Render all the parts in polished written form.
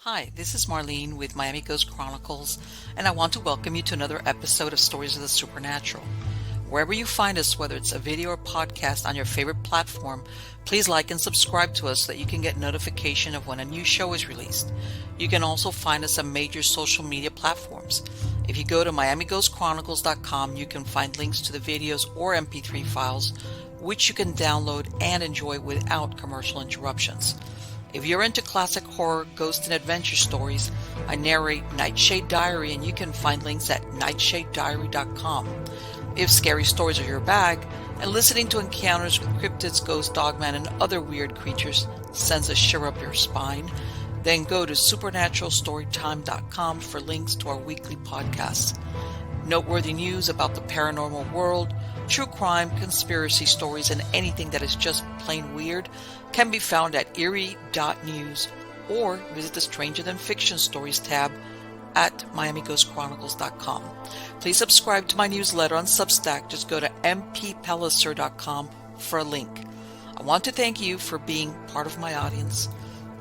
Hi, this is Marlene with Miami Ghost Chronicles, and I want to welcome you to another episode of Stories of the Supernatural. Wherever you find us, whether it's a video or podcast on your favorite platform, please like and subscribe to us so that you can get notification of when a new show is released. You can also find us on major social media platforms. If you go to miamighostchronicles.com, you can find links to the videos or MP3 files, which you can download and enjoy without commercial interruptions. If you're into classic horror, ghost, and adventure stories, I narrate Nightshade Diary, and you can find links at nightshadediary.com. If scary stories are your bag, and listening to encounters with cryptids, ghosts, dogmen, and other weird creatures sends a shiver up your spine, then go to supernaturalstorytime.com for links to our weekly podcasts. Noteworthy news about the paranormal world, true crime, conspiracy stories, and anything that is just plain weird can be found at eerie.news or visit the Stranger Than Fiction Stories tab at miamighostchronicles.com. Please subscribe to my newsletter on Substack. Just go to mppellicer.com for a link. I want to thank you for being part of my audience,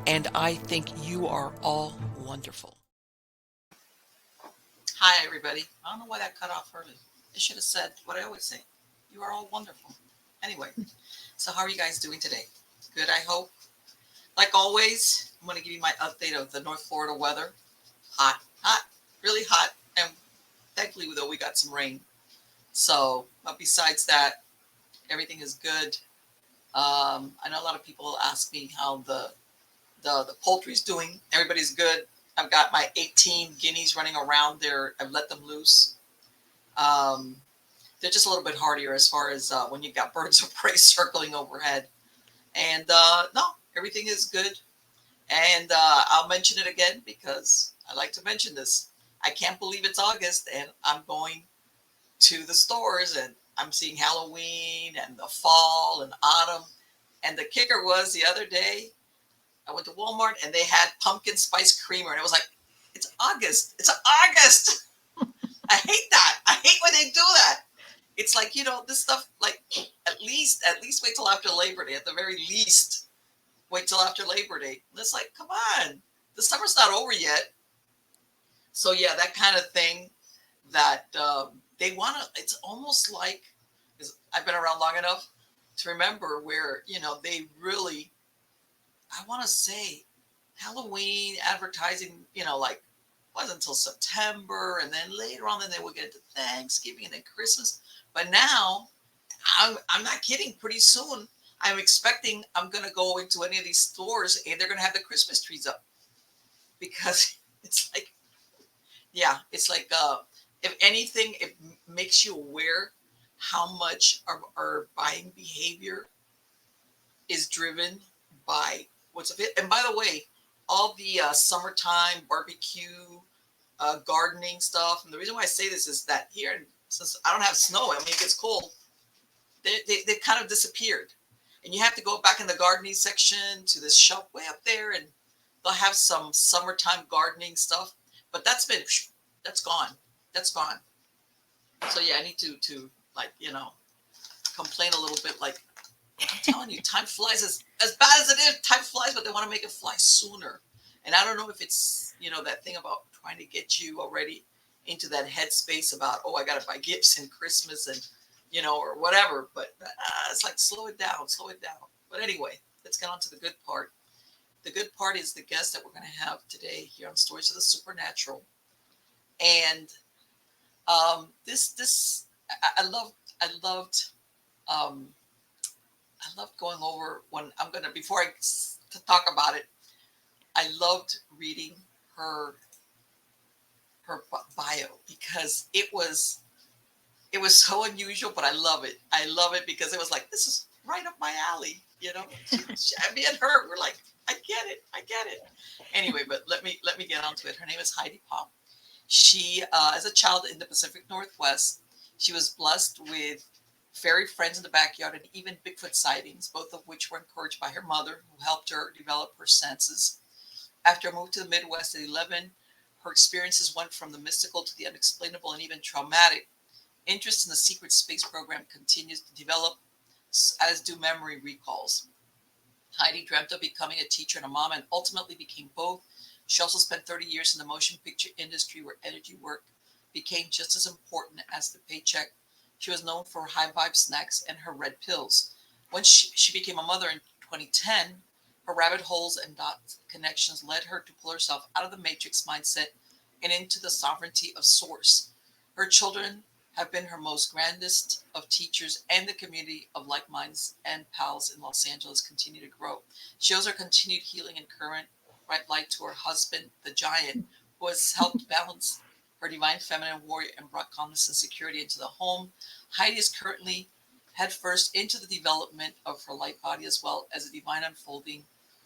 and I think you are all wonderful. Hi, everybody. I don't know why that cut off early. I should have said what I always say. You are all wonderful. Anyway, so how are you guys doing today? Good, I hope. Like always, I'm going to give you my update of the North Florida weather. Hot, really hot. And thankfully, though, we got some rain. So, but besides that, everything is good. I know a lot of people ask me how the poultry's doing. Everybody's good. I've got my 18 guineas running around there. I've let them loose. They're just a little bit hardier as far as when you've got birds of prey circling overhead. And no, everything is good. And I'll mention it again because I like to mention this. I can't believe it's August and I'm going to the stores and I'm seeing Halloween and the fall and autumn. And the kicker was the other day, I went to Walmart and they had pumpkin spice creamer. And it was like, it's August. It's August. I hate that. I hate when they do that. It's like, this stuff, like, at least wait till after Labor Day. At the very least, wait till after Labor Day. And it's like, come on. The summer's not over yet. So, yeah, that kind of thing that they want to, it's almost like, because I've been around long enough to remember where, they really, I want to say Halloween advertising, like wasn't until September. And then later on, then they would get into Thanksgiving and then Christmas. But now I'm not kidding. Pretty soon I'm expecting I'm going to go into any of these stores and they're going to have the Christmas trees up because it's like, yeah, it's like, if anything, it makes you aware how much our buying behavior is driven by what's of it. And by the way, all the summertime barbecue, gardening stuff. And the reason why I say this is that here, since I don't have snow, I mean, it gets cold, they've kind of disappeared. And you have to go back in the gardening section to this shelf way up there, and they'll have some summertime gardening stuff. But that's gone. That's gone. So yeah, I need to like, complain a little bit. Like, I'm telling you, time flies as bad as it is. Time flies, but they want to make it fly sooner. And I don't know if it's, that thing about trying to get you already into that headspace about, I got to buy gifts and Christmas and, or whatever. But it's like, slow it down. But anyway, let's get on to the good part. The good part is the guest that we're going to have today here on Stories of the Supernatural. And I loved going over when I'm going to, before I talk about it, I loved reading her bio because it was so unusual, but I love it. I love it because it was like, this is right up my alley, me and her, we're like, I get it. Anyway, but let me get onto it. Her name is Heidi Popp. She, as a child in the Pacific Northwest, she was blessed with fairy friends in the backyard and even Bigfoot sightings, both of which were encouraged by her mother, who helped her develop her senses. After a move to the Midwest at 11, her experiences went from the mystical to the unexplainable and even traumatic. Interest in the secret space program continues to develop, as do memory recalls. Heidi dreamt of becoming a teacher and a mom and ultimately became both. She also spent 30 years in the motion picture industry where energy work became just as important as the paycheck. She was known for high vibe snacks and her red pills. When she became a mother in 2010, her rabbit holes and dot connections led her to pull herself out of the matrix mindset and into the sovereignty of source. Her children have been her most grandest of teachers, and the community of like minds and pals in Los Angeles continue to grow. She owes her continued healing and current bright light to her husband, the giant, who has helped balance her divine feminine warrior and brought calmness and security into the home. Heidi is currently headfirst into the development of her light body as well as a divine unfolding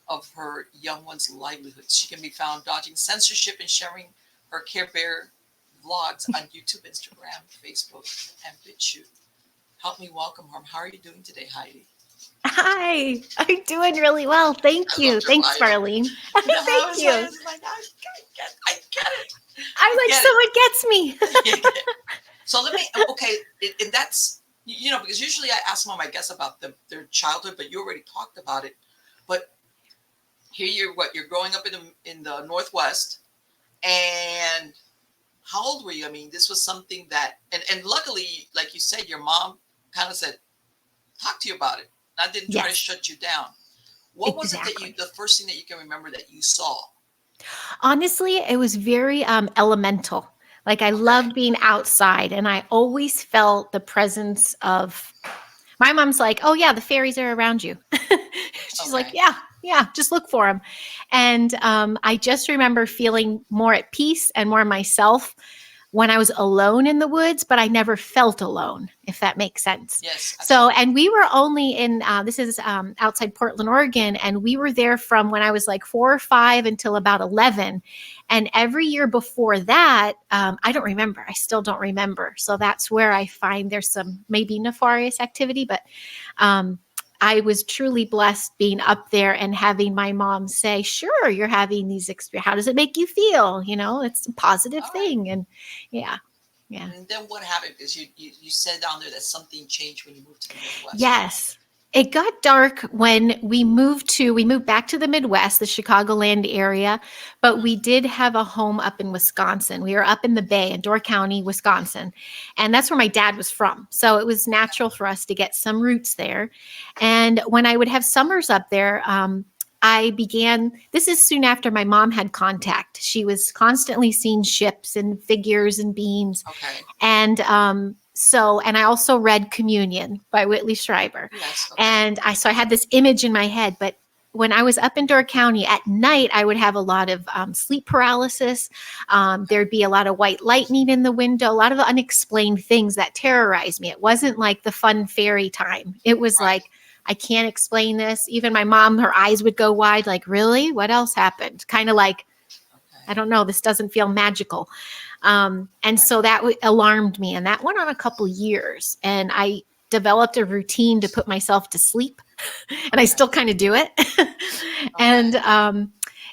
of her young one's livelihood. She can be found dodging censorship and sharing her Care Bear vlogs on YouTube, Instagram, Facebook, and BitChute. Help me welcome her. How are you doing today, Heidi? Hi, I'm doing really well. Thank I you. loved your Thanks, bio. Marlene. No, I Thank was you. like, I get it. I'm like, Get someone gets me. it. So let me, okay, and that's, because usually I ask my guests about their childhood, but you already talked about it. But here you're growing up in the Northwest, and how old were you? I mean, this was something that, and luckily, like you said, your mom kind of said, talk to you about it. I didn't try to Yes, shut you down. What was it that exactly. the first thing that you can remember that you saw? Honestly, it was very elemental. Like I Okay. loved being outside, and I always felt the presence of. My mom's like, "Oh yeah, the fairies are around you." She's like, Okay. "Yeah, yeah, just look for them." And I just remember feeling more at peace and more myself when I was alone in the woods, but I never felt alone, if that makes sense. Yes, So, absolutely. and we were only in, this is outside Portland, Oregon, and we were there from when I was like 4 or 5 until about 11. And every year before that, I don't remember. I still don't remember. So that's where I find there's some maybe nefarious activity, but um, I was truly blessed being up there and having my mom say, "Sure, you're having these experiences. How does it make you feel? You know, it's a positive All right. thing." And yeah, yeah. And then what happened? Because you said down there that something changed when you moved to the Midwest, right? Yes. It got dark when we moved back to the Midwest, the Chicagoland area, but we did have a home up in Wisconsin. We were up in the Bay in Door County, Wisconsin. And that's where my dad was from. So it was natural for us to get some roots there. And when I would have summers up there, I began, this is soon after my mom had contact. She was constantly seeing ships and figures and beings. Okay. And and I also read Communion by Whitley Schreiber. Yes. Okay. And I had this image in my head, but when I was up in Door County at night, I would have a lot of sleep paralysis. Okay. There'd be a lot of white lightning in the window, a lot of unexplained things that terrorized me. It wasn't like the fun fairy time. It was Right. like, I can't explain this. Even my mom, her eyes would go wide, like, really? What else happened? Kind of like, I Okay. don't know, this doesn't feel magical. And Right. so that alarmed me. And that went on a couple years. And I developed a routine to put myself to sleep. And I Okay. still kind of do it. Okay.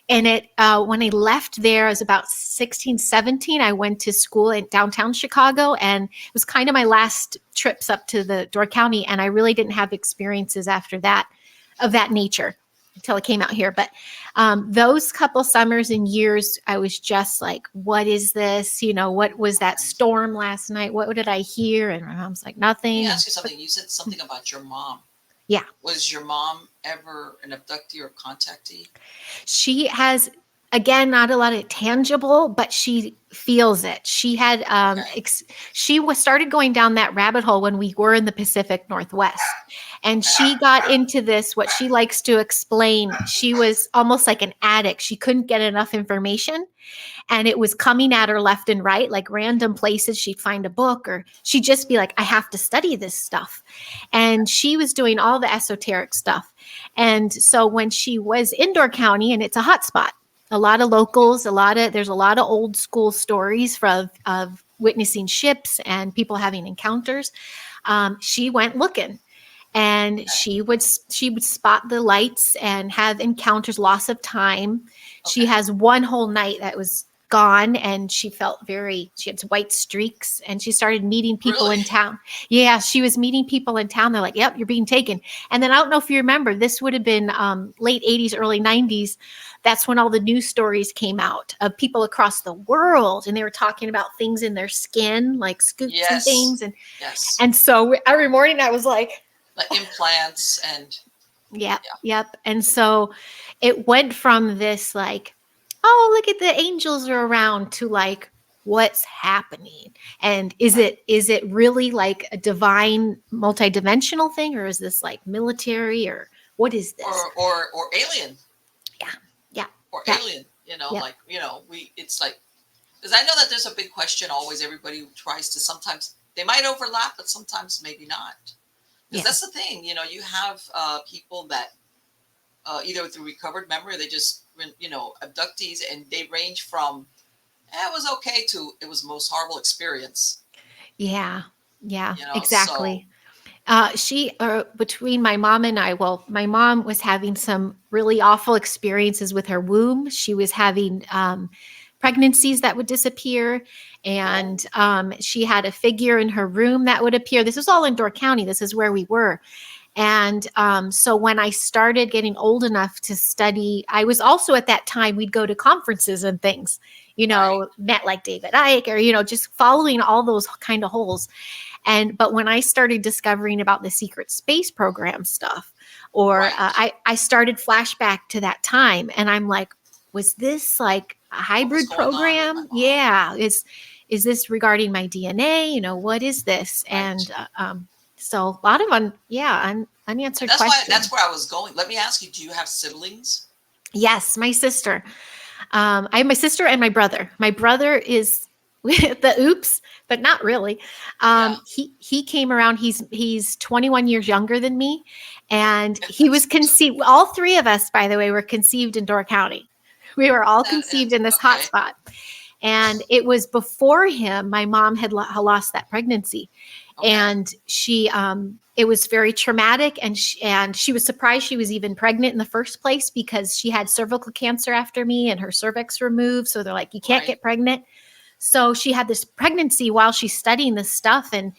and when I left there, I was about 16, 17. I went to school in downtown Chicago, and it was kind of my last trips up to the Door County. And I really didn't have experiences after that of that nature until I came out here. But those couple summers and years, I was just like, what is this? You know, what was that Okay. storm last night? What did I hear? And my mom's like, Let me nothing. ask you But something. You said something about your mom. yeah, Was your mom ever an abductee or contactee? she has, again, not a lot of tangible, but she feels it. She had Okay. she was started going down that rabbit hole when we were in the Pacific Northwest, and Okay. she got into this, what she likes to explain. She was almost like an addict. She couldn't get enough information, and it was coming at her left and right, like random places. She'd find a book, or she'd just be like, I have to study this stuff. And she was doing all the esoteric stuff. And so when she was in Door County, and it's a hot spot, a lot of locals, there's a lot of old school stories of witnessing ships and people having encounters. She went looking, and Okay. she would spot the lights and have encounters, loss of time. She Okay. has one whole night that was gone, and she had white streaks, and she started meeting people Really? in town. Yeah, she was meeting people in town. They're like, yep, you're being taken. And then I don't know if you remember, this would have been late 80s, early 90s. That's when all the news stories came out of people across the world, and they were talking about things in their skin, like scoots and Yes. things. Yes. And so every morning I was like, Like implants and yep, yeah. yep. And so it went from this like, oh, look at the angels are around, to like, what's happening? And Right. is it really like a divine multidimensional thing, or is this like military, or what is this? Or alien. Yeah. Yeah. Or Yeah. alien. Yeah. Like, it's like, because I know that there's a big question always. Everybody tries to, sometimes they might overlap, but sometimes maybe not. Because Yeah. that's the thing, you have people that either through recovered memory, or they just, abductees, and they range from, it was okay, to it was the most horrible experience. Yeah. Yeah. So Exactly. She between my mom and I, well, my mom was having some really awful experiences with her womb. She was having pregnancies that would disappear, oh, and she had a figure in her room that would appear. This was all in Door County. This is where we were. And so when I started getting old enough to study, I was also at that time, we'd go to conferences and things, right, met like David Icke, or, just following all those kind of holes. But when I started discovering about the secret space program stuff, or right. I started flashback to that time, and I'm like, was this like a What was hybrid going on with my program? mom? Yeah. Is this regarding my DNA? What is this? Right. And so a lot of And unanswered that's questions. where I was going. Let me ask you, do you have siblings? Yes, my sister. I have my sister and my brother. My brother is the oops, but not really. Yeah. He came around. He's 21 years younger than me, Oh and my he was goodness. conceived. All three of us, by the way, were conceived in Door County. We were all That conceived is in this hot okay. spot, and it was before him. My mom had lost that pregnancy, Okay. and it was very traumatic, and she was surprised she was even pregnant in the first place, because she had cervical cancer after me and her cervix removed, so they're like, you can't Right. get pregnant. So she had this pregnancy while she's studying this stuff, and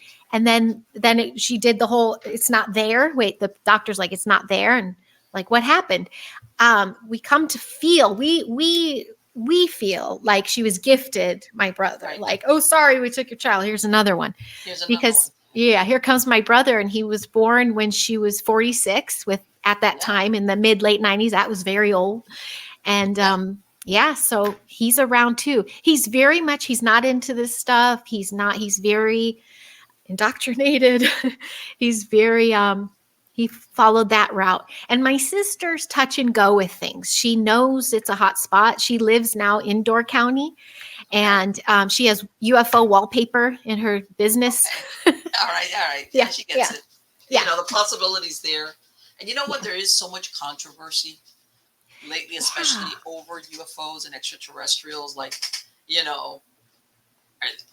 she did the whole, it's not there, wait, the doctor's like, it's not there, and like, what happened? We come to feel, we feel like she was gifted, my brother, Right. like, oh, sorry, we took your child, here's another one. Here's another one. Because yeah, here comes my brother, and he was born when she was 46, with at that Yeah. time in the mid late 90s. That was very old. And Yeah. yeah, so he's around too. He's not into this stuff. He's very indoctrinated. He's very he followed that route. And my sister's touch and go with things. She knows it's a hot spot. She lives now in Door County, Okay. and she has UFO wallpaper in her business. Okay. All right. All right. Yeah, Yeah, she yeah, gets it. yeah, The possibilities there. And you know what? yeah, There is so much controversy lately, yeah, especially over UFOs and extraterrestrials. Like, you know,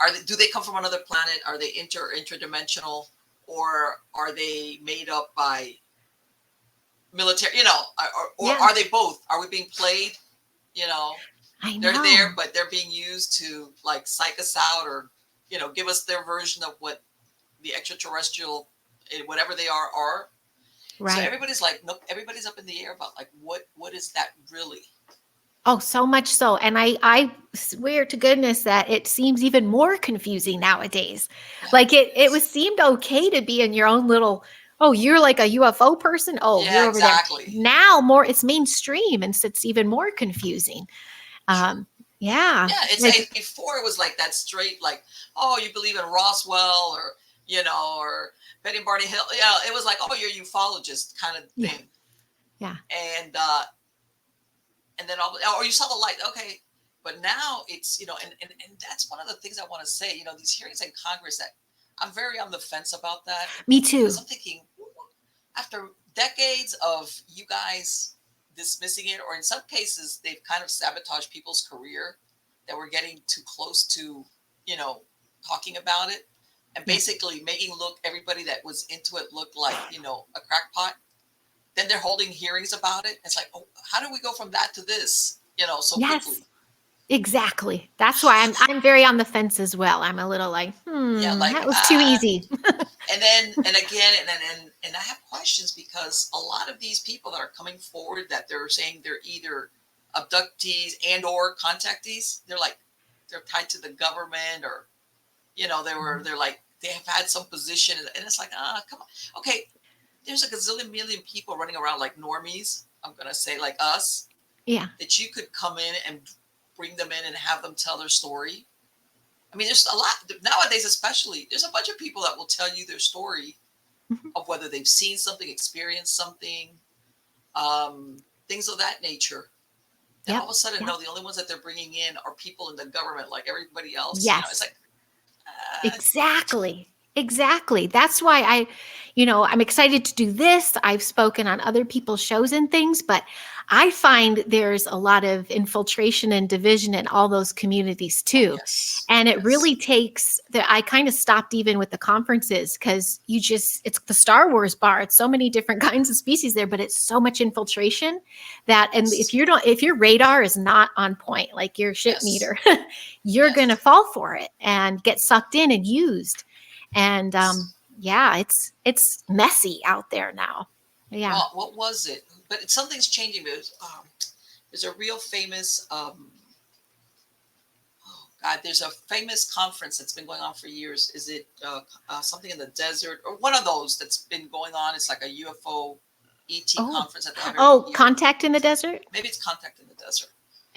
are they, do they come from another planet? Are they interdimensional, or are they made up by military? Or yeah. are they both? Are we being played? You know, I they're there, know. but they're being used to like psych us out, or give us their version of what the extraterrestrial, whatever they are. So Right. everybody's like, no, everybody's up in the air about like what is that really? Oh, so much so. And I swear to goodness that it seems even more confusing nowadays. Like it Yes. was seemed okay to be in your own little, oh, you're like a UFO person. Oh, Yeah, you're over there. exactly. Now more it's mainstream, and so it's even more confusing. True. Um, yeah. Yeah, it's Like, like before it was like that straight, like, oh, you believe in Roswell, or or Betty Barney Hill. Yeah, it was like, oh, you're a ufologist kind of yeah, thing. yeah. And then or you saw the light, okay. But now it's, and that's one of the things I want to say. These hearings in Congress, that I'm very on the fence about that, Me because too. I'm thinking, after decades of you guys dismissing it, or in some cases they've kind of sabotaged people's career, that we're getting too close to, you know, talking about it, and Yeah. basically making everybody that was into it look like, a crackpot. Then they're holding hearings about it. It's like, oh, how do we go from that to this, so Yes. quickly? Exactly. That's why I'm very on the fence as well. I'm a little like, Yeah, like that was too easy. and then and again and I have questions because a lot of these people that are coming forward that they're saying they're either abductees and or contactees, they're tied to the government, or they're like they have had some position, and it's like, come on. Okay, there's a gazillion million people running around like normies, I'm gonna say, like us, Yeah. that you could come in and bring them in and have them tell their story. I mean, there's a lot nowadays, especially. There's a bunch of people that will tell you their story Mhm. of whether they've seen something, experienced something, things of that nature. And all Yep. of a sudden, Yep. no, the only ones that they're bringing in are people in the government, like everybody else. It's Yes. like, uh, Exactly. Exactly. That's why I'm excited to do this. I've spoken on other people's shows and things, but I find there's a lot of infiltration and division in all those communities oh too. yes, And it yes, really takes I kind of stopped even with the conferences because it's the Star Wars bar. It's so many different kinds of species there, but it's so much infiltration and yes, if your radar is not on point, like your ship yes, meter, you're going to yes. fall for it and get sucked in and used. And yeah, it's messy out there now. Yeah. Well, what was it? But something's changing. There's a real famous oh God, there's a famous conference that's been going on for years. Is it something in the desert or one of those that's been going on? It's like a UFO ET Oh. conference that they have every Oh, year. Contact in the Desert? Maybe it's Contact in the Desert.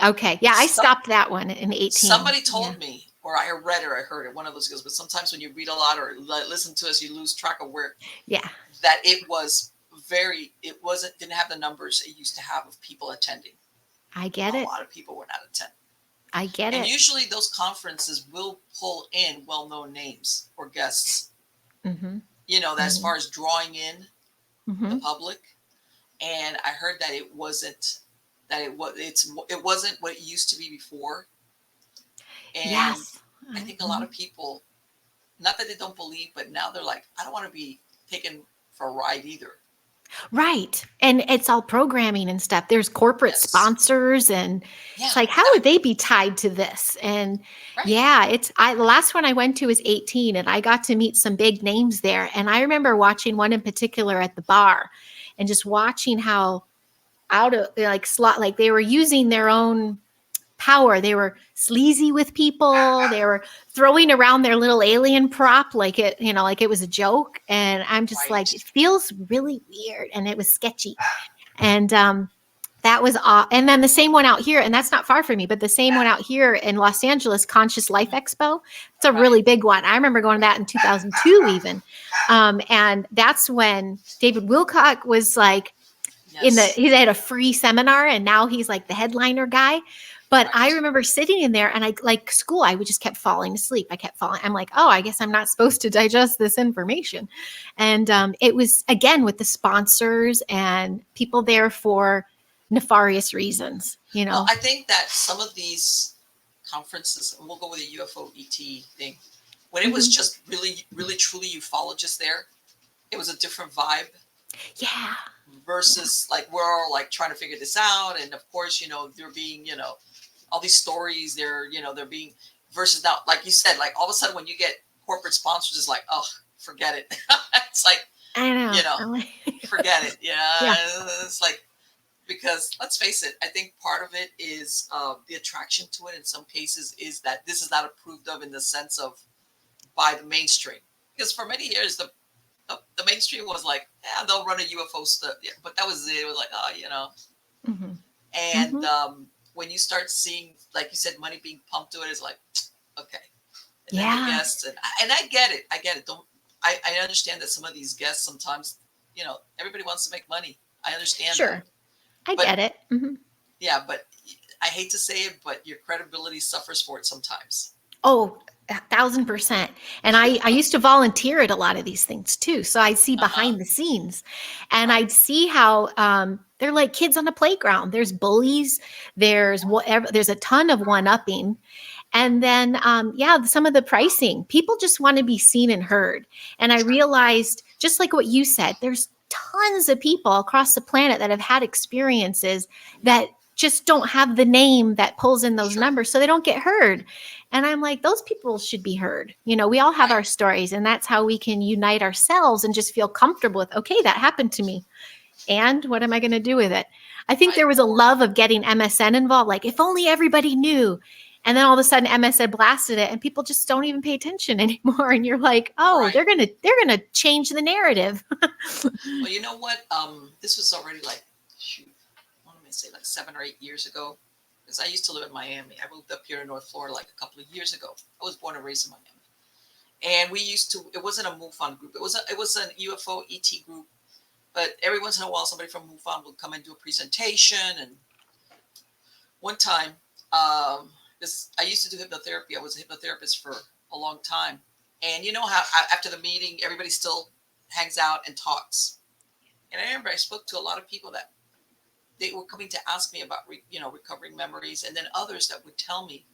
Okay. Yeah, I Some stopped that one in 18. Somebody Yeah. told me, or I read or I heard it, one of those goes. But sometimes when you read a lot or listen to us, you lose track of where Yeah. that it was very. It wasn't didn't have the numbers it used to have of people attending. I get A it. lot of people were not attending. I get And it. usually those conferences will pull in well-known names or guests, Mhm. that as Mhm. far as drawing in the Mhm. public. And I heard that it wasn't what it used to be before. And Yes. I think a lot Mhm. of people, not that they don't believe, but now they're like, I don't want to be taken for a ride either. Right. And it's all programming and stuff. There's corporate Yes. sponsors and Yeah, it's like, how would they be tied to this? And right. yeah, the last one I went to was 18 and I got to meet some big names there. And I remember watching one in particular at the bar and just watching how out of like slot, like they were using their own power. They were sleazy with people. They were throwing around their little alien prop like it was a joke. And I'm just like, Right. it feels really weird and it was sketchy. And that was and then the same one out here, and that's not far from me, but the same one out here in Los Angeles, Conscious Life Mhm. Expo. It's a Right. really big one. I remember going to that in 2002 even. And that's when David Wilcock was like Yes. he had a free seminar and now he's like the headliner guy. But I Right. remember sitting in there and I like school, I would just kept falling asleep. I kept falling. I'm like, oh, I guess I'm not supposed to digest this information. And it was again with the sponsors and people there for nefarious reasons, you Well, know. I think that some of these conferences, and we'll go with the UFO ET thing, when it was Mhm. just really, really, truly ufologists there, it was a different vibe Yeah. Yeah. versus like we're all like trying to figure this out. And of course, they're being, all these stories, they're being versus now, like you said, like all of a sudden when you get corporate sponsors, it's like, oh, forget it. It's like, I know. you know, I'm like, forget it. Yeah. yeah. It's like, because let's face it, I think part of it is the attraction to it in some cases is that this is not approved of in the sense of by the mainstream. Because for many years, the mainstream was like, yeah, they'll run a UFO stuff. Yeah, but that was it. It was like, oh. Hmm. And Hmm. when you start seeing, like you said, money being pumped to it, it's like, okay. And then the Yeah. guests, and I get it. I get it. I understand that some of these guests sometimes, everybody wants to make money. I understand that. Sure. I But get it. Hmm. yeah, but I hate to say it, but your credibility suffers for it sometimes. Oh, 1,000%. And I used to volunteer at a lot of these things too. So I'd see Uh-huh. behind the scenes and Right. I'd see how they're like kids on a playground. There's bullies, there's whatever, there's a ton of one upping. And then, yeah, some of the pricing, people just want to be seen and heard. And I Sure. realized, just like what you said, there's tons of people across the planet that have had experiences Yeah. that just don't have the name that pulls in those Sure. numbers, so they don't get heard. And I'm like, those people should be heard. We all have our Right. stories, and that's how we can unite ourselves and just feel comfortable with, okay, that happened to me. And what am I going to do with it? I think Right. there was a love of getting MSN involved, like if only everybody knew. And then all of a sudden MSN blasted it and people just don't even pay attention anymore. And you're like, oh, Right. they're gonna change the narrative. Well, you know what? This was already like, shoot, what am I say, like 7 or 8 years ago? Because I used to live in Miami. I moved up here in North Florida like a couple of years ago. I was born and raised in Miami, and we used to. It wasn't a MUFON group. It was an UFO ET group. But every once in a while, somebody from MUFON would come and do a presentation. And one time, I used to do hypnotherapy. I was a hypnotherapist for a long time. And you know how after the meeting, everybody still hangs out and talks. And I remember I spoke to a lot of people that they were coming to ask me about, recovering memories. And then others that would tell me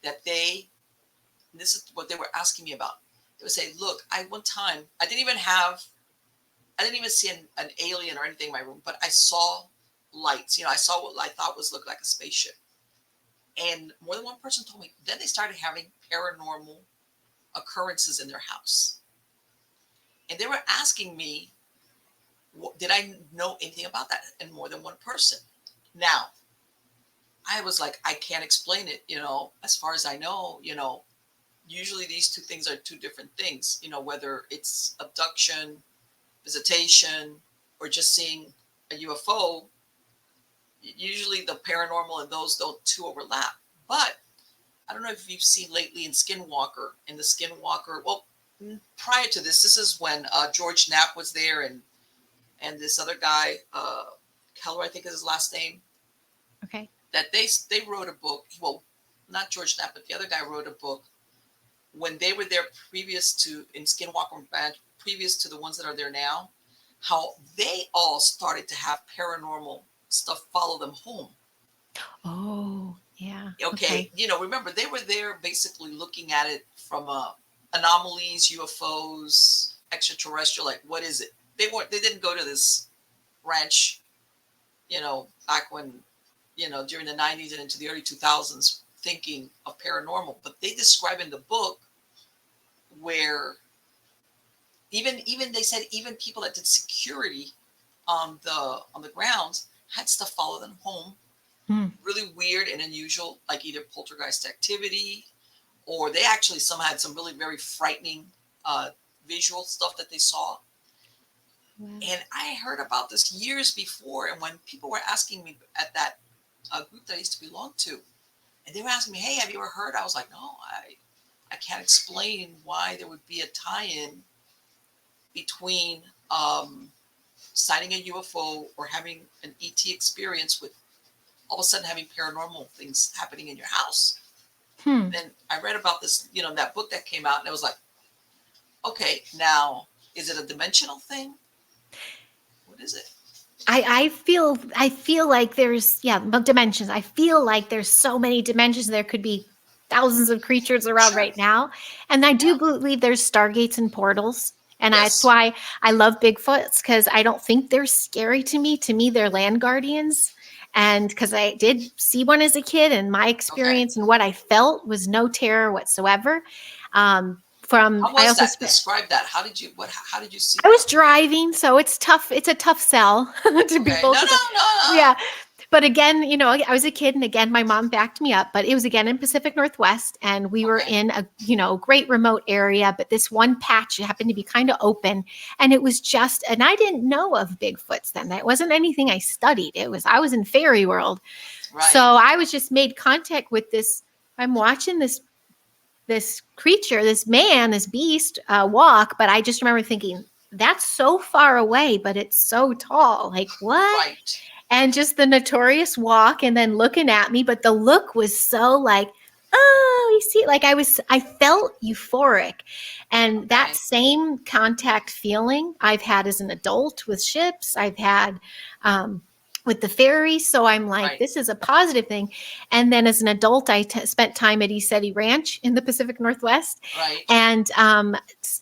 that and this is what they were asking me about. They would say, look, one time, I didn't even see an alien or anything in my room, but I saw lights. I saw what I thought looked like a spaceship. And more than one person told me, then they started having paranormal occurrences in their house. And they were asking me, did I know anything about that? And more than one person. Now, I was like, I can't explain it, as far as I know, usually these two things are two different things, whether it's abduction, visitation, or just seeing a UFO. Usually the paranormal and those don't two overlap. But I don't know if you've seen lately in the Skinwalker, well, prior to this is when George Knapp was there, and this other guy, Keller, I think is his last name. Okay. That they wrote a book. Well, not George Knapp, but the other guy wrote a book when they were there in Skinwalker Band, previous to the ones that are there now, how they all started to have paranormal stuff follow them home. Oh, yeah. Okay. Remember, they were there basically looking at it from anomalies, UFOs, extraterrestrial, like, what is it? They didn't go to this ranch, back when, during the 90s and into the early 2000s, thinking of paranormal. But they describe in the book where even they said even people that did security on the grounds had stuff follow them home. Really weird and unusual, like either poltergeist activity, or they actually some had some really very frightening visual stuff that they saw. Wow. And I heard about this years before, and when people were asking me at that group that I used to belong to, and they were asking me, hey, have you ever heard? I was like, no, I can't explain why there would be a tie-in between sighting a UFO or having an ET experience with all of a sudden having paranormal things happening in your house. Then I read about this, in that book that came out, and I was like, okay, now, is it a dimensional thing? What is it? I feel like there's dimensions. I feel like there's so many dimensions. There could be thousands of creatures around right now. And I do believe there's stargates and portals. And that's why I love Bigfoots, because I don't think they're scary to me. To me, they're land guardians. And because I did see one as a kid, and my experience and what I felt was no terror whatsoever. How was that? Describe that. How did you see that? I was driving, so it's tough. It's a tough sell to people. No. Yeah. But again, I was a kid, and again, my mom backed me up, but it was again in Pacific Northwest, and we were in a, great remote area, but this one patch happened to be kind of open, and it was and I didn't know of Bigfoots then. That wasn't anything I studied. I was in fairy world. Right. So I was just made contact with this. I'm watching this creature, this man, this beast walk, but I just remember thinking, that's so far away, but it's so tall. Like, what? Right. And just the notorious walk, and then looking at me, but the look was so like, oh, you see, like I felt euphoric. And that same contact feeling I've had as an adult with ships. I've had with the fairies. So I'm like, Right. this is a positive thing. And then as an adult, I spent time at East Ranch in the Pacific Northwest, Right. and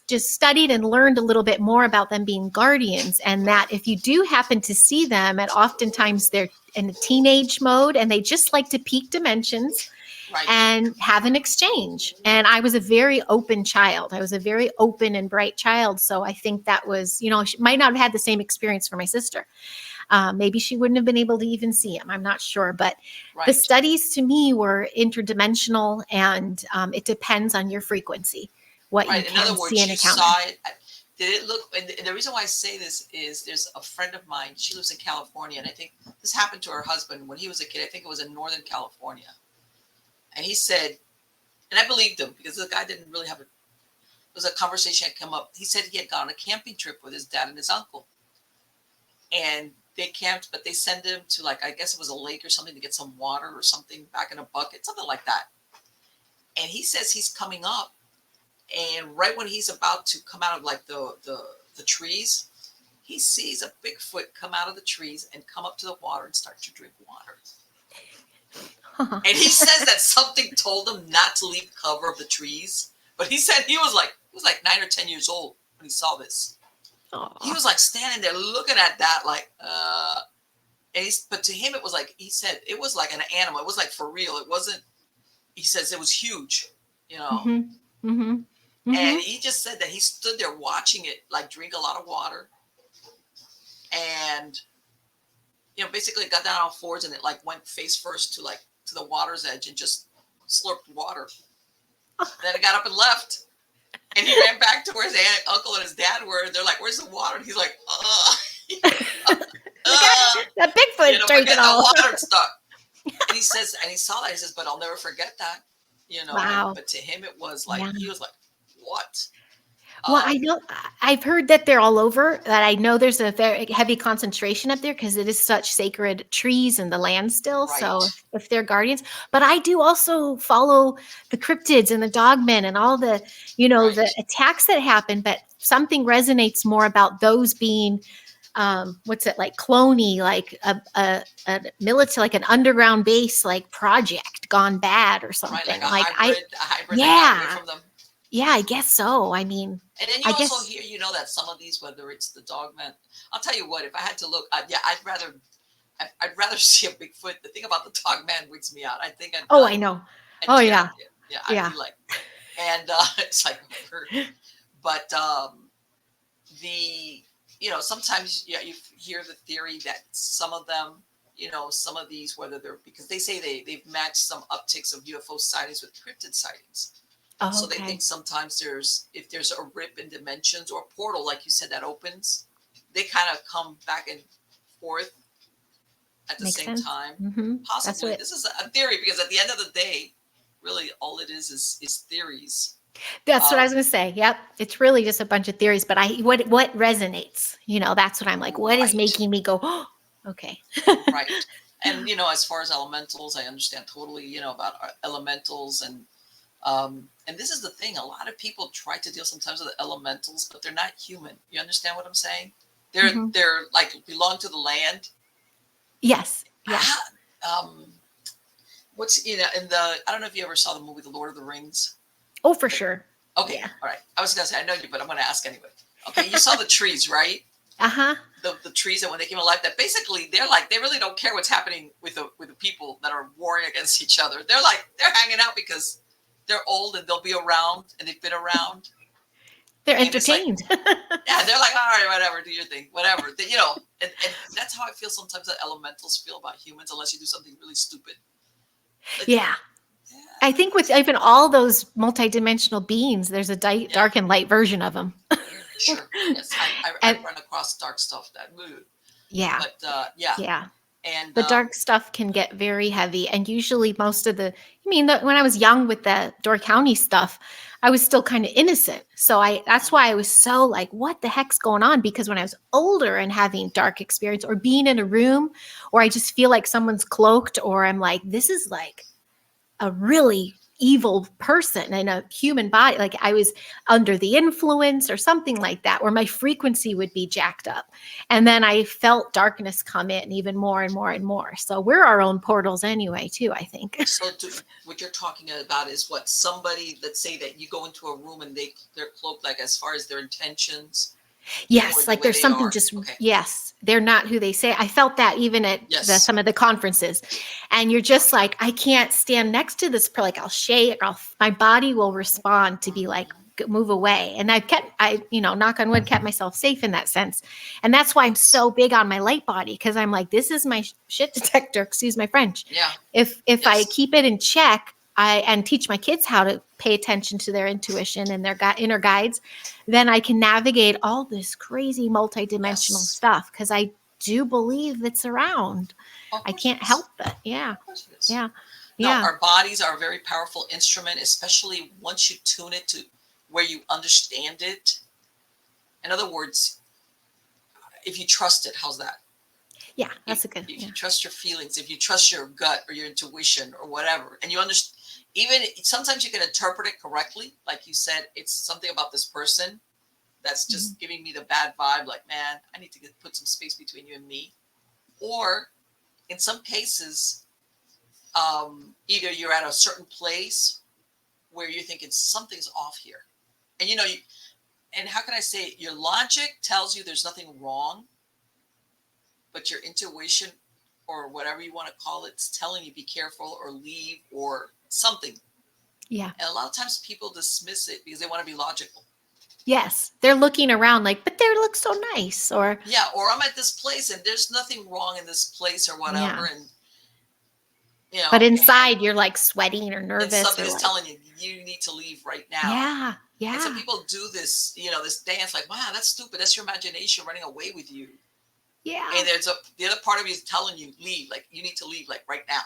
just studied and learned a little bit more about them being guardians. And that if you do happen to see them, at oftentimes they're in a teenage mode and they just like to peak dimensions Right. and have an exchange. And I was a very open child. I was a very open and bright child. So I think that was, she might not have had the same experience for my sister. Maybe she wouldn't have been able to even see him. I'm not sure. But the Right. studies to me were interdimensional, and it depends on your frequency, what you Right. In can other see words, and you encounter. saw it. Did it look? And the reason why I say this is there's a friend of mine. She lives in California, and I think this happened to her husband when he was a kid. I think it was in Northern California, and he said, and I believed him because the guy didn't really have a. It was a conversation that come up. He said he had gone on a camping trip with his dad and his uncle, and they camped, but they sent him to, like, I guess it was a lake or something to get some water or something back in a bucket, something like that. And he says he's coming up, and right when he's about to come out of like the trees, he sees a Bigfoot come out of the trees and come up to the water and start to drink water. And he says that something told him not to leave cover of the trees. But he said he was like 9 or 10 years old when he saw this. Aww. He was like standing there looking at that like but to him it was like, he said it was like an animal. It was like for real. It wasn't, he says it was huge, Mm-hmm. Mm-hmm. Mm-hmm. And he just said that he stood there watching it like drink a lot of water, and basically got down on all fours and it like went face first to the water's edge and just slurped water. And then it got up and left. And he ran back to where his uncle and his dad were. And they're like, "Where's the water?" And he's like, That Bigfoot drank it all. The water stuck. And he says, and he saw that. He says, "But I'll never forget that." Wow. But to him, it was like, he was like, "What?" Well, I know I've heard that they're all over, that I know there's a very heavy concentration up there because it is such sacred trees and the land still. Right. So if they're guardians, but I do also follow the cryptids and the dogmen and all the, Right. the attacks that happen, but something resonates more about those being, what's it, like cloney, like a military, like an underground base, like project gone bad or something. Right, like a hybrid yeah. that got away from them. Yeah, I guess so. I mean, and then you also hear, that some of these, whether it's the dogman, I'll tell you what, if I had to look, I'd rather see a Bigfoot. The thing about the dogman wigs me out. I think I know. Yeah. I'd be like, and it's like, but sometimes you hear the theory that some of them, some of these, whether they're, because they say they've matched some upticks of UFO sightings with cryptid sightings. So they think sometimes if there's a rip in dimensions or a portal, like you said, that opens, they kind of come back and forth at the same time. Mm-hmm. Possibly. This is a theory, because at the end of the day, really all it is theories. That's what I was going to say. Yep. It's really just a bunch of theories, but what resonates, that's what I'm like, what is making me go, oh, okay. Right. And, as far as elementals, I understand totally, about elementals and this is the thing. A lot of people try to deal sometimes with the elementals, but they're not human. You understand what I'm saying? They're like belong to the land. Yes. Yeah. What's in the? I don't know if you ever saw the movie The Lord of the Rings. Oh, for sure. Okay. Yeah. All right. I was gonna say I know you, but I'm gonna ask anyway. Okay. You saw the trees, right? Uh-huh. The trees that when they came alive, that basically they're like, they really don't care what's happening with the people that are warring against each other. They're hanging out because they're old and they'll be around and they've been around. They're entertained. Like, yeah, they're like, all right, whatever, do your thing, whatever. And that's how I feel sometimes that elementals feel about humans, unless you do something really stupid. Yeah. I think with even all those multidimensional beings, there's a dark and light version of them. Sure. Yes, I run across dark stuff that. Yeah. But yeah. And the dark stuff can get very heavy. And usually when I was young with the Door County stuff, I was still kind of innocent. So that's why I was so like, what the heck's going on? Because when I was older and having dark experience or being in a room, or I just feel like someone's cloaked, or I'm like, this is like a really evil person in a human body. Like I was under the influence or something like that, where my frequency would be jacked up. And then I felt darkness come in even more and more and more. So we're our own portals anyway, too, I think. So what you're talking about is what somebody, let's say that you go into a room and they're cloaked, like as far as their intentions or Yes, the like way there's they something are. just, Okay. yes, they're not who they say. I felt that even at Yes. some of the conferences. And you're just like, I can't stand next to this, like I'll shake, my body will respond to be like, move away. And knock on wood, kept myself safe in that sense. And that's why I'm so big on my light body, because I'm like, this is my shit detector, excuse my French. Yeah. If I Yes. keep it in check, and teach my kids how to pay attention to their intuition and their inner guides, then I can navigate all this crazy multidimensional Yes. stuff, because I do believe it's around. Of I course it can't is. help it. Yeah. Of course it is. Yeah. No, Yeah. our bodies are a very powerful instrument, especially once you tune it to where you understand it. In other words, if you trust it, how's that? Yeah. That's If yeah. you trust your feelings, if you trust your gut or your intuition or whatever, and you understand, even sometimes you can interpret it correctly. Like you said, it's something about this person that's just giving me the bad vibe. Like, man, I need to put some space between you and me. Or in some cases, either you're at a certain place where you're thinking something's off here. And and how can I say it? Your logic tells you there's nothing wrong, but your intuition or whatever you want to call it, is telling you be careful or leave or something. Yeah. And a lot of times people dismiss it because they want to be logical. Yes. They're looking around like, but they look so nice. Or yeah, or I'm at this place and there's nothing wrong in this place or whatever. Yeah. And but inside you're like sweating or and nervous. something or is like, telling you you need to leave right now. yeah. Yeah. And so people do this, this dance like, wow, that's stupid. That's your imagination running away with you. Yeah. And there's the other part of you is telling you leave, like you need to leave like right now.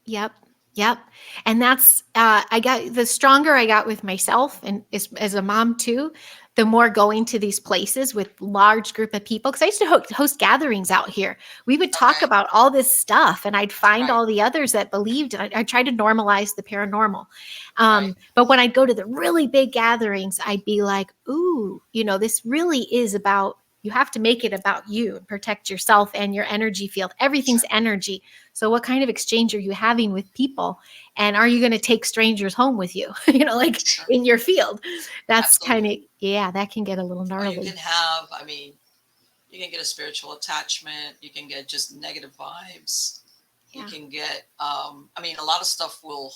Yep. Yep. And that's, I got, the stronger I got with myself and as a mom too, the more going to these places with large group of people. Cause I used to host gatherings out here. We would talk about all this stuff and I'd find all the others that believed, and I tried to normalize the paranormal. But when I'd go to the really big gatherings, I'd be like, ooh, this really is about, you have to make it about you and protect yourself and your energy field. Everything's energy. So what kind of exchange are you having with people? And are you going to take strangers home with you, in your field? That's kind of, that can get a little gnarly. You can have, you can get a spiritual attachment. You can get just negative vibes. Yeah. You can get, a lot of stuff will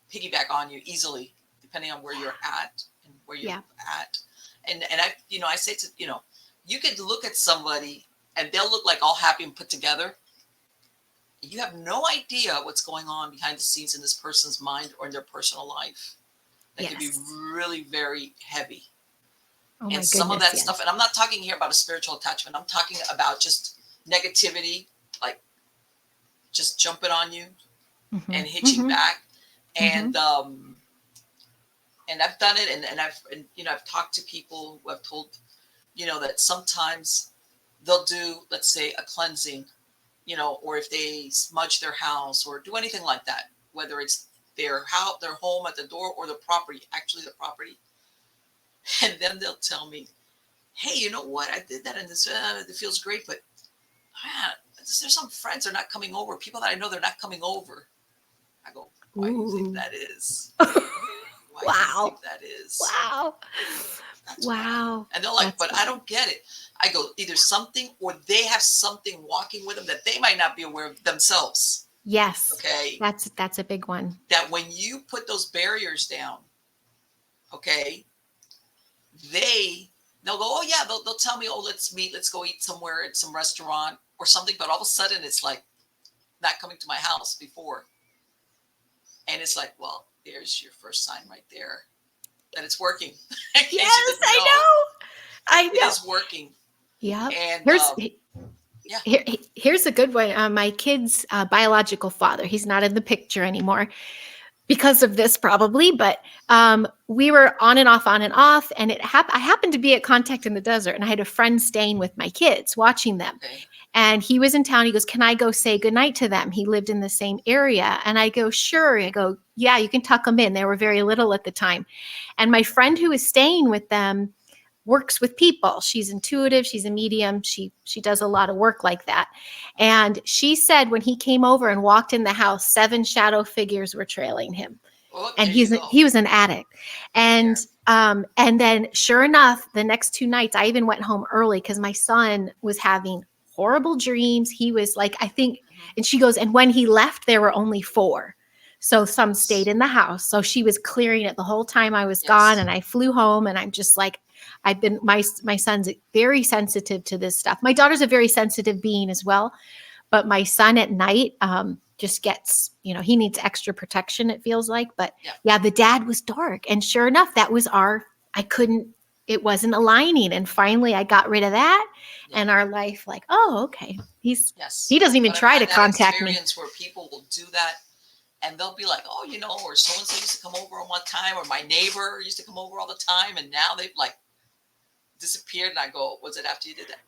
piggyback on you easily, depending on where you're at and where you're at. And I say to, you could look at somebody and they'll look like all happy and put together. You have no idea what's going on behind the scenes in this person's mind or in their personal life. That can be really very heavy. And some of that stuff, and I'm not talking here about a spiritual attachment. I'm talking about just negativity, like just jumping on you and hitching back. And I've done it, and I've talked to people who have told, that sometimes they'll do, let's say, a cleansing, or if they smudge their house or do anything like that, whether it's their house, their home at the door, or the property, actually the property. And then they'll tell me, hey, you know what? I did that and this, it feels great, but there's some friends are not coming over. People that I know, they're not coming over. I go, why do you think that is? Why do you think that is? Wow. That's wow. And they're like, but I don't get it. I go, either something or they have something walking with them that they might not be aware of themselves. Yes. Okay. That's a big one. That when you put those barriers down, okay, they'll go, oh yeah, they'll tell me, oh, let's meet, let's go eat somewhere at some restaurant or something. But all of a sudden it's like not coming to my house before. And it's like, well, there's your first sign right there that it's working. Yes, I know. It is working. Yeah. And here's a good one. My kid's biological father, he's not in the picture anymore because of this probably, but we were on and off. And I happened to be at Contact in the Desert, and I had a friend staying with my kids watching them. Okay. And he was in town. He goes, "Can I go say goodnight to them?" He lived in the same area. And I go, "Sure." I go, "Yeah, you can tuck them in." They were very little at the time. And my friend who was staying with them works with people. She's intuitive, she's a medium, she does a lot of work like that. And she said when he came over and walked in the house, 7 shadow figures were trailing him. Oh, And there you go. he was an addict. And There. and then sure enough, the next 2 nights I even went home early cuz my son was having horrible dreams. He was like, I think, and she goes, and when he left there were only 4. So some stayed Yes. in the house. So she was clearing it the whole time I was gone, Yes. and I flew home, and I'm just like, I've been, my son's very sensitive to this stuff. My daughter's a very sensitive being as well, but my son at night just gets, he needs extra protection, it feels like. But Yeah. yeah, the dad was dark, and sure enough, that was I couldn't, it wasn't aligning, and finally I got rid of that, Yeah. and our life, like, oh, okay, Yes. he doesn't even But I've try to had that contact me. experience where people will do that, and they'll be like, "Oh, or so and so used to come over on one time, or my neighbor used to come over all the time, and now they've like disappeared." And I go, "Was it after you did that?"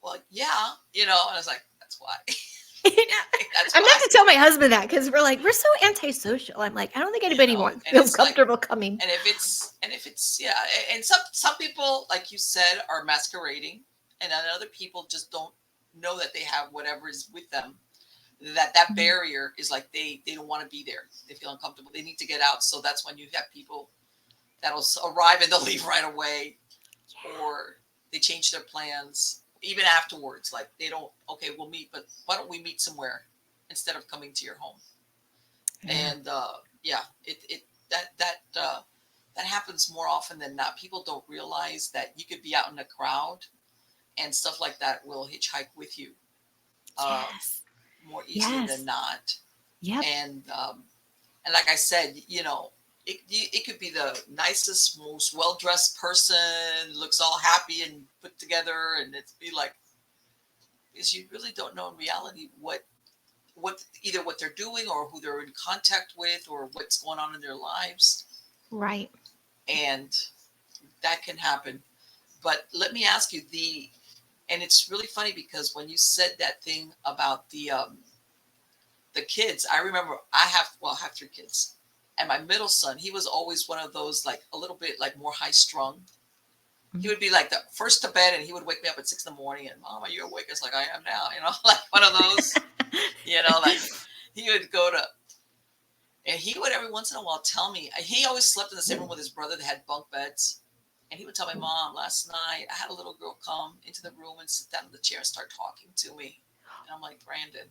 Well, yeah, and I was like, "That's why." That's I'm why. not to tell my husband that because we're so antisocial. I'm like, I don't think anybody feels comfortable coming. And if it's yeah, and some people, like you said, are masquerading, and then other people just don't know that they have whatever is with them. That barrier is like they don't want to be there. They feel uncomfortable. They need to get out. So that's when you have people that'll arrive and they'll leave right away, or they change their plans even afterwards. Like they don't. Okay, we'll meet, but why don't we meet somewhere instead of coming to your home? Yeah. And yeah, that happens more often than not. People don't realize that you could be out in a crowd, and stuff like that will hitchhike with you. Yes. More easily than not. Yep. And like I said, it could be the nicest, most well dressed person, looks all happy and put together, and it's be like, is you really don't know in reality what either what they're doing or who they're in contact with or what's going on in their lives. Right. And that can happen. But let me ask you and it's really funny because when you said that thing about the kids, I remember I have 3 kids, and my middle son, he was always one of those like a little bit like more high strung. He would be like the first to bed, and he would wake me up at 6 a.m. and, "Mom, are you awake?" It's like, "I am now," like one of those, like he would go to, and he would every once in a while tell me, he always slept in the same room with his brother that had bunk beds. And he would tell my mom, "Last night I had a little girl come into the room and sit down in the chair and start talking to me." And I'm like, "Brandon,"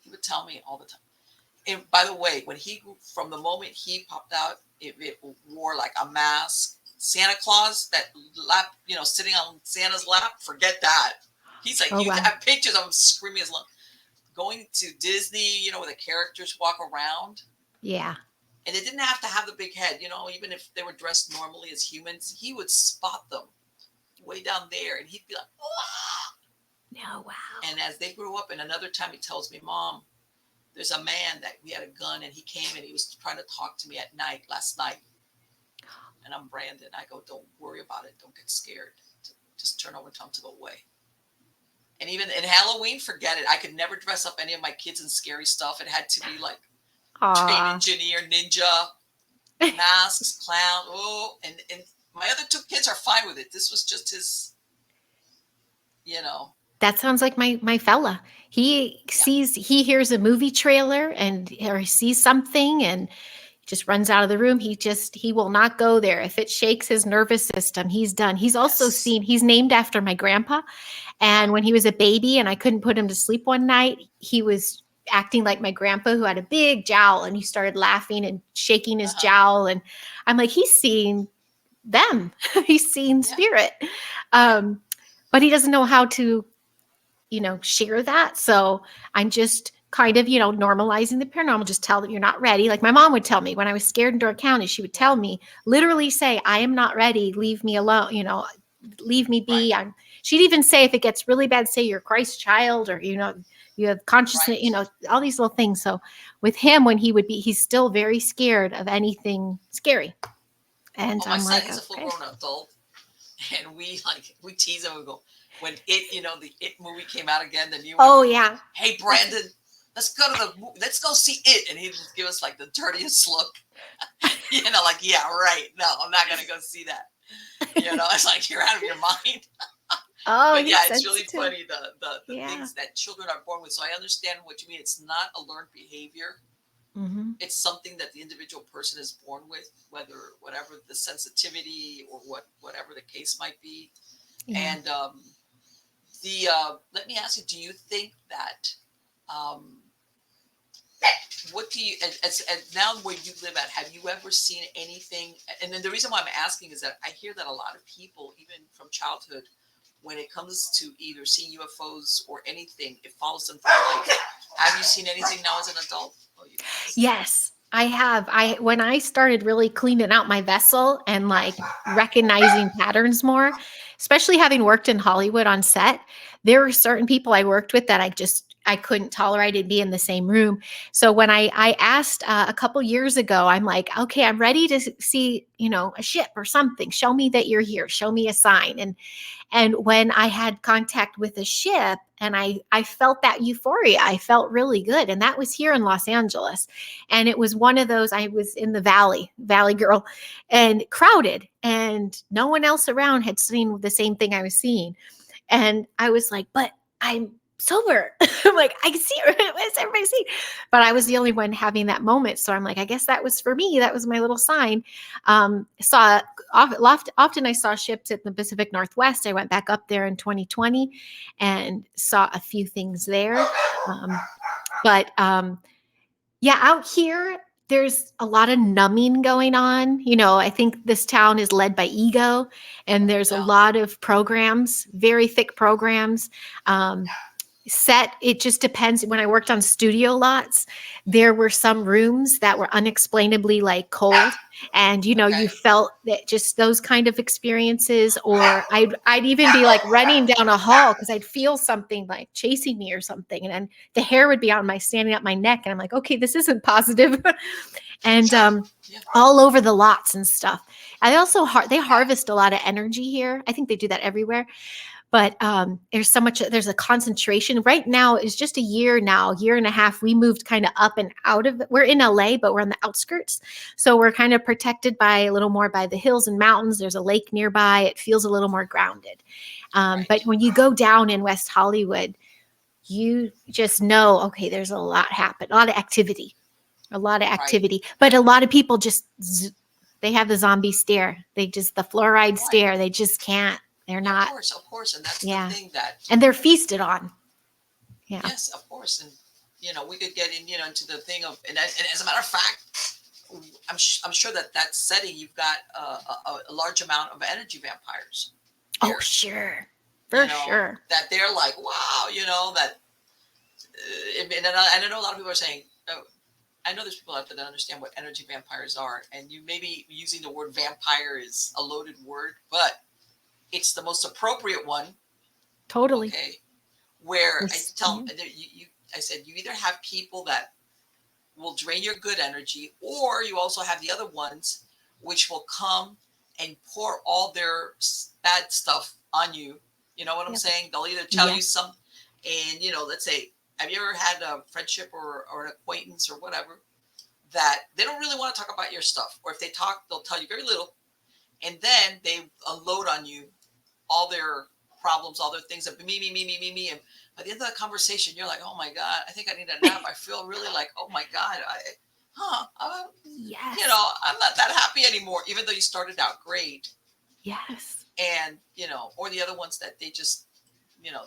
he would tell me all the time. And by the way, when from the moment he popped out, it wore like a mask. Santa Claus, that lap, sitting on Santa's lap, forget that. He's like, you have pictures of him screaming his lungs. Going to Disney, where the characters walk around. Yeah. And they didn't have to have the big head, even if they were dressed normally as humans, he would spot them way down there, and he'd be like, "Wow." No, wow. And as they grew up, and another time he tells me, "Mom, there's a man that we had a gun, and he came and he was trying to talk to me at night last night." And I'm Brandon. I go, "Don't worry about it. Don't get scared. Just turn over and tell him to go away." And even in Halloween, forget it. I could never dress up any of my kids in scary stuff. It had to be like train engineer, ninja, masks, clown. Oh, and my other 2 kids are fine with it. This was just his, That sounds like my fella. He hears a movie trailer or he sees something and just runs out of the room. He will not go there. If it shakes his nervous system, he's done. He's also he's named after my grandpa. And when he was a baby and I couldn't put him to sleep one night, he was acting like my grandpa who had a big jowl, and he started laughing and shaking his jowl. And I'm like, he's seeing them. He's seeing spirit. But he doesn't know how to, share that. So I'm just kind of, normalizing the paranormal. Just tell them you're not ready. Like my mom would tell me when I was scared in Door County, she would tell me, literally say, "I am not ready. Leave me alone. Leave me be." Right. She'd even say, if it gets really bad, say you're Christ's child, or, you have consciousness, all these little things. So with him, when he's still very scared of anything scary. And my I'm son, like, he's a full-grown adult, and we tease him. We go, when the It movie came out again, the new one. Oh yeah. Hey, Brandon, let's go to let's go see it, and he'd give us like the dirtiest look. Like, yeah, right. No, I'm not gonna go see that. It's like you're out of your mind. Oh, But yeah, he's it's really sensitive. funny the Yeah. things that children are born with. So I understand what you mean. It's not a learned behavior. Mm-hmm. It's something that the individual person is born with, whatever the sensitivity or whatever the case might be. Yeah. And let me ask you: do you think that um, what do you as now where you live at, have you ever seen anything? And then the reason why I'm asking is that I hear that a lot of people, even from childhood, when it comes to either seeing UFOs or anything, it follows them through life. Have you seen anything now as an adult? Oh, Yes, I have. When I started really cleaning out my vessel and like recognizing patterns more, especially having worked in Hollywood on set, there were certain people I worked with that I couldn't tolerate to be in the same room. So when I asked a couple years ago, I'm like, okay, I'm ready to see, a ship or something. Show me that you're here. Show me a sign. And when I had contact with a ship and I felt that euphoria, I felt really good. And that was here in Los Angeles. And it was one of those, I was in the valley girl, and crowded, and no one else around had seen the same thing I was seeing. And I was like, but I'm sober. I'm like, I see, what's everybody see? But I was the only one having that moment. So I'm like, I guess that was for me. That was my little sign. Saw often I saw ships at the Pacific Northwest. I went back up there in 2020 and saw a few things there. But yeah, out here, there's a lot of numbing going on. I think this town is led by ego, and there's a lot of programs, very thick programs. It just depends. When I worked on studio lots, there were some rooms that were unexplainably like cold, and you felt that, just those kind of experiences. Or I'd even be like running down a hall because I'd feel something like chasing me or something, and then the hair would be standing up my neck, and I'm like, okay, this isn't positive. And all over the lots and stuff. I also they harvest a lot of energy here. I think they do that everywhere. But there's a concentration right now. It's just a year and a half. We moved kind of up and out of it. We're in LA, but we're on the outskirts. So we're kind of protected by a little more by the hills and mountains. There's a lake nearby. It feels a little more grounded. But when you go down in West Hollywood, you just know, okay, there's a lot happen, a lot of activity. But a lot of people they have the zombie stare. The fluoride stare. They just can't. They're not. Of course. And that's the thing and they're feasted on. Yeah. Yes, of course. And, we could get into the thing of, and as a matter of fact, I'm sure that setting, you've got a large amount of energy vampires. There. Oh, sure. For sure. That they're like, wow, that, and I know a lot of people are saying, I know there's people out there that understand what energy vampires are, and you maybe using the word vampire is a loaded word, but it's the most appropriate one. Totally. Okay. Where I said, you either have people that will drain your good energy, or you also have the other ones which will come and pour all their bad stuff on you. You know what I'm saying? They'll either tell you something, and let's say, have you ever had a friendship or an acquaintance or whatever that they don't really want to talk about your stuff, or if they talk, they'll tell you very little, and then they unload on you all their problems, all their things, that me. And by the end of the conversation, you're like, oh my God, I think I need a nap. I feel really like, oh my God, I'm not that happy anymore, even though you started out great. Yes. And, or the other ones that they just,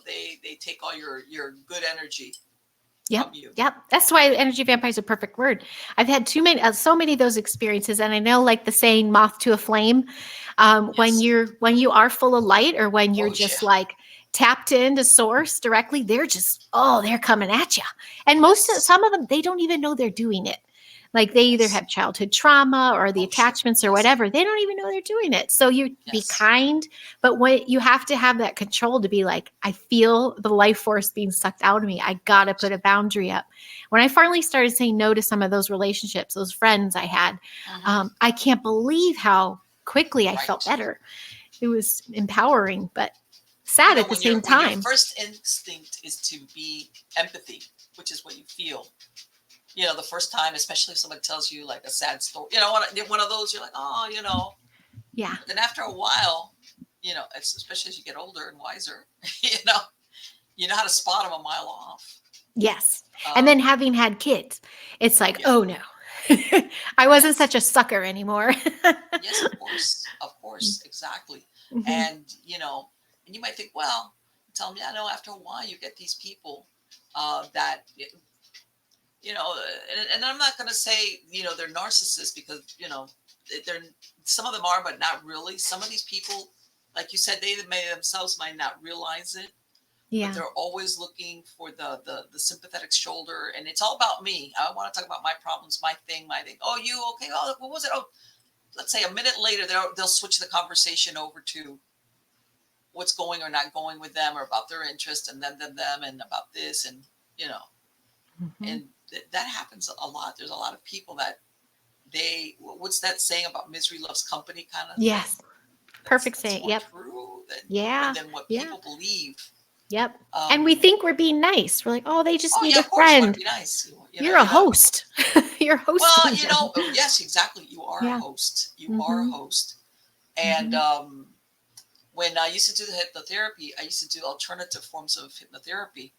they take all your good energy. Yep. That's why energy vampire is a perfect word. I've had so many of those experiences, and I know, like the saying, "moth to a flame." When you are full of light, or when you're like tapped into source directly, they're coming at you. And some of them, they don't even know they're doing it. Like they either have childhood trauma or the attachments or whatever. They don't even know they're doing it. So you be kind, but when you have to have that control to be like, I feel the life force being sucked out of me. I got to put a boundary up. When I finally started saying no to some of those relationships, those friends I had, I can't believe how quickly I felt better. It was empowering, but sad at the when same your time. first instinct is to be empathy, which is what you feel. The first time, especially if somebody tells you like a sad story, one of those, you're like, oh, Yeah. But then after a while, especially as you get older and wiser, you know how to spot them a mile off. Yes. And then Um, having had kids, it's like, yeah, oh no, I wasn't yes, such a sucker anymore. yes, of course, exactly. Mhm. And you might think, well, tell me, I know after a while you get these people that and I'm not going to say they're narcissists because they're some of them are, but not really. Some of these people, like you said, they may themselves might not realize it, but Yeah. they're always looking for the sympathetic shoulder, and it's all about me. I want to talk about my problems, my thing. Oh, you okay? Oh, what was it? Oh, let's say a minute later they'll switch the conversation over to what's going or not going with them, or about their interest, and them, and about this, and you know, Mhm. and that happens a lot. There's a lot of people that what's that saying about misery loves company kind of thing. Yes. Perfect That's say. more Yep. true Yeah. than what Yeah. people believe. Yep. And we Um, think we're being nice. We're like, oh, they just oh need yeah, a of course you want friend. to be nice. You're a You know. host. You're Well, hosting them. yes, exactly. You are a Yeah. host. You are a Hmm. host. And Hmm. when I used to do the hypnotherapy, I used to do alternative forms of hypnotherapy.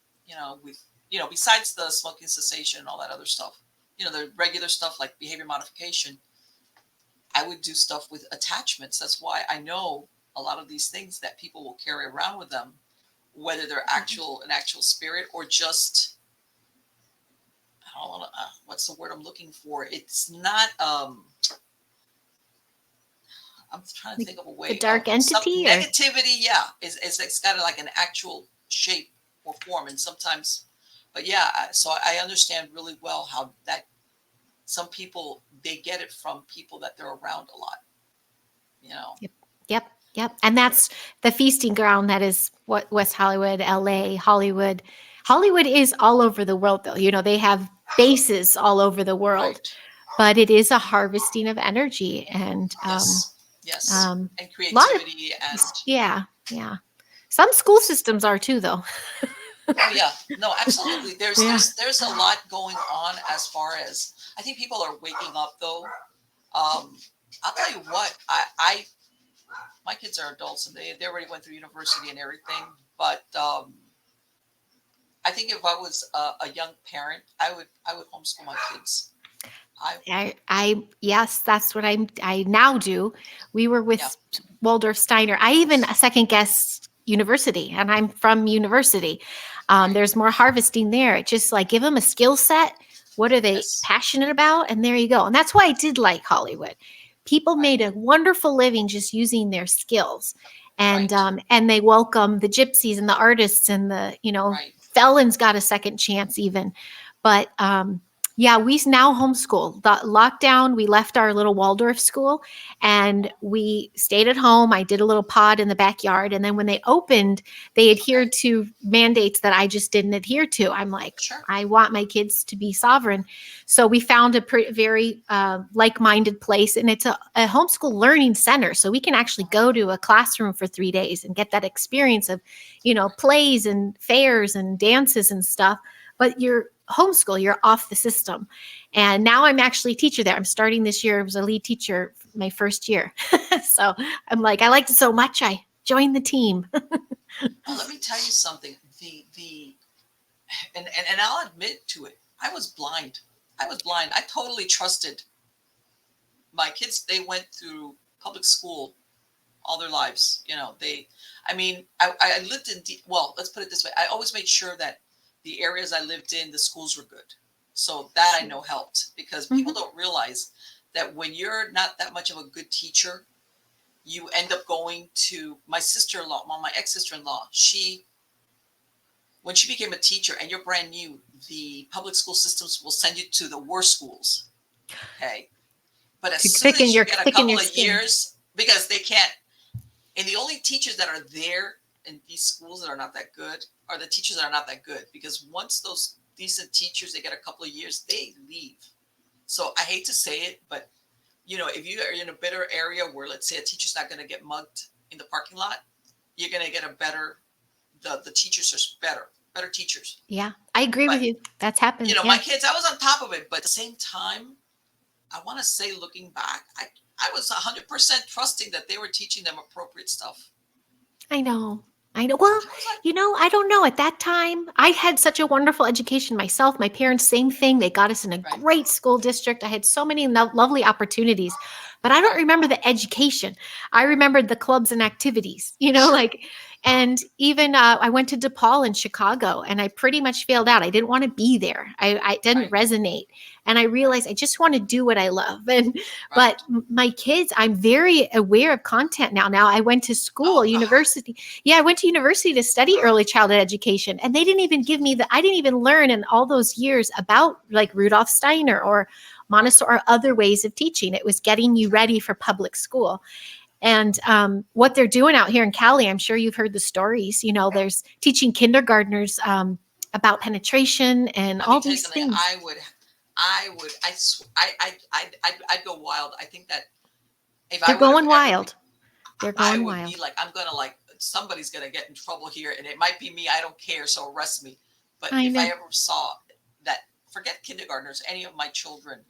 With besides the smoking cessation and all that other stuff. The regular stuff like behavior modification. I would do stuff with attachments. That's why I know a lot of these things that people will carry around with them, whether they're an actual spirit or just I don't want to. What's the word I'm looking for? It's not. I'm trying to Like think of a a way of dark some entity or negativity. Yeah, is it's got like an actual shape or form, and sometimes, but yeah. So I understand really well how that some people they get it from people that they're around a lot. You know. yep. Yep. Yep. And that's the feasting ground that is what West Hollywood, LA, Hollywood. Hollywood is all over the world though. They have bases all over the world, Right. but it is a harvesting of energy and Yes. Yes. um And a lot of creativity and yeah, yeah. Some school systems are too though. oh yeah, no, absolutely. There's Yeah. there's there's a lot going on as far as I think people are waking up though. Um, I'll tell you what, I my kids are adults and they already went through university and everything, but I think if I was a young parent, I would homeschool my kids. I Yes, that's what I now do. We were Yeah, with Waldorf Steiner. I even second guessed university, and I'm from university. right. There's more harvesting there. It just like give them a skill set. What are they Yes, passionate about? And there you go. And that's why I did like Hollywood. People made right, a wonderful living just using their skills, right, and they welcome the gypsies and the artists and the right. felons got a second chance even, but yeah, we now homeschool. The lockdown, we left our little Waldorf school and we stayed at home. I did a little pod in the backyard. And then when they opened, they Okay, adhered to mandates that I just didn't adhere to. I'm like, sure. I want my kids to be sovereign. So we found a very like minded place, and it's a homeschool learning center. So we can actually go to a classroom for 3 days and get that experience of, plays and fairs and dances and stuff. But you're homeschool, you're off the system. And now I'm actually a teacher there. I'm starting this year as a lead teacher my first year. So I'm like, I liked it so much, I joined the team. Well, let me tell you something. The and I'll admit to it. I was blind. I was blind. I totally trusted my kids. They went through public school all their lives. I mean, I lived in, well, let's put it this way. I always made sure that the areas I lived in, the schools were good. So that I know helped because people Mhm. don't realize that when you're not that much of a good teacher, you end up going to my sister-in-law, my ex-sister-in-law. When she became a teacher and you're brand new, the public school systems will send you to the worst schools. Okay. But as To soon as you get a thicken couple your of skin. years, because they can't, and the only teachers that are there in these schools that are not that good are the teachers that are not that good. Because once those decent teachers, they get a couple of years, they leave. So I hate to say it, but if you are in a better area where, let's say, a teacher's not going to get mugged in the parking lot, you're going to get a better, the teachers are better teachers. Yeah, I agree with But, you. That's happened. my Yeah, kids, I was on top of it. But at the same time, I want to say, looking back, I was 100% trusting that they were teaching them appropriate stuff. I know. I know. Well, I was like, I don't know. At that time, I had such a wonderful education myself. My parents, same thing. They got us in a right, great school district. I had so many lovely opportunities, but I don't right, remember the education. I remembered the clubs and activities, sure, like, and even I went to DePaul in Chicago and I pretty much failed out. I didn't want to be there. I didn't right, resonate. And I right, realized I just want to do what I love. And but right. my kids, I'm very aware of content now. Now I went to school, Oh God, university. Yeah, I went to university to study early childhood education, and they didn't even give me I didn't even learn in all those years about like Rudolf Steiner or right, Montessori or other ways of teaching. It was getting you sure. ready for public school. And what they're doing out here in Cali, I'm sure you've heard the stories. There's teaching kindergartners about penetration and Let me all tell you these something. things. I'd go wild. I think that if They're I would have going ever, wild. They're I going would be wild. like, I'm gonna like, somebody's gonna get in trouble here, and it might be me. I don't care, so arrest me. But I if I know. ever saw that, forget kindergartners, any of my children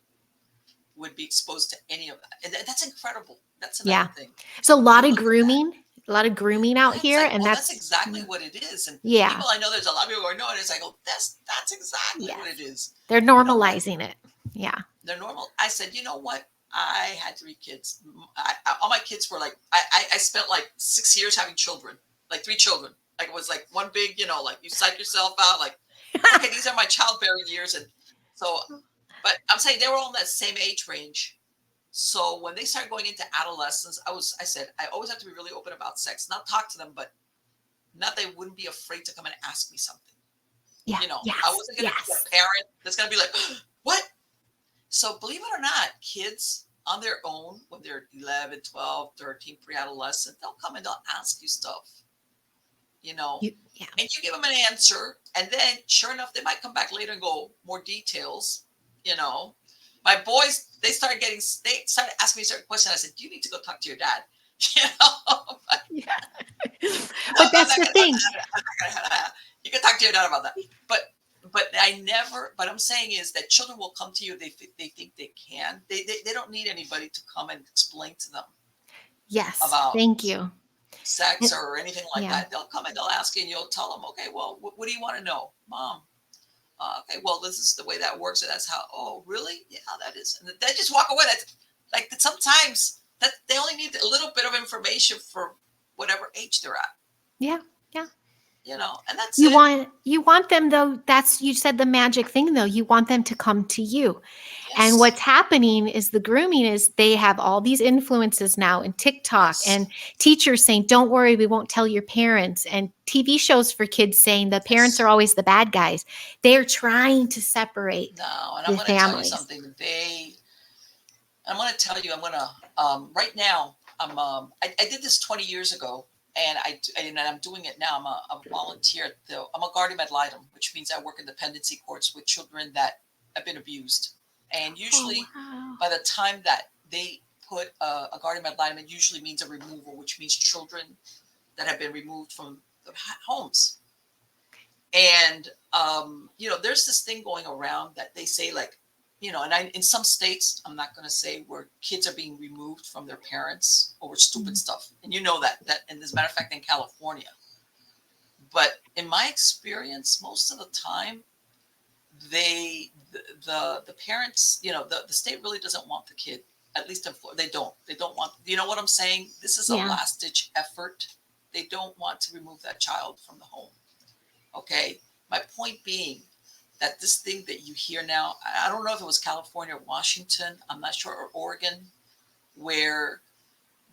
would be exposed to any of that, and that's incredible. That's another Yeah. thing. So You look at that. a lot of grooming out It's here, like, and oh, that's that's exactly what it is. And yeah, people, I know there's a lot of people going, no, and it's like, oh, that's exactly what yes. it is. They're You know what? normalizing it. Yeah. They're normal. I said, you know what? I had 3 kids. All my kids were like, I spent like 6 years having children, like 3 children. Like it was like one big, like you psych yourself out. Like, okay, these are my childbearing years. And so, but I'm saying they were all in that same age range. So when they started going into adolescence, I said, I always have to be really open about sex, not talk to them, but not they wouldn't be afraid to come and ask me something. Yeah. I Yes. wasn't going to be Yes. a parent that's going to be like, what? So believe it or not, kids on their own, when they're 11, 12, 13, pre-adolescent, they'll come and they'll ask you stuff, Yeah. and you give them an answer. And then sure enough, they might come back later and go more details, you know. My boys, they started asking me certain questions. I said, do you need to go talk to your dad? You know, Yeah. no, But that's the thing. you can talk to your dad about that. But but I'm saying is that children will come to you. They think they can. They don't need anybody to come and explain to them Yes. about Thank you. sex It- or anything like yeah. that. They'll come and they'll ask you, and you'll tell them, okay, well, what do you want to know, Mom? Okay, well, this is the way that works. And that's how. Oh, really? Yeah, that is. And they just walk away. That's like sometimes that they only need a little bit of information for whatever age they're at. Yeah. Yeah. And that's You it. want them though, that's you said the magic thing though. You want them to come to you. And Yes, what's happening is the grooming is they have all these influences now in TikTok and yes, teachers saying, don't worry, we won't tell your parents. And TV shows for kids saying the parents are yes. always the bad guys. They're trying to separate No, and I'm the going to tell you families. something. I'm going to tell you. I'm going to. Right now, I did this 20 years ago, and I'm doing it now. I'm a volunteer. I'm a guardian ad litem, which means I work in dependency courts with children that have been abused. And Oh, usually, wow. by the time that they put a guardian ad litem, it usually means a removal, which means children that have been removed from the homes. And there's this thing going around that they say, like, and in some states, I'm not going to say, where kids are being removed from their parents over stupid stuff, and and as a matter of fact, in California. But in my experience, most of the time, the parents, the state really doesn't want the kid. At least in Florida, they don't want. You know what I'm saying? This is a Yeah. last ditch effort. They don't want to remove that child from the home. Okay. My point being that this thing that you hear now, I don't know if it was California or Washington, I'm not sure, or Oregon, where,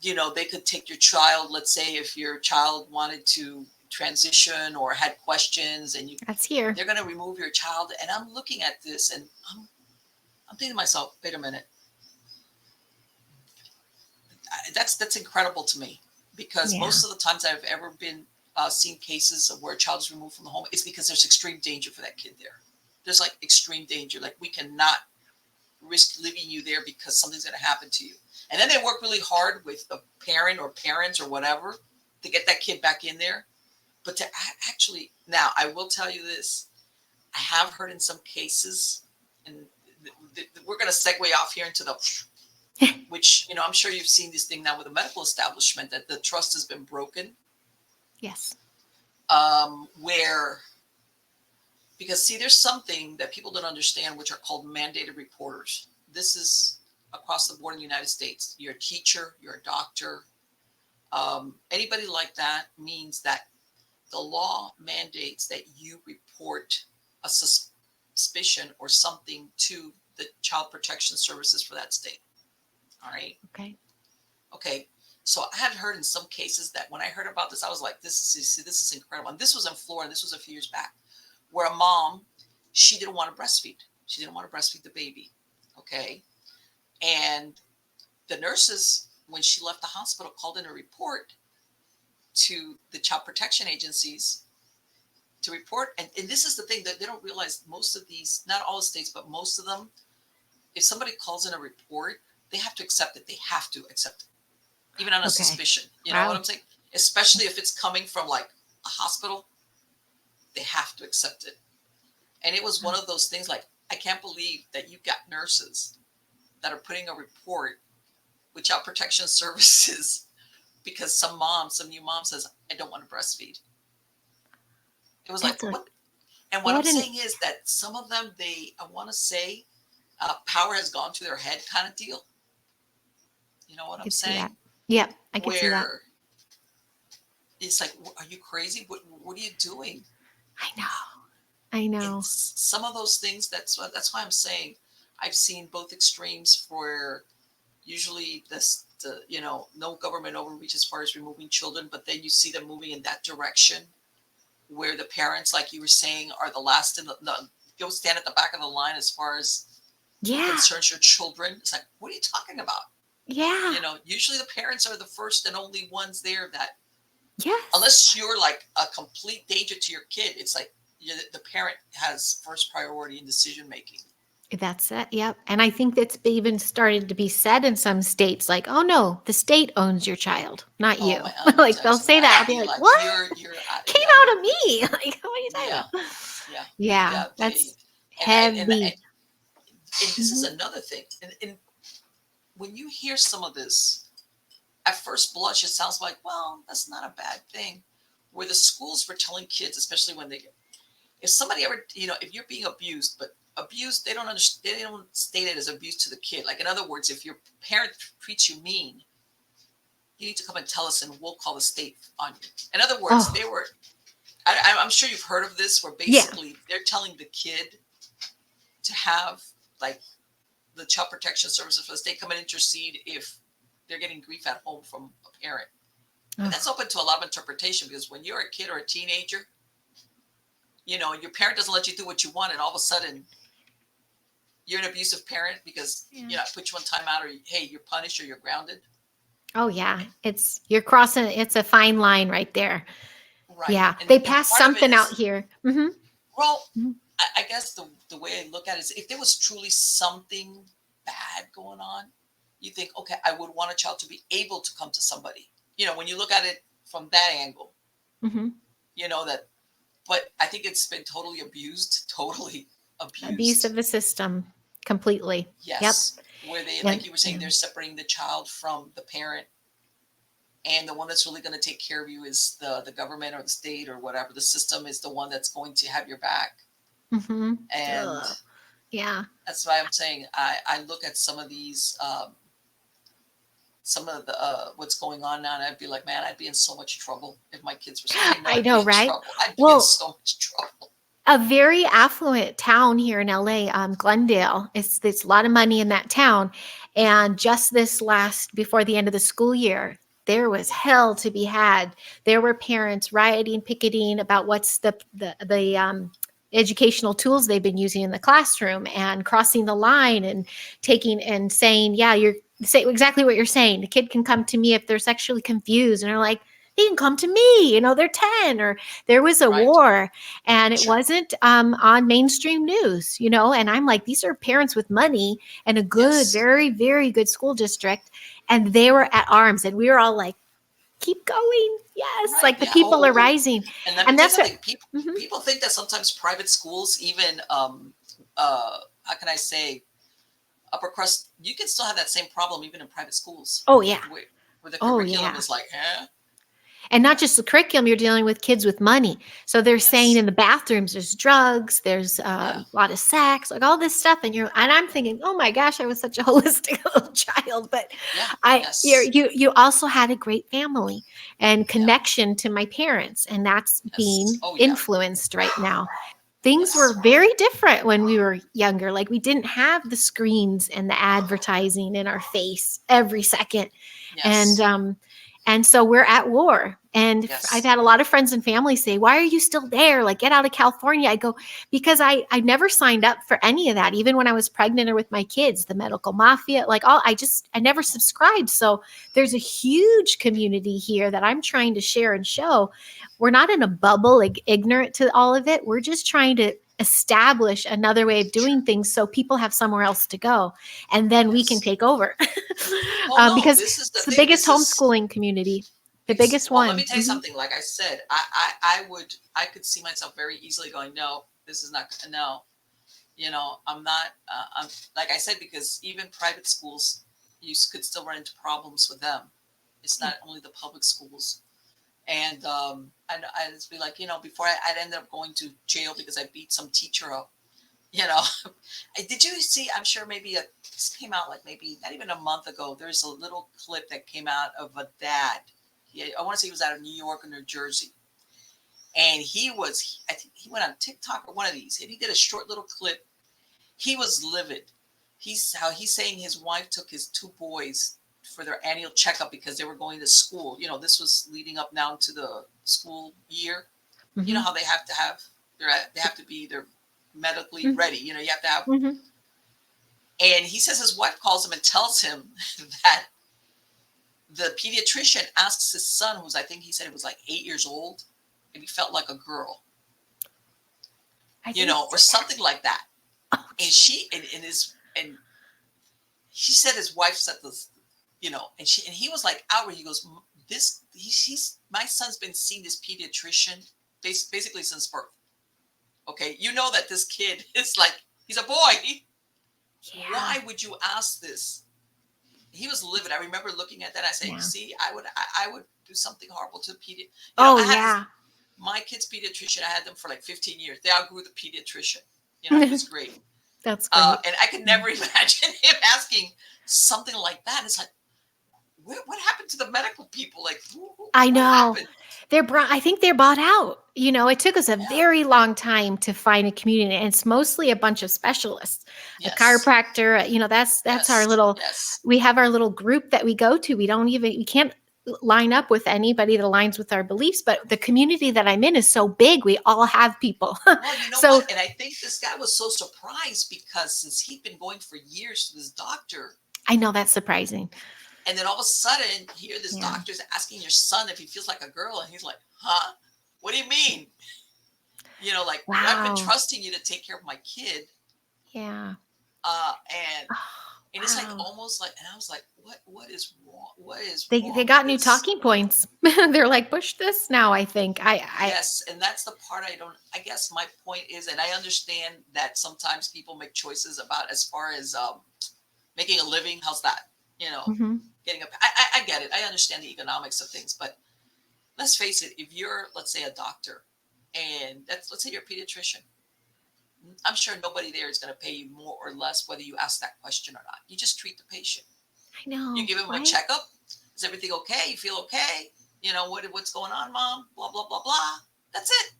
they could take your child. Let's say if your child wanted to transition or had questions, and That's here. they're going to remove your child. And I'm looking at this, and I'm thinking to myself, wait a minute. That's incredible to me, because Yeah. most of the times I've ever been seen cases of where a child is removed from the home, it's because there's extreme danger for that kid there. There's like extreme danger. Like, we cannot risk leaving you there because something's going to happen to you. And then they work really hard with the parent or parents or whatever to get that kid back in there. But to actually, now I will tell you this, I have heard in some cases, and we're going to segue off here into the, which, I'm sure you've seen this thing now with the medical establishment, that the trust has been broken. Yes. Where, because see, there's something that people don't understand, which are called mandated reporters. This is across the board in the United States. You're a teacher, you're a doctor, anybody like that means that the law mandates that you report a suspicion or something to the Child Protection Services for that state. All right. Okay. So I had heard in some cases that when I heard about this, I was like, this is incredible. And this was in Florida. This was a few years back, where a mom, she didn't want to breastfeed. She didn't want to breastfeed the baby. Okay. And the nurses, when she left the hospital, called in a report to the child protection agencies to report. And this is the thing that they don't realize, most of these, not all the states, but most of them, if somebody calls in a report, they have to accept it. They have to accept it, even on a suspicion. You know what I'm saying? Especially if it's coming from like a hospital, they have to accept it. And it was one of those things like, I can't believe that you've got nurses that are putting a report with Child Protection Services because some new mom says, I don't want to breastfeed. It was like, what? And what I'm saying is that some of them, I want to say, power has gone to their head kind of deal. You know what I'm saying? Yeah, I can see that. It's like, are you crazy? What are you doing? I know. Some of those things, that's why I'm saying I've seen both extremes for usually no government overreach as far as removing children, but then you see them moving in that direction where the parents, like you were saying, are the last go stand at the back of the line as far as concerns your children. It's like, what are you talking about? Yeah. Usually the parents are the first and only ones there that, yes, unless you're like a complete danger to your kid, it's like the parent has first priority in decision making. That's it. Yep. And I think that's even started to be said in some states, like, oh no, the state owns your child, not you. Like they'll say that. I'll be like, what? You're came out of me. Like, what are you talking about? Yeah. That's heavy. And this is another thing. And when you hear some of this, at first blush, it sounds like, well, that's not a bad thing. Where the schools were telling kids, especially when if somebody ever, if you're being abused, but abuse, they don't understand, they don't state it as abuse to the kid. Like, in other words, if your parent treats you mean, you need to come and tell us and we'll call the state on you. In other words, I'm sure you've heard of this, where basically they're telling the kid to have like the Child Protection Services for the state come and intercede if they're getting grief at home from a parent. And that's open to a lot of interpretation, because when you're a kid or a teenager, your parent doesn't let you do what you want, and all of a sudden you're an abusive parent because put you on timeout, or hey, you're punished or you're grounded. Oh yeah, you're crossing. It's a fine line right there. Right. Yeah, they passed something out here. Mm-hmm. Well, I guess the way I look at it is, if there was truly something bad going on, you think, okay, I would want a child to be able to come to somebody. When you look at it from that angle, but I think it's been totally abused. Abuse of the system, completely. Yes. Yep. Where they, like you were saying, they're separating the child from the parent. And the one that's really going to take care of you is the government or the state or whatever. The system is the one that's going to have your back. Mm-hmm. And that's why I'm saying I look at some of these, some of the what's going on now, and I'd be like, man, I'd be in so much trouble if my kids were saying, I know, right? I'd be in so much trouble. A very affluent town here in LA, Glendale. It's a lot of money in that town. And just before the end of the school year, there was hell to be had. There were parents rioting, picketing about what's the educational tools they've been using in the classroom, and crossing the line and taking and saying, you're say exactly what you're saying. The kid can come to me if they're sexually confused, and they're like, they can come to me, they're 10, or there was a war, and it wasn't on mainstream news, and I'm like, these are parents with money and a good, very, very good school district, and they were at arms, and we were all like, keep going. Yes, Right. like the Yeah. people are rising. And let me And tell you that's what, something. People mhm. people think that sometimes private schools, even how can I say, upper crust, you can still have that same problem even in private schools, Oh yeah. where the Oh curriculum yeah. is like, huh? And not just the curriculum, you're dealing with kids with money. So they're saying Yes. in the bathrooms, there's drugs, there's Yeah. a lot of sex, like all this stuff. And I'm thinking, oh my gosh, I was such a holistic little child. But Yeah. you Yes. you also had a great family and Yeah. connection to my parents, and that's Yes. being Oh yeah. influenced right now. Things were Yes. very different when we were younger. Like we didn't have the screens and the advertising in our face every second. And Yes. and so we're at war. And I've Yes. had a lot of friends and family say, "Why are you still there? Like get out of California." I go, "Because I never signed up for any of that. Even when I was pregnant or with my kids, the medical mafia, like all I never subscribed." So there's a huge community here that I'm trying to share and show. We're not in a bubble, like ignorant to all of it. We're just trying to establish another way of Sure. doing things so people have somewhere else to go, and then we can Yes. take over. Well, no, Because this is the it's the thing. biggest This is homeschooling community, the biggest well. Let me one. tell you something. Like I said, I could see myself very easily going, no, this is not. No, I'm not. I'm like I said, because even private schools, could still run into problems with them. It's not only the public schools. And I'd just be like, before I'd end up going to jail because I beat some teacher up. You know, did you see? I'm sure maybe this came out like maybe not even a month ago. There's a little clip that came out of a dad. I want to say he was out of New York or New Jersey, and I think he went on TikTok or one of these, and he did a short little clip. He was livid. He's saying his wife took his two boys for their annual checkup because they were going to school. This was leading up now to the school year. You know Mm-hmm. how they have to be they're medically Mm-hmm. ready. You have to have. Mm-hmm. And he says his wife calls him and tells him that the pediatrician asks his son, who's I think he said it was like 8 years old, if he felt like a girl, I didn't or see that. something like that. Oh, And geez. and he said his wife said this, and he was like outraged. He goes, he's my son's been seeing this pediatrician basically since birth. Okay, that this kid is like he's a boy. Yeah. Why would you ask this? He was livid. I remember looking at that. I said, Yeah. "See, I would do something horrible to the pediatrician." Oh I had yeah. my kid's pediatrician. I had them for like 15 years. They outgrew the pediatrician. He was great, That's great. and I could Yeah. never imagine him asking something like that. It's like, what happened to the medical people? Like, I what know. happened? I think they're bought out. It took us a Yeah. very long time to find a community, and it's mostly a bunch of specialists. A Yes. chiropractor, that's our Yes. little Yes. we have our little group that we go to. We can't line up with anybody that aligns with our beliefs, but the community that I'm in is so big, we all have people. Well, you know So what? And I think this guy was so surprised because since he'd been going for years to this doctor, I know that's surprising. and then all of a sudden, here this Yeah. doctor's asking your son if he feels like a girl, and he's like, "Huh? What do you mean?" Like, I've been Wow. trusting you to take care of my kid, Yeah. and Oh, it's like wow. almost like, and I was like, "What is wrong? What is They wrong with got new this?" talking points. They're like, push this now, I think. Yes, and that's the part I don't. I guess my point is, and I understand that sometimes people make choices about as far as making a living. How's that? Mhm. Getting up. I get it. I understand the economics of things, but let's face it. If you're, let's say, a doctor, and let's say you're a pediatrician, I'm sure nobody there is going to pay you more or less whether you ask that question or not. You just treat the patient. I You know, give him a right? checkup. Is everything okay? You feel okay? What's going on, mom? Blah blah blah blah. That's it.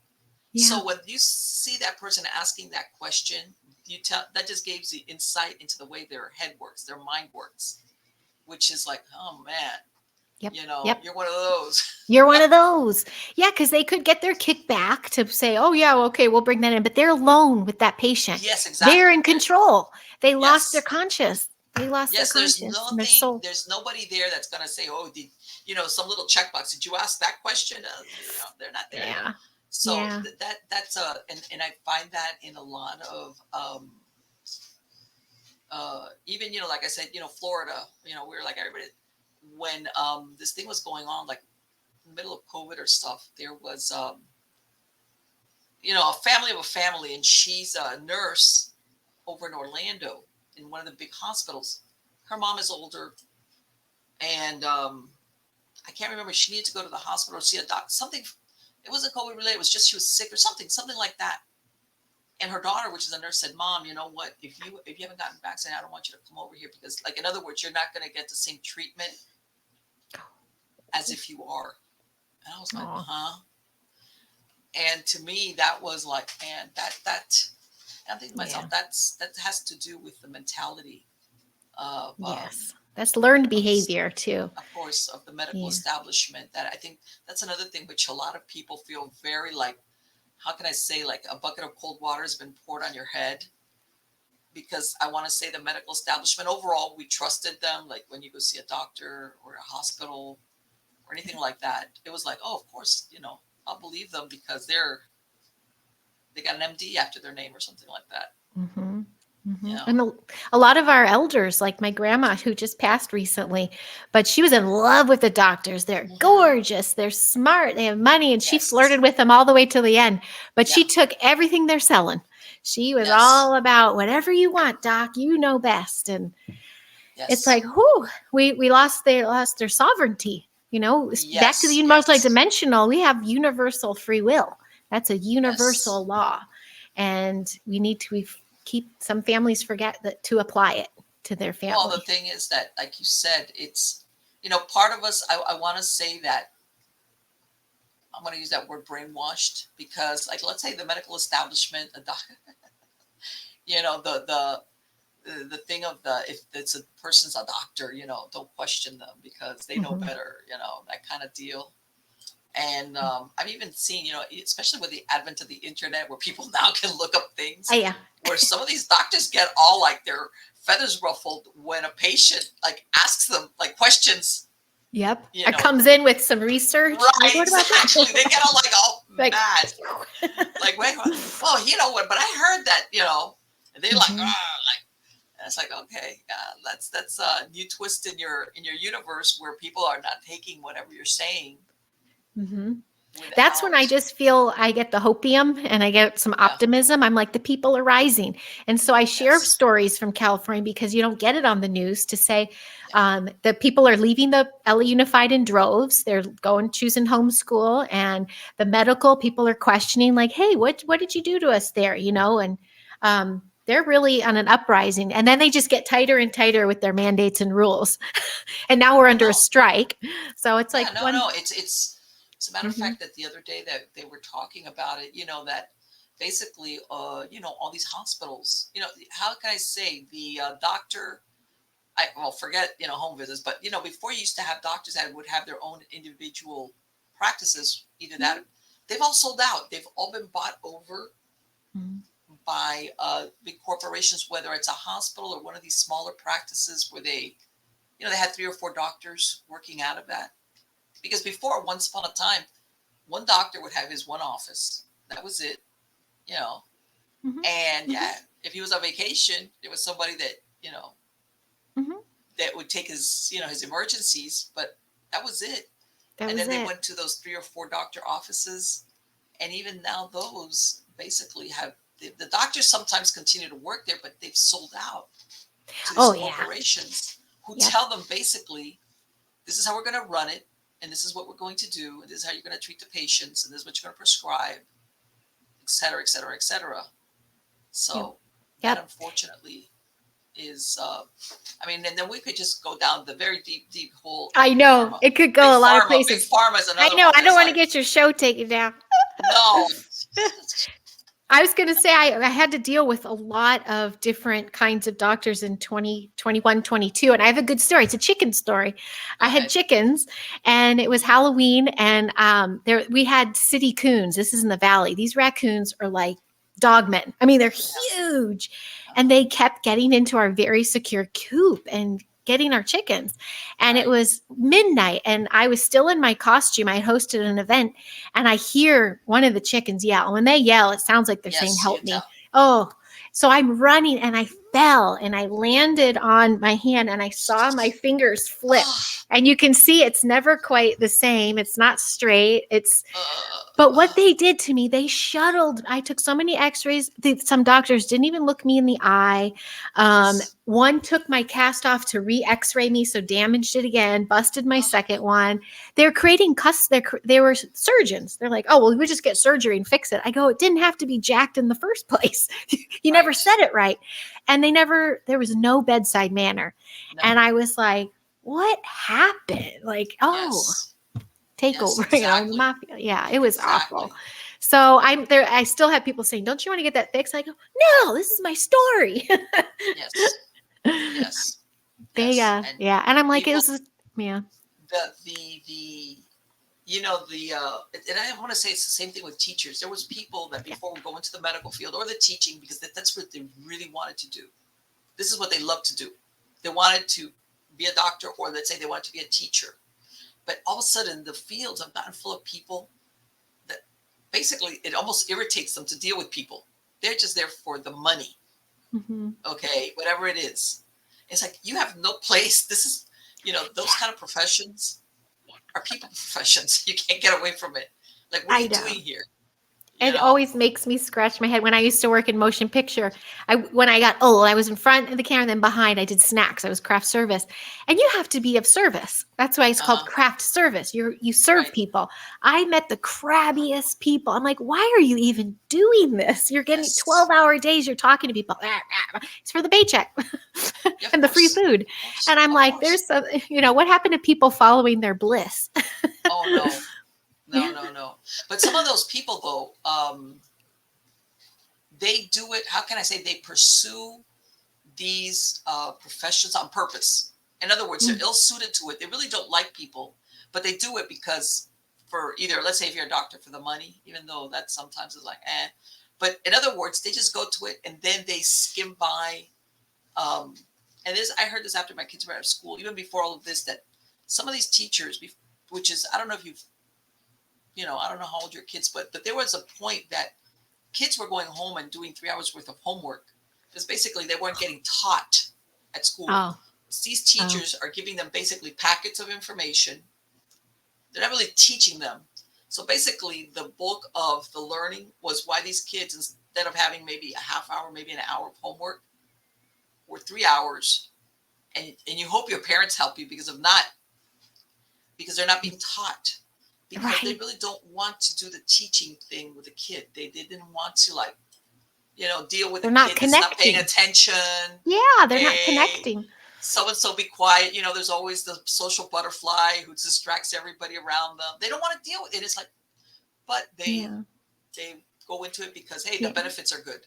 Yeah. So when you see that person asking that question, you tell that just gives you insight into the way their head works, their mind works, which is like, oh man, Yep. Yep. you're one of those. You're one of those. Yeah, because they could get their kickback to say, oh, yeah, okay, we'll bring that in. But they're alone with that patient. Yes, They're exactly. in control. They lost their Yes, conscious. They lost their yes. There's conscious and their nothing. soul. There's nobody there that's gonna say, oh, did some little checkbox? Did you ask that question? They're not there. Yeah. So Yeah. that's and I find that in a lot of even like I said, Florida, we were like everybody when this thing was going on, like in the middle of COVID or stuff, there was, a family of a family, and she's a nurse over in Orlando in one of the big hospitals. Her mom is older, and I can't remember. She needed to go to the hospital or see a doctor. Something. It wasn't COVID related. It was just she was sick or something like that. And her daughter, which is a nurse, said, "Mom, you know what? If you haven't gotten vaccinated, I don't want you to come over here because, like, in other words, you're not going to get the same treatment as if you are." And I was like, Aw. "Huh?" And to me, that was like, man, that. And I'm thinking to myself, Yeah. that has to do with the mentality of Yes. That's learned of behavior too. of course, of the medical Yeah. establishment. That I think that's another thing which a lot of people feel very like, how can I say, like a bucket of cold water has been poured on your head. Because I want to say the medical establishment overall, we trusted them. Like when you go see a doctor or a hospital or anything like that, it was like, oh, of course, I'll believe them because they got an MD after their name or something like that. Mm-hmm. You Mm-hmm. know? And a lot of our elders, like my grandma who just passed recently, but she was in love with the doctors. They're Mm-hmm. gorgeous, they're smart, they have money, and she Yes. flirted with them all the way to the end. But Yeah. she took everything they're selling. She was Yes. all about whatever you want, doc, you know best. And it's Yes. like, whew, we lost their sovereignty. Back to the Yes. Yes. multidimensional, we have universal free will. That's a Yes. universal law, and we need to keep some families forget that to apply it to their Well, the family. thing is that, like you said, it's, part of us, I want to say that I'm going to use that word brainwashed because, like, let's say the medical establishment, the thing of if it's a person's a doctor, don't question them because they know Mhm. better, that kind of deal. And I've even seen, especially with the advent of the internet, where people now can look up things, Yeah. where some of these doctors get all like their feathers ruffled when a patient like asks them like questions. Yep. You It know, comes in with some research. Like, right? what about Exactly. that? They get all Like, mad. Like, wait, well, you know what? But I heard that, and they're like, mhm. ah, like, and it's like, okay, that's a new twist in your universe where people are not taking whatever you're saying Mhm. That's when I without, just feel I get the hopium and I get some yeah, optimism. I'm like, the people are rising. And so I share yes, stories from California because you don't get it on the news to say yeah, the people are leaving the LA Unified in droves. They're going, choosing homeschool, and the medical people are questioning, like, hey, what did you do to us there? And they're really on an uprising. And then they just get tighter and tighter with their mandates and rules. And now we're well, under a no, strike. So it's yeah, like one. no, it's a matter of Mhm. fact that the other day that they were talking about it, that basically, all these hospitals, how can I say the doctor. Well, forget, home visits, but before you used to have doctors that would have their own individual practices. Either that, Mhm. they've all sold out. They've all been bought over Mhm. by big corporations, whether it's a hospital or one of these smaller practices where they had 3 or 4 doctors working out of that. Because before, once upon a time, one doctor would have his one office. That was it, you know. Mhm. And Mhm. yeah, if he was on vacation, there was somebody Mhm. that would take his emergencies, but that was it. That And was then they it. went to those 3 or 4 doctor offices, and even now those basically have the doctors sometimes continue to work there, but they've sold out to these Oh yeah. corporations who Yep. tell them basically, this is how we're going to run it, and this is what we're going to do, and this is how you're going to treat the patients, and this is what you're going to prescribe, et cetera, et cetera, et cetera. Yep. So that Yep. unfortunately is, and then we could just go down the very deep, deep hole of I big know pharma. it could Big go a lot of pharma, big places. pharma is I another know. one I don't that's want to like, get your show taken down. no, I was going to say I had to deal with a lot of different kinds of doctors in 2021, 22, and I have a good story. It's a chicken story. go I had ahead. chickens, and it was Halloween, and there we had city coons. This is in the valley. These raccoons are like dogmen. I mean, they're Yeah. huge, and Uh-huh. they kept getting into our very secure coop and getting our chickens. And it Right. was midnight, and I was still in my costume. I hosted an event, and I hear one of the chickens yell. When they yell, it sounds like they're saying, Yes, you help me. tell. Oh, so I'm running, and I fell, and I landed on my hand, and I saw my fingers flip. Oh, And you can see it's never quite the same. It's not straight. It's Uh, but what they did to me, they shuttled. I took so many x-rays. Some doctors didn't even look me in the eye. yes. One took my cast off to re-x-ray me, so damaged it again, busted my second one. They're creating they were surgeons. They're like, oh, well, we just get surgery and fix it. I go, it didn't have to be jacked in the first place. You never Right. said it right. And there was no bedside manner. No. And I was like, what happened? Like, oh, Yes. take Yes. over, the Exactly. mafia. Yeah, it was awful. Exactly. So I'm there. I still have people saying, don't you want to get that fixed? I go, no, this is my story. Yes. Yes. They, Yes. And yeah. And I'm like, it people, was, yeah, the and I want to say it's the same thing with teachers. There was people that yeah. before would go into the medical field or the teaching because that's what they really wanted to do. This is what they love to do. They wanted to be a doctor, or let's say they wanted to be a teacher. But all of a sudden, the fields have gotten full of people that basically it almost irritates them to deal with people. They're just there for the money, Mm-hmm. okay, whatever it is. It's like you have no place. This is, those kind of professions are people professions. You can't get away from it. Like, what are I you know. doing here? You It know? always makes me scratch my head. When I used to work in motion picture, when I got old, I was in front of the camera, and then behind I did snacks. I was craft service, and you have to be of service. That's why it's Uh called huh. craft service. You serve Right. people. I met the crabbiest people. I'm like, why are you even doing this? You're getting Yes. 12-hour days. You're talking to people. It's for the paycheck Yeah, of and the free course. food. Of course. And I'm Of like, course. there's some, what happened to people following their bliss? Oh no. No. Yeah. No. No. But some of those people, though, they do it. How can I say they pursue these professions on purpose? In other words, they're Mm. ill suited to it. They really don't like people, but they do it because for either, let's say, if you're a doctor for the money, even though that sometimes is like, eh. But in other words, they just go to it and then they skim by. Um, and this, I heard this after my kids were out of school, even before all of this, that some of these teachers, which is, I don't know if you've, I don't know how old your kids, but there was a point that kids were going home and doing 3 hours worth of homework because basically they weren't getting taught at school. Oh, These oh, teachers are giving them basically packets of information. They're not really teaching them. So basically, the bulk of the learning was why these kids, instead of having maybe a half hour, maybe an hour of homework, were 3 hours. And you hope your parents help you because if not, because they're not being taught. Because they right. really don't want to do the teaching thing with the kid. They didn't want to deal with They're a not kid that's not paying connecting. attention. Yeah, they're not Hey, connecting. so and so be quiet. There's always the social butterfly who distracts everybody around them. They don't want to deal with it. It's like, but Yeah. they go into it because hey, the Yeah. benefits are good.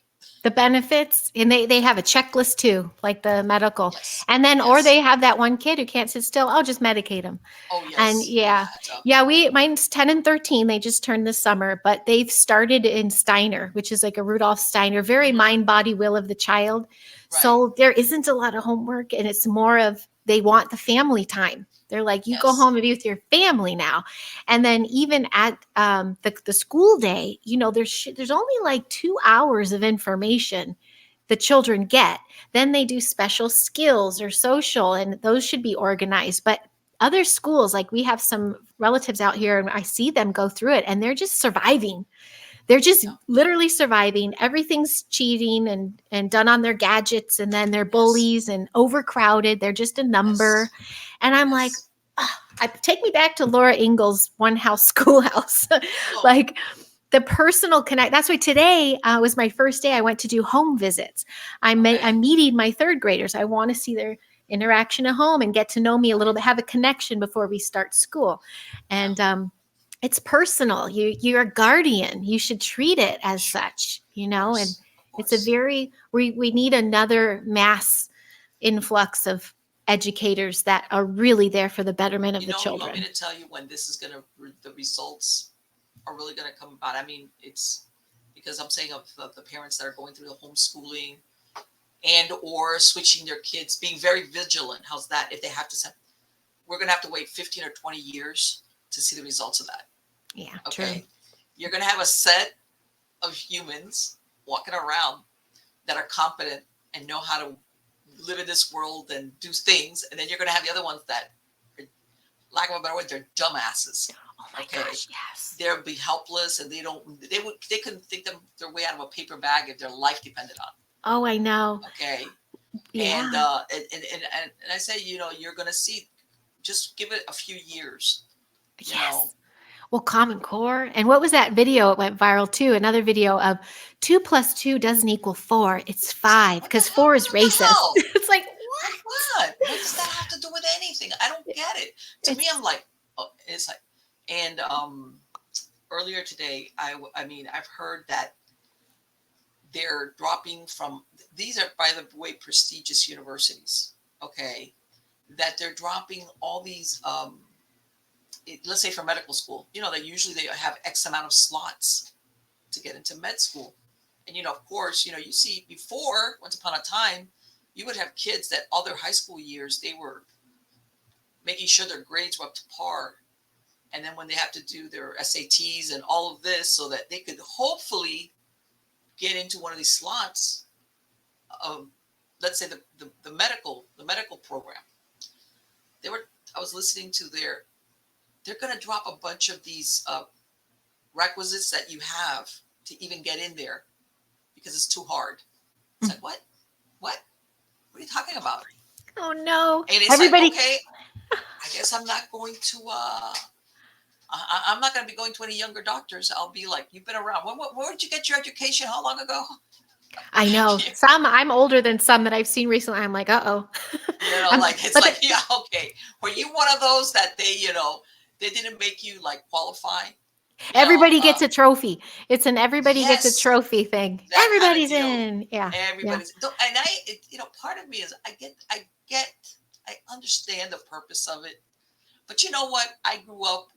The benefits, and they have a checklist too, like the medical. Yes. And then, or Yes. they have that one kid who can't sit still. I'll just medicate him. Oh And yes. Yeah. yeah, yeah, mine's 10 and 13. They just turned this summer, but they've started in Steiner, which is like a Rudolph Steiner, very Mm-hmm. mind, body, will of the child. Right. So there isn't a lot of homework, and it's more of they want the family time. They're like, you go Yes. home and be with your family now. And then even at the school day, there's only like 2 hours of information the children get. Then they do special skills or social, and those should be organized. But other schools, like we have some relatives out here, and I see them go through it, and they're just surviving. They're just Yeah. literally surviving. Everything's cheating and done on their gadgets, and then they're Yes. bullies and overcrowded. They're just a number. Yes. And I'm like, Yes. take me back to Laura Ingalls' One House Schoolhouse. Oh. Like the personal connect. That's why today was my first day. I went to do home visits. I'm Okay. meeting my third graders. I want to see their interaction at home and get to know me a little Right. bit, have a connection before we start school. Yeah. And it's personal. You're a guardian. You should treat it as Sure. such, Of and course. Of it's a course. we need another mass influx of educators that are really there for the betterment of the You want me children. to tell you when this is the results are really gonna come about? I mean, it's because I'm saying of the parents that are going through the homeschooling and or switching their kids, being very vigilant. How's that? If they have to send, we're gonna have to wait 15 or 20 years to see the results of that. Yeah, true. Okay, you're gonna have a set of humans walking around that are competent and know how to live in this world and do things, and then you're gonna have the other ones that lack of a better word, they're dumbasses. Oh my Okay, gosh, yes. they'll be helpless, and they couldn't think their way out of a paper bag if their life depended on Oh, I know. it. Okay, and Yeah. I say, you're gonna see. Just give it a few years. You know, Yes. Well, Common Core. And what was that video? It went viral too. Another video of 2 + 2 doesn't equal 4. It's it's like, 5 what the because hell? 4 is What the racist. hell? It's like, Like what? what? What does that have to do with anything? I don't get it. To me, It's I'm like, oh, it's like, and earlier today, I mean, I've heard that they're dropping from, these are, by the way, prestigious universities. Okay, that they're dropping all these let's say for medical school, they usually they have X amount of slots to get into med school. And of course, you see before, once upon a time, you would have kids that all their high school years they were making sure their grades were up to par. And then when they have to do their SATs and all of this, so that they could hopefully get into one of these slots of, let's say, the medical program. I was listening to they're going to drop a bunch of these requisites that you have to even get in there because it's too hard. It's like, what? What are you talking about? oh no. And it's Everybody. like, okay, I guess I'm not going to. I'm not going to be going to any younger doctors. I'll be like, you've been around. Where did you get your education? How long ago? I know. Some I'm older than some that I've seen recently. I'm like, uh-oh. Like it's like, yeah, okay. Were you one of those that they didn't make you like qualify? Everybody gets a trophy. It's an everybody gets a trophy thing. That Everybody's kind of deal. in. Yeah. Everybody's. Yeah. And part of me is I understand the purpose of it, but you know what? I grew up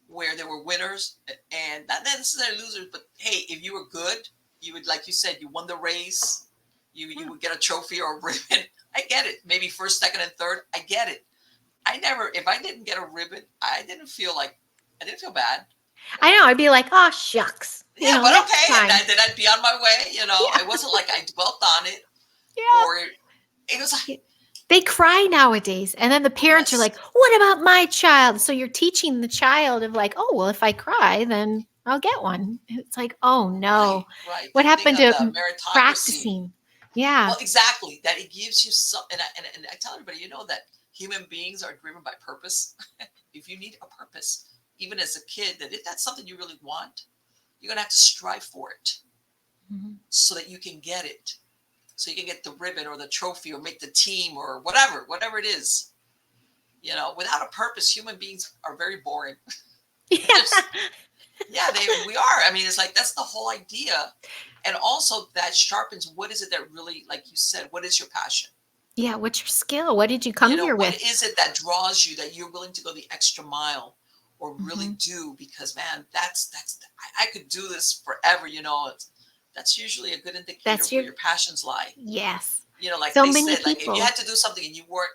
where there were winners and not necessarily losers. But hey, if you were good, you would, like you said, you won the race. You would get a trophy or a ribbon. I get it. Maybe first, second, and third. I get it. If I didn't get a ribbon, I didn't feel bad. I know. I'd be like, oh, shucks. Yeah, but okay. And then I'd be on my way. Yeah. It wasn't like I dwelt on it. Yeah. Or it was like. They cry nowadays. And then the parents are like, what about my child? So you're teaching the child of like, oh, well, if I cry, then I'll get one. It's like, oh, no. Right. What happened to practicing? Yeah. Well, exactly. That it gives you some. And I tell everybody, that human beings are driven by purpose. If you need a purpose, even as a kid, that if that's something you really want, you're going to have to strive for it so that you can get it. So you can get the ribbon or the trophy or make the team or whatever it is. Without a purpose, human beings are very boring. Yeah, we are. I mean, it's like, that's the whole idea. And also that sharpens, what is it that really, like you said, what is your passion? Yeah, what's your skill? What did you come here with? What is it that draws you, that you're willing to go the extra mile or really do? Because, man, I could do this forever, that's usually a good indicator where your passions lie. Yes. Like so they said, like if you had to do something and you weren't,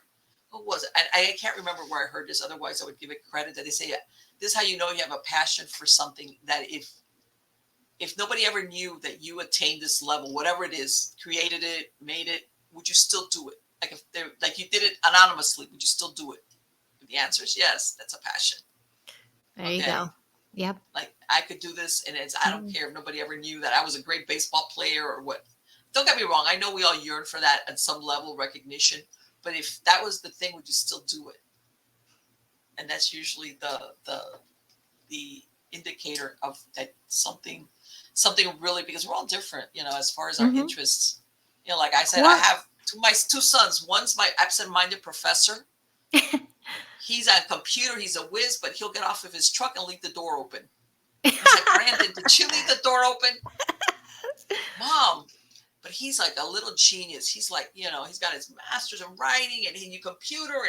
who was it? I can't remember where I heard this. Otherwise, I would give it credit that they say, this is how you know you have a passion for something, that if nobody ever knew that you attained this level, whatever it is, created it, made it, would you still do it? Like you did it anonymously, would you still do it? The answer is yes. That's a passion. There you go. Yep. Like I could do this, and I don't care if nobody ever knew that I was a great baseball player or what. Don't get me wrong. I know we all yearn for that at some level, recognition. But if that was the thing, would you still do it? And that's usually the indicator of that something really, because we're all different, as far as our interests. Like I said, I have my two sons. One's my absent-minded professor. He's on computer. He's a whiz, but he'll get off of his truck and leave the door open. He's like, Brandon, did you leave the door open? Mom. But he's like a little genius. He's like, he's got his master's in writing and in computer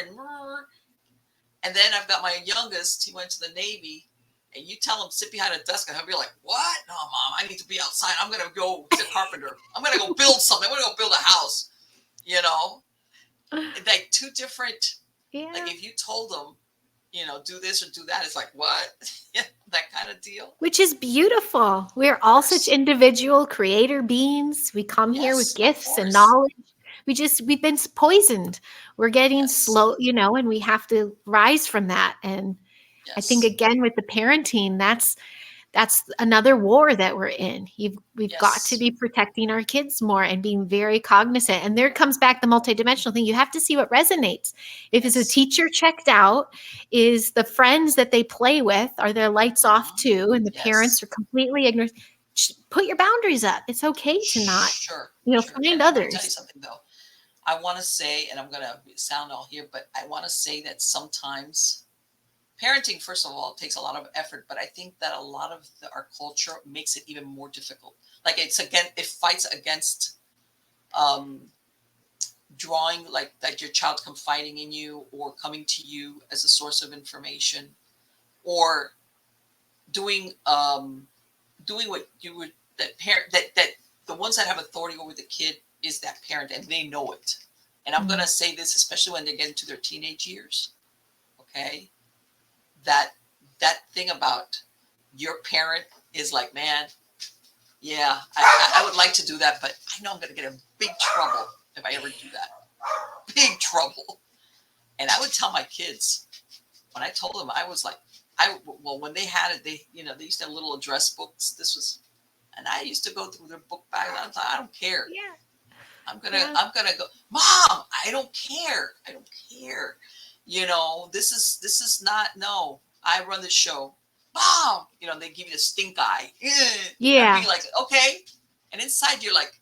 and then I've got my youngest. He went to the Navy, and you tell him sit behind a desk, and he'll be like, "What? No, Mom, I need to be outside. I'm gonna go to carpenter. I'm gonna go build something. I'm gonna go build a house." Like two different. Yeah. Like if you told them, do this or do that, it's like, what? That kind of deal. Which is beautiful. We're all such individual creator beings. We come here with gifts and knowledge. we've been poisoned. We're getting Yes. slow, and we have to rise from that. And I think Yes. again with the parenting, that's another war that we're in. We've got to Yes. be protecting our kids more and being very cognizant. And there comes back the multidimensional thing. You have to see what resonates. If it's a Yes. teacher checked out, is the friends that they play with, are their lights off Mhm. too, and the parents Yes. are completely ignorant? Put your boundaries up. It's okay to not, Sure. Sure. find And I'm going to tell you others. something though. I want to say, and I'm going to sound all here, but I want to say that sometimes parenting, first of all, takes a lot of effort, but I think that a lot of our culture makes it even more difficult. Like it fights against um, drawing like that your child confiding in you or coming to you as a source of information or doing doing what you would that parent that the ones that have authority over the kid is that parent and they know it. And I'm Mm. gonna say this, especially when they get into their teenage years, okay? That that thing about your parent is like, man, yeah, I would like to do that, but I know I'm gonna get in big trouble if I ever do that. Big trouble. And I would tell my kids when I told them, I was like, well, when they had it, they used to have little address books. This was, and I used to go through their book bag. And I was like, I don't care. Yeah. I'm Yeah. gonna go, Mom. I don't care. I don't care. This is not. No, I run the show, Mom. They give you the stink eye. I'd be Yeah. like, okay, and inside you're like,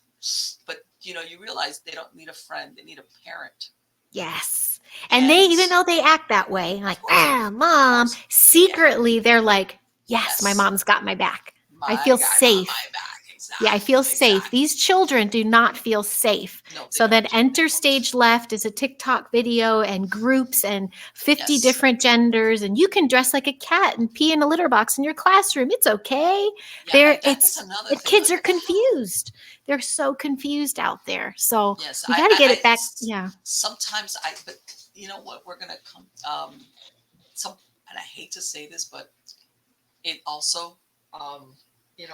but you realize they don't need a friend. They need a parent. Yes. And they, And even though they act that way, like, of course, of mom, course, yeah, secretly they're like, yes, my yes. mom's got my back. I My feel guy got my safe. back. Yeah, I Exactly. feel safe. Exactly. These children do not feel safe. No, they So then don't. They enter don't. stage left is a TikTok video and groups and 50 Yes. different genders. And you can dress like a cat and pee in a litter box in your classroom. It's okay. Yeah, There, and that's another thing. kids Like, are what the hell? confused. They're so confused out there. So Yes, we got to get it back. Yeah. sometimes but you know what? We're gonna come. Some, and I hate to say this, but it also,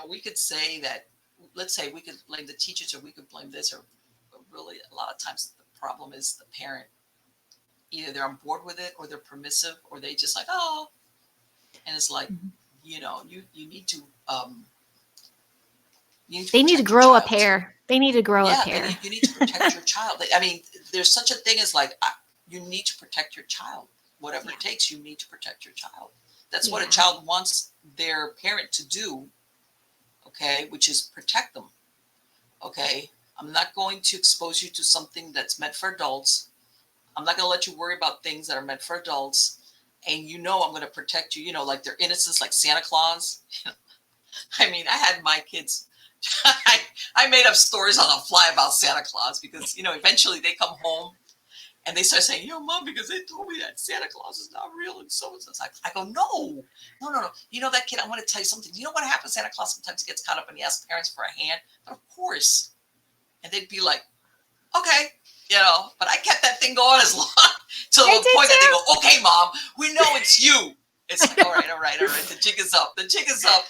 we could say that. Let's say we could blame the teachers, or we could blame this, or but really, a lot of times the problem is the parent. Either they're on board with it, or they're permissive, or they just like, oh, and it's like, Mhm. you need to They need to protect your grow a child. pair. They need to grow a Yeah, pair. you need to protect your child. I mean, there's such a thing as like you need to protect your child. Whatever Yeah. it takes, you need to protect your child. That's what a Yeah. child wants their parent to do. Okay, which is protect them. Okay, I'm not going to expose you to something that's meant for adults. I'm not going to let you worry about things that are meant for adults. And I'm going to protect you. Like their innocence, like Santa Claus. I mean, I had my kids. I made up stories on the fly about Santa Claus because eventually they come home and they start saying, Mom, because they told me that Santa Claus is not real and so and so. I go, no, no, no, no. That kid. I want to tell you something. You know what happens? Santa Claus sometimes gets caught up and he asks parents for a hand, but of course, and they'd be like, okay, But I kept that thing going as long to I the did point that they too. go, okay, Mom, we know it's you. It's like, all right, all right, all right. The jig is up. The jig is up.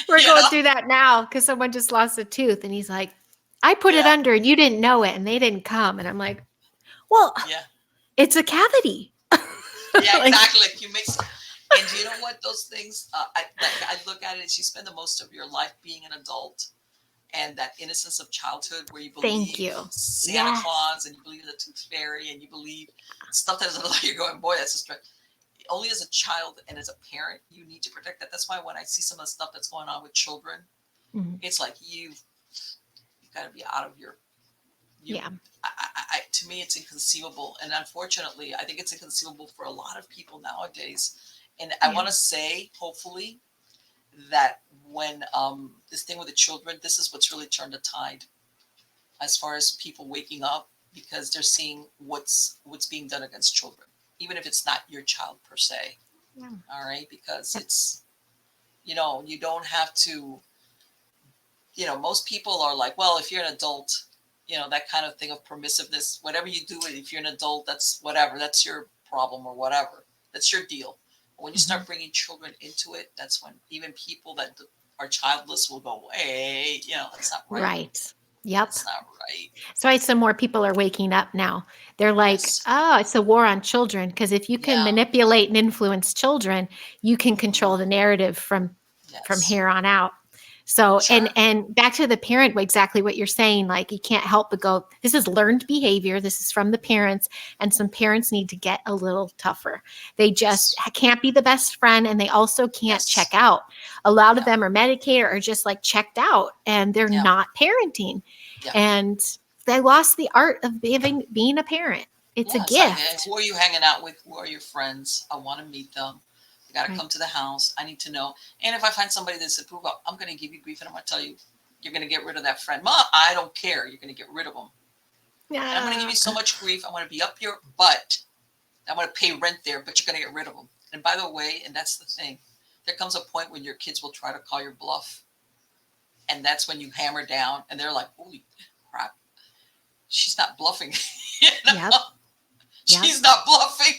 We're You going know? through that now because someone just lost a tooth and he's like, I put it Yeah, under and you didn't know it and they didn't come. And I'm like, well, yeah. it's a cavity. Yeah, Like, exactly. Like you mix, and you know what? Those things, I look at it as you spend the most of your life being an adult, and that innocence of childhood, where you thank believe you. Santa Yes. Claus and you believe in the Tooth Fairy and you believe stuff that doesn't like you're going, boy, that's a stretch. Only as a child and as a parent, you need to protect that. That's why when I see some of the stuff that's going on with children, Mhm. it's like you got to be out of your you. Yeah. To me, it's inconceivable, and unfortunately, I think it's inconceivable for a lot of people nowadays. And I Yeah. want to say, hopefully, that when this thing with the children, this is what's really turned the tide as far as people waking up because they're seeing what's being done against children, even if it's not your child per se. Yeah. All right, because it's you don't have to. Most people are like, well, if you're an adult, that kind of thing of permissiveness, whatever you do, if you're an adult, that's whatever, that's your problem or whatever, that's your deal. But when you Mhm. start bringing children into it, that's when even people that are childless will go, hey, that's not right. Right. Yep. That's not right. So I some more people are waking up now. They're like, Yes. oh, it's a war on children. Because if you can Yeah. manipulate and influence children, you can Hmm. control the narrative from Yes. here on out. So and Sure. and back to the parent, exactly what you're saying. Like you can't help but go, this is learned behavior. This is from the parents, and some parents need to get a little tougher. They just Yes. can't be the best friend, and they also can't check Yes. out. A lot of Yeah. them are medicated or just like checked out, and they're Yeah. not parenting, Yeah. and they lost the art of being a parent. It's a Yeah. It's like, hey, gift. who are you hanging out with? Who are your friends? I want to meet them. You got to Right. come to the house. I need to know. And if I find somebody that's approval, I'm going to give you grief and I'm going to tell you, you're going to get rid of that friend. Ma, I don't care. You're going to get rid of them. And I'm going to give Yeah. you so much grief. I'm going to be up your butt. I'm going to pay rent there, but you're going to get rid of them. And by the way, and that's the thing, there comes a point when your kids will try to call your bluff. And that's when you hammer down and they're like, holy crap, she's not bluffing. you Yep. know? Yep. She's not bluffing.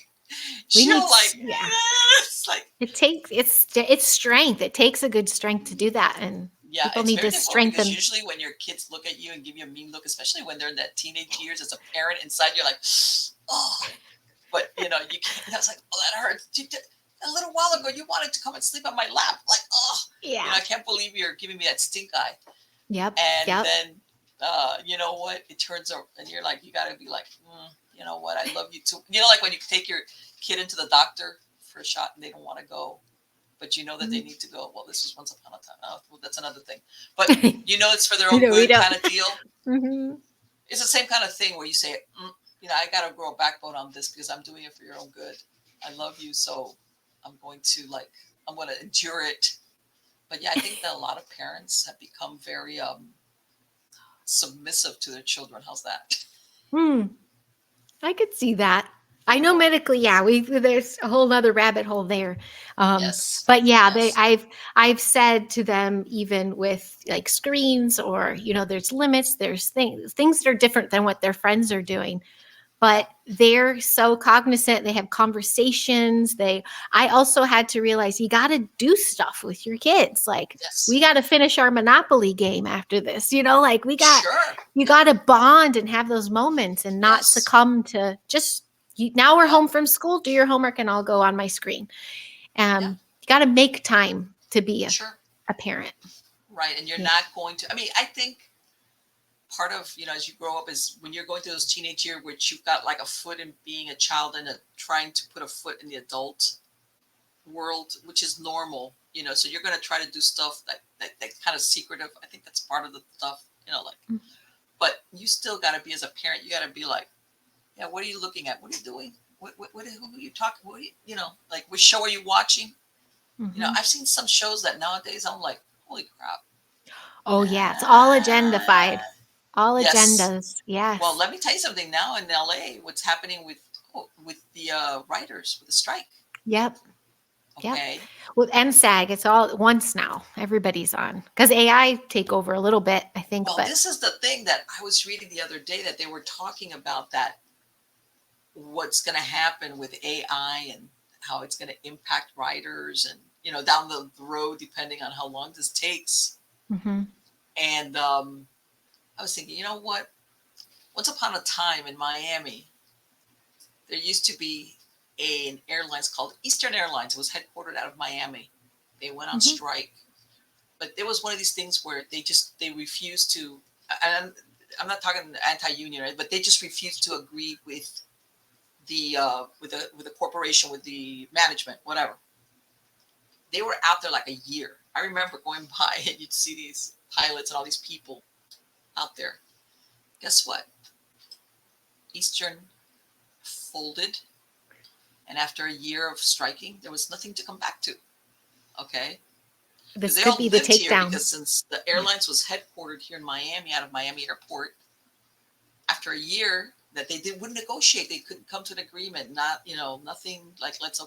We need, She'll like, yeah. it's like, It takes it's strength. It takes a good strength to do that, and yeah, people it's need very to difficult because strengthen. usually when your kids look at you and give you a mean look, especially when they're in that teenage years as a parent inside, you're like, oh, but you can't. I was like, oh, that hurts. A little while ago, you wanted to come and sleep on my lap. Like, oh, Yeah. I can't believe you're giving me that stink eye. Yep. And Yep. then, you know what? It turns out, and you're like, you got to be like, you know what? I love you too. Like when you take your kid into the doctor for a shot and they don't want to go, but you know that they need to go. Well, this was once upon a time. Well, that's another thing. But it's for their own We good don't. kind of deal. Hmm. It's the same kind of thing where you say, I got to grow a backbone on this because I'm doing it for your own good. I love you, so I'm going to I'm going to endure it. But yeah, I think that a lot of parents have become very submissive to their children. How's that? Hmm. I could see that. I know Yeah. medically, yeah, we there's a whole other rabbit hole there. Yes. But yeah, they Yes. I've said to them, even with like screens, or there's limits, there's things that are different than what their friends are doing, Yeah. but they're so cognizant. They have conversations. I also had to realize you got to do stuff with your kids. Like, we Yes. got to finish our Monopoly game after this, like Sure. you Yeah. got to bond and have those moments and not Yes. succumb to just, now we're Yeah. home from school, do your homework and I'll go on my screen. Yeah. You got to make time to be Sure. a parent. Right. And you're Yeah. not going to, I think part of, as you grow up is when you're going through those teenage years, which you've got like a foot in being a child and trying to put a foot in the adult world, which is normal, so you're going to try to do stuff that kind of secretive. I think that's part of the stuff, but you still got to be, as a parent, you got to be like, yeah, what are you looking at? What are you doing? Who are you talking? What are like, which show are you watching? Mm-hmm. I've seen some shows that nowadays I'm like, holy crap. Oh yeah, it's all agendafied. Uh, All yes. agendas. Well, Yes. let me tell you something now in LA, what's happening with the writers, with the strike. Yep. Yep. Okay. With NSAG, it's all at once now. Everybody's on because AI take over a little bit, I think. Well, But this is the thing that I was reading the other day that they were talking about, that what's going to happen with AI and how it's going to impact writers and, down the road, depending on how long this takes. mhm. And I was thinking, you know what? Once upon a time in Miami, there used to be an airlines called Eastern Airlines. It was headquartered out of Miami. They went on Mhm. strike, but it was one of these things where they refused to. And I'm not talking anti-union, right? But they just refused to agree with the corporation, with the management, whatever. They were out there like a year. I remember going by and you'd see these pilots and all these people out there. Guess what? Eastern folded, and after a year of striking, there was nothing to come back to. Okay, because This they could all be the lived here, takedown. because since the airlines was headquartered here in Miami, out of Miami Airport, after a year that wouldn't negotiate, they couldn't come to an agreement. Not nothing like, let's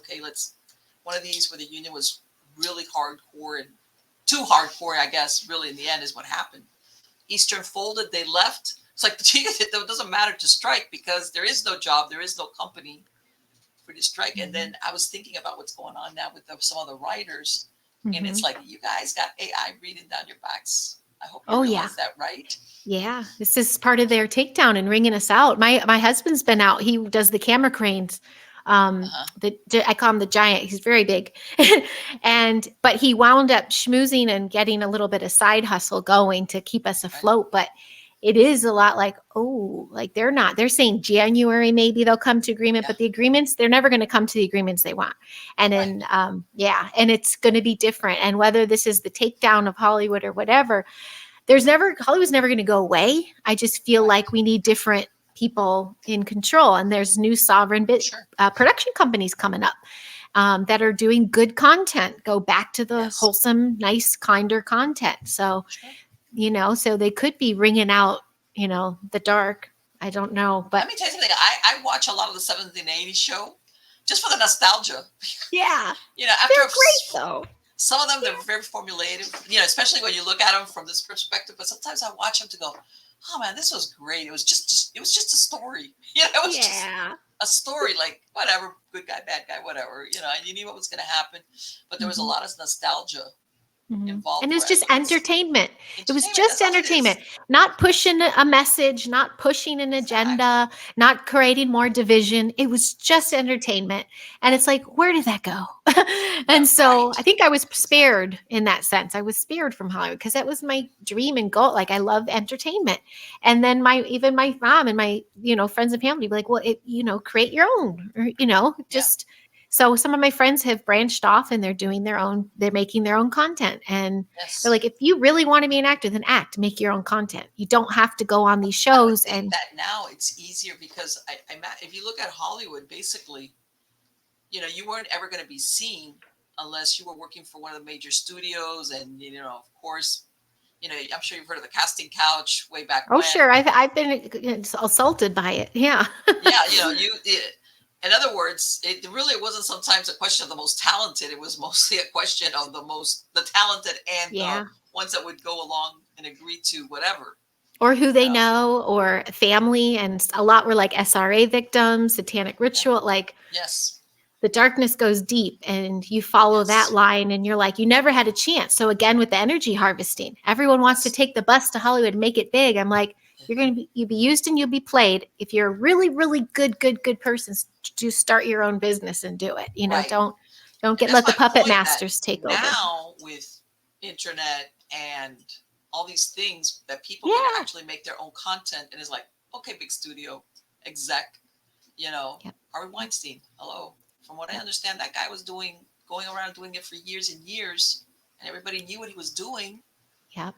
one of these where the union was really hardcore, and too hardcore, I guess. Really, in the end, is what happened. Eastern folded. They left. It's like, it doesn't matter to strike because there is no job, there is no company for the strike. And then I was thinking about what's going on now with some of the writers, and it's Mhm. like, you guys got AI breathing down your backs. I hope you Oh yeah. realize that, right? Yeah, this is part of their takedown and ringing us out. My husband's been out. He does the camera cranes. Uh-huh. I call him the giant. He's very big, and but he wound up schmoozing and getting a little bit of side hustle going to keep us Right. afloat. But it is a lot like, oh, like they're not. They're saying January maybe they'll come to agreement, Yeah. but the agreements they're never going to come to the agreements they want. And Right. then yeah, and it's going to be different. And whether this is the takedown of Hollywood or whatever, Hollywood's never going to go away. I just feel Right. like we need different people in control, and there's new sovereign Sure. production companies coming up that are doing good content. Go back to the Yes. wholesome, nice, kinder content. So Sure. so they could be ringing out, the dark. I don't know, Let but me tell you something. I watch a lot of the 70s and 80s show just for the nostalgia. yeah, After they're great though. some of them, they're very formulated, especially when you look at them from this perspective. But sometimes I watch them to go, oh man, this was great. It was just a story. It was just Yeah. a story, like whatever, good guy, bad guy, whatever, and you knew what was going to happen. But there was a Mhm. lot of nostalgia involved And it's where I just think it's entertainment. It was entertainment. just That's all it entertainment, is. not pushing a message, not pushing an Exactly. agenda, not creating more division. It was just entertainment. And Yeah. it's like, where did that go? Yeah. And so Right. I think I was Exactly. spared in that sense. I was spared from Hollywood because that was my dream and goal. Like I love entertainment. And then even my mom and my, friends and family be like, well, create your own, or, Yeah. just so some of my friends have branched off and they're making their own content. And they're Yes. like, if you really want to be an actor, then act, make your own content. You don't have to go on these I would shows. think And that now it's easier because if you look at Hollywood, basically, you weren't ever going to be seen unless you were working for one of the major studios, and of course, I'm sure you've heard of the casting couch way back oh, when. sure, I've been assaulted by it. Yeah. Yeah, in other words, it really wasn't sometimes a question of the most talented. It was mostly a question of the talented and the Yeah. ones that would go along and agree to whatever. Or who they know, or family. And a lot were like SRA victims, satanic Yeah. ritual. Like Yes. the darkness goes deep, and you follow that Yes. line, and you're like, you never had a chance. So again, with the energy harvesting, everyone wants to Yes. take the bus to Hollywood and make it big. I'm like, you'll be used and you'll be played. If you're a really, really good person, to start your own business and do it. Right. Don't And get that's let the my puppet point, that masters take over. now with internet and all these things, that people can Yeah. actually make their own content, and it's like, okay, big studio exec, Yep. Harvey Weinstein, hello. From what I Yep. understand, that guy was going around doing it for years and years, and everybody knew what he was doing. Yep.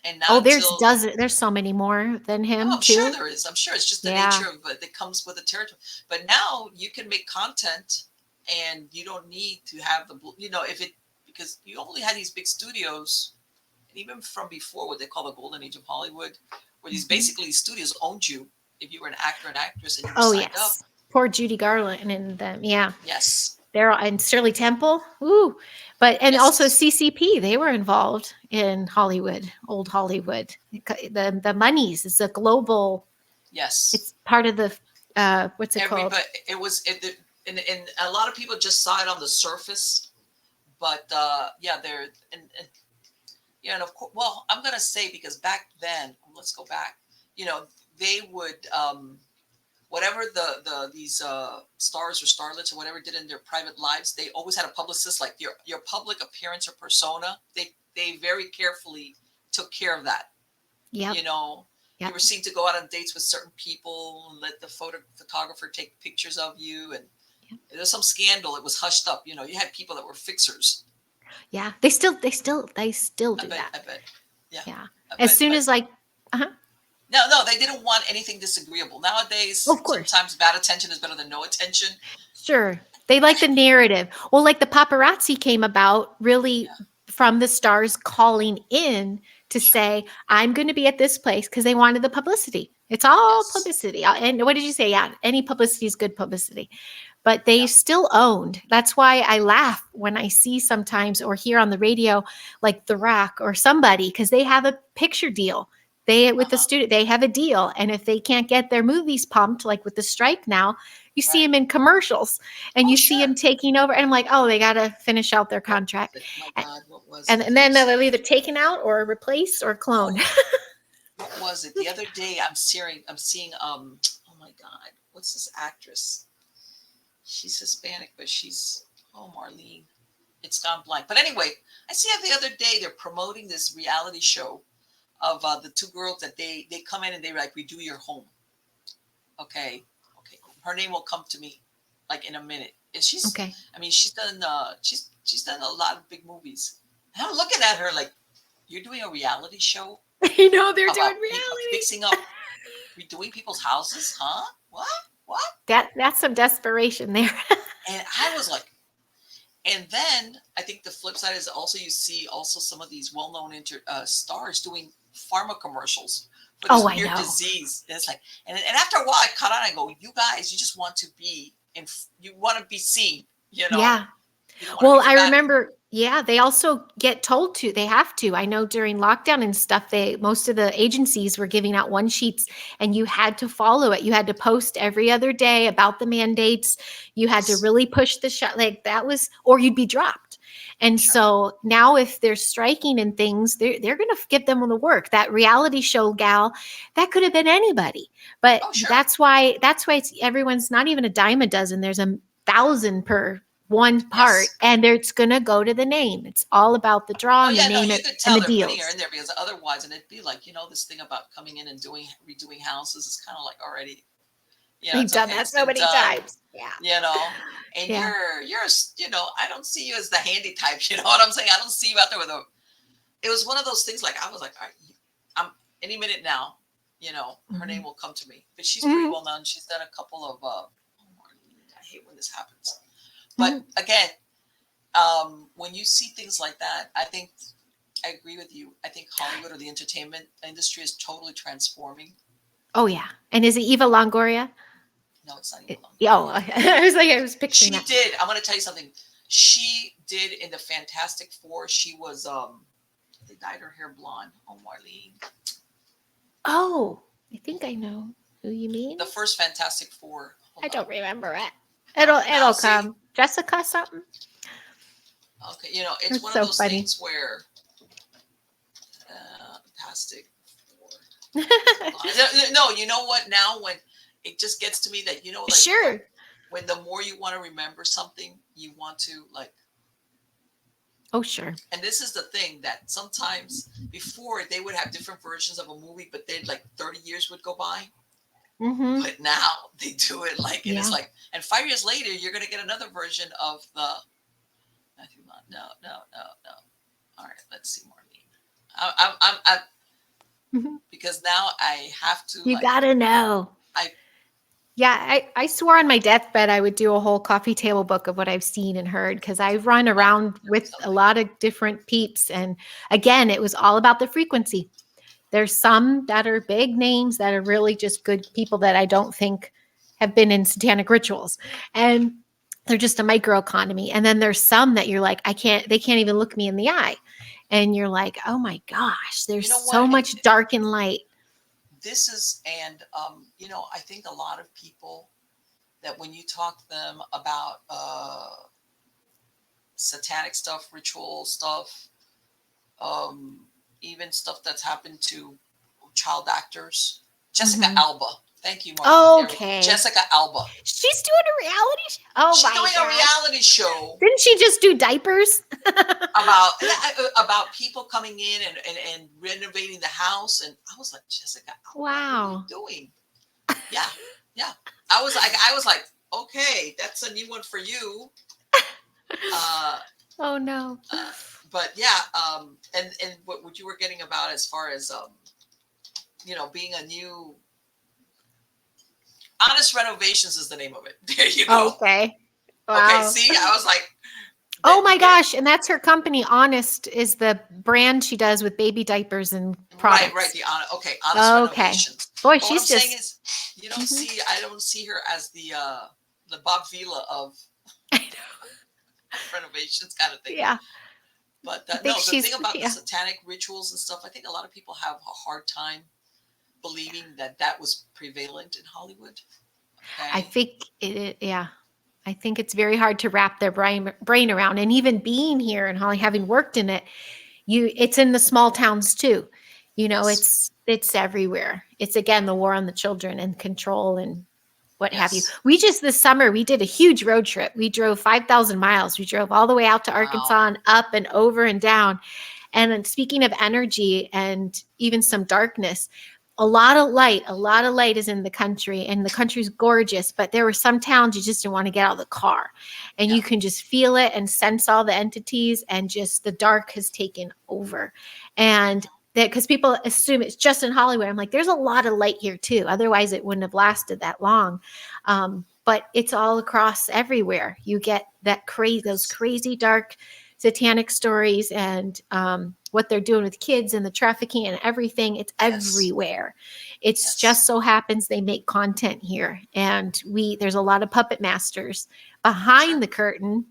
And Oh, not until there's so many more than oh, him I'm sure too. there is. I'm sure it's just the Yeah. nature of it that comes with the territory. But now you can make content, and you don't need to have if it because you only had these big studios, and even from before what they call the golden age of Hollywood, where these Mhm. basically studios owned you if you were an actor and actress and you were Oh signed up. yes. Poor Judy Garland and them. Yeah. Yes, They're and Shirley Temple. Ooh. But and also yes, CCP, they were involved in Hollywood, old Hollywood. The monies is a global, yes. it's part of the what's it called? Everybody, it was, and a lot of people just saw it on the surface, but yeah, and yeah, and of course, well, I'm gonna say, because back then, let's go back. They would whatever these stars or starlets or whatever did in their private lives, they always had a publicist. Like your public appearance or persona, they very carefully took care of that. Yep. You Yep. were seen to go out on dates with certain people and let the photographer take pictures of you. And Yep. there's some scandal. It was hushed up. You had people that were fixers. Yeah. They still I do bet. that. I bet. Yeah. Yeah. I As bet. soon But as like uh-huh. no, they didn't want anything disagreeable. Nowadays, Of course. sometimes bad attention is better than no attention. Sure. They like the narrative. Well, like the paparazzi came about really Yeah. from the stars calling in to Sure. say, I'm going to be at this place because they wanted the publicity. It's all Yes. publicity. And what did you say? Yeah, any publicity is good publicity. But they Yeah. still owned. That's why I laugh when I see sometimes or hear on the radio like The Rock or somebody because they have a picture deal. With the Uh-huh. studio, they have a deal. And if they can't get their movies pumped, like with the strike now, you see Right. them in commercials and Oh, you see them sure. taking over. And I'm like, oh, they got to finish out their What contract. was it? My A- God, what was And, it? and There then was they'll either taken out or replace or clone. oh, what was it? The other day I'm seeing oh my God, what's this actress? She's Hispanic, but she's Marlene. It's gone blank. But anyway, I see the other day they're promoting this reality show of the two girls that they come in and they like redo your home. Okay, okay. Her name will come to me like in a minute. And she's, Okay. I mean, she's done a lot of big movies. And I'm looking at her like, you're doing a reality show You know, they're doing about reality. fixing up, redoing people's houses, huh? What? What? That's some desperation there. And I was like, and then I think the flip side is also you see also some of these well-known stars doing pharma commercials for Oh, this I weird know. disease. And it's like, and after a while, I caught on. I go, you guys, you just want to be, and you want to be seen. You know, Yeah. you don't want to Well, be I forgotten. remember, yeah, they also get told to, they have to. I know during lockdown and stuff, most of the agencies were giving out one sheets and you had to follow it. You had to post every other day about the mandates. You had to Yes, really push the shot like that was, or you'd be dropped. And sure. so now if they're striking and things, they're going to give them the work. That reality show gal, that could have been anybody. But Oh, sure. that's why everyone's not even a dime a dozen. There's 1,000 per one part, Yes. and it's going to go to the name. It's all about the draw Oh and the yeah, no, name you it could and tell the they're putting her in deals. there because otherwise, and it'd be like this thing about coming in and redoing houses is kind of like already, They've it's done okay, that it's so been many done. times. Yeah. you know and Yeah. I don't see you as the handy type. You know what I'm saying? I don't see you out there with a it was one of those things like I was like, all right, I'm any minute now, her name will come to me. But she's pretty Mm-hmm. well known. She's done a couple of I hate when this happens. But Mm-hmm. again, when you see things like that, I think I agree with you. I think Hollywood or the entertainment industry is totally transforming. Oh yeah. And is it Eva Longoria? No, it's not even Yeah, Longoria. oh, I was picturing She that. did. I'm going to tell you something. She did in the Fantastic Four. She was they dyed her hair blonde. Oh, Marlene. Oh, I think I know who you The mean. first Fantastic Four. I Hold on. don't remember it. Now It'll see. come. Jessica something. Okay, it's It's one of so those funny. things where Fantastic Four. No, you know what? Now when it just gets to me that like Sure. when the more you want to remember something, you want to like. Oh sure. And this is the thing that sometimes before they would have different versions of a movie, but they'd like 30 years would go by. Mm-hmm. But now they do it like, and Yeah. it's like, and 5 years later, you're going to get another version of the. No. All right, let's see, Marlene. I'm Mm-hmm. because now I have to You like. gotta know. I Yeah, I swore on my deathbed I would do a whole coffee table book of what I've seen and heard because I run around with a something. lot of different peeps. And again, it was all about the frequency. There's some that are big names that are really just good people that I don't think have been in satanic rituals. And they're just a microeconomy. And then there's some that you're like, they can't even look me in the eye. And you're like, oh my gosh, You there's know what? so much dark and light. This is, and I think a lot of people that when you talk to them about satanic stuff, ritual stuff, even stuff that's happened to child actors. Jessica Mhm. Alba. Thank you, Marlene. Okay. Jessica Alba. She's doing a reality show. Oh She's my doing God. a reality show Didn't she just do diapers? about people coming in and renovating the house. And I was like, Jessica Alba, what are you Wow. doing? Yeah. I was like, okay, that's a new one for you. Oh no. But yeah, and what you were getting about as far as being a new Honest Renovations is the name of it. There you go. Okay. Okay, Wow. see, I was like, Oh my gosh. And that's her company. Honest is the brand she does with baby diapers and products. right. Honest Renovations. Boy, But what I'm she's saying just. is, I don't see her as the Bob Vila of I know. renovations kind of thing. Yeah. But I think no, the thing she's, about the yeah. satanic rituals and stuff, I think a lot of people have a hard time believing that that was prevalent in Hollywood. I Okay. think yeah. I think it's very hard to wrap their brain around. And even being here and Holly, having worked in it, it's in the small towns too. Yes. It's everywhere. It's again the war on the children and control and what have you. Yes. We just this summer we did a huge road trip. We drove 5,000 miles. We drove all the way out to Wow. Arkansas and up and over and down. And then speaking of energy and even some darkness, a lot of light is in the country, and the country's gorgeous, but there were some towns you just didn't want to get out of the car. And Yeah. you can just feel it and sense all the entities, and just the dark has taken over. And that because people assume it's just in Hollywood. I'm like, there's a lot of light here too. Otherwise, it wouldn't have lasted that long. But it's all across everywhere. You get those Yes. crazy dark satanic stories and what they're doing with kids and the trafficking and everything. It's Yes. everywhere. It's Yes. just so happens they make content here, and there's a lot of puppet masters behind Sure. the curtain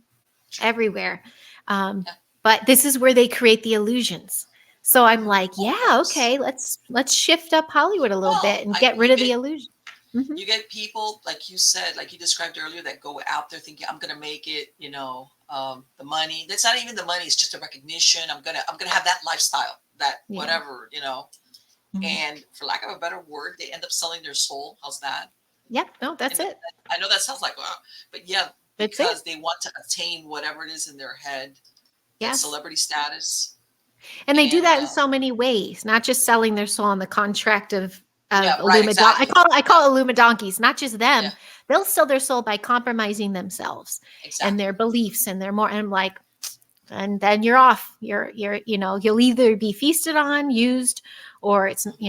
Sure. everywhere. Um, Yeah. but this is where they create the illusions. So I'm like, Of yeah, course. okay, let's shift up Hollywood a little bit Well, and get rid of the illusion. Hmm. you get people like you said, like you described earlier, that go out there thinking, "I'm gonna make it." The money. That's not even the money. It's just a recognition. I'm gonna have that lifestyle, that Yeah. whatever. Mhm. And for lack of a better word, they end up selling their soul. How's that? Yep. No, that's And it. I know that sounds like wow, but yeah, That's it. because they want to attain whatever it is in their head, that Yes. celebrity status, And they do and that in so many ways, not just selling their soul on the contract of yeah, right, Illumidon. exactly, I yeah, call it Illumidonkeys, not just yeah, them. They'll sell their soul by compromising themselves and exactly. their beliefs and their more. And I'm like, and then you're off. You'll either be feasted on, used, or Hmm. it's And you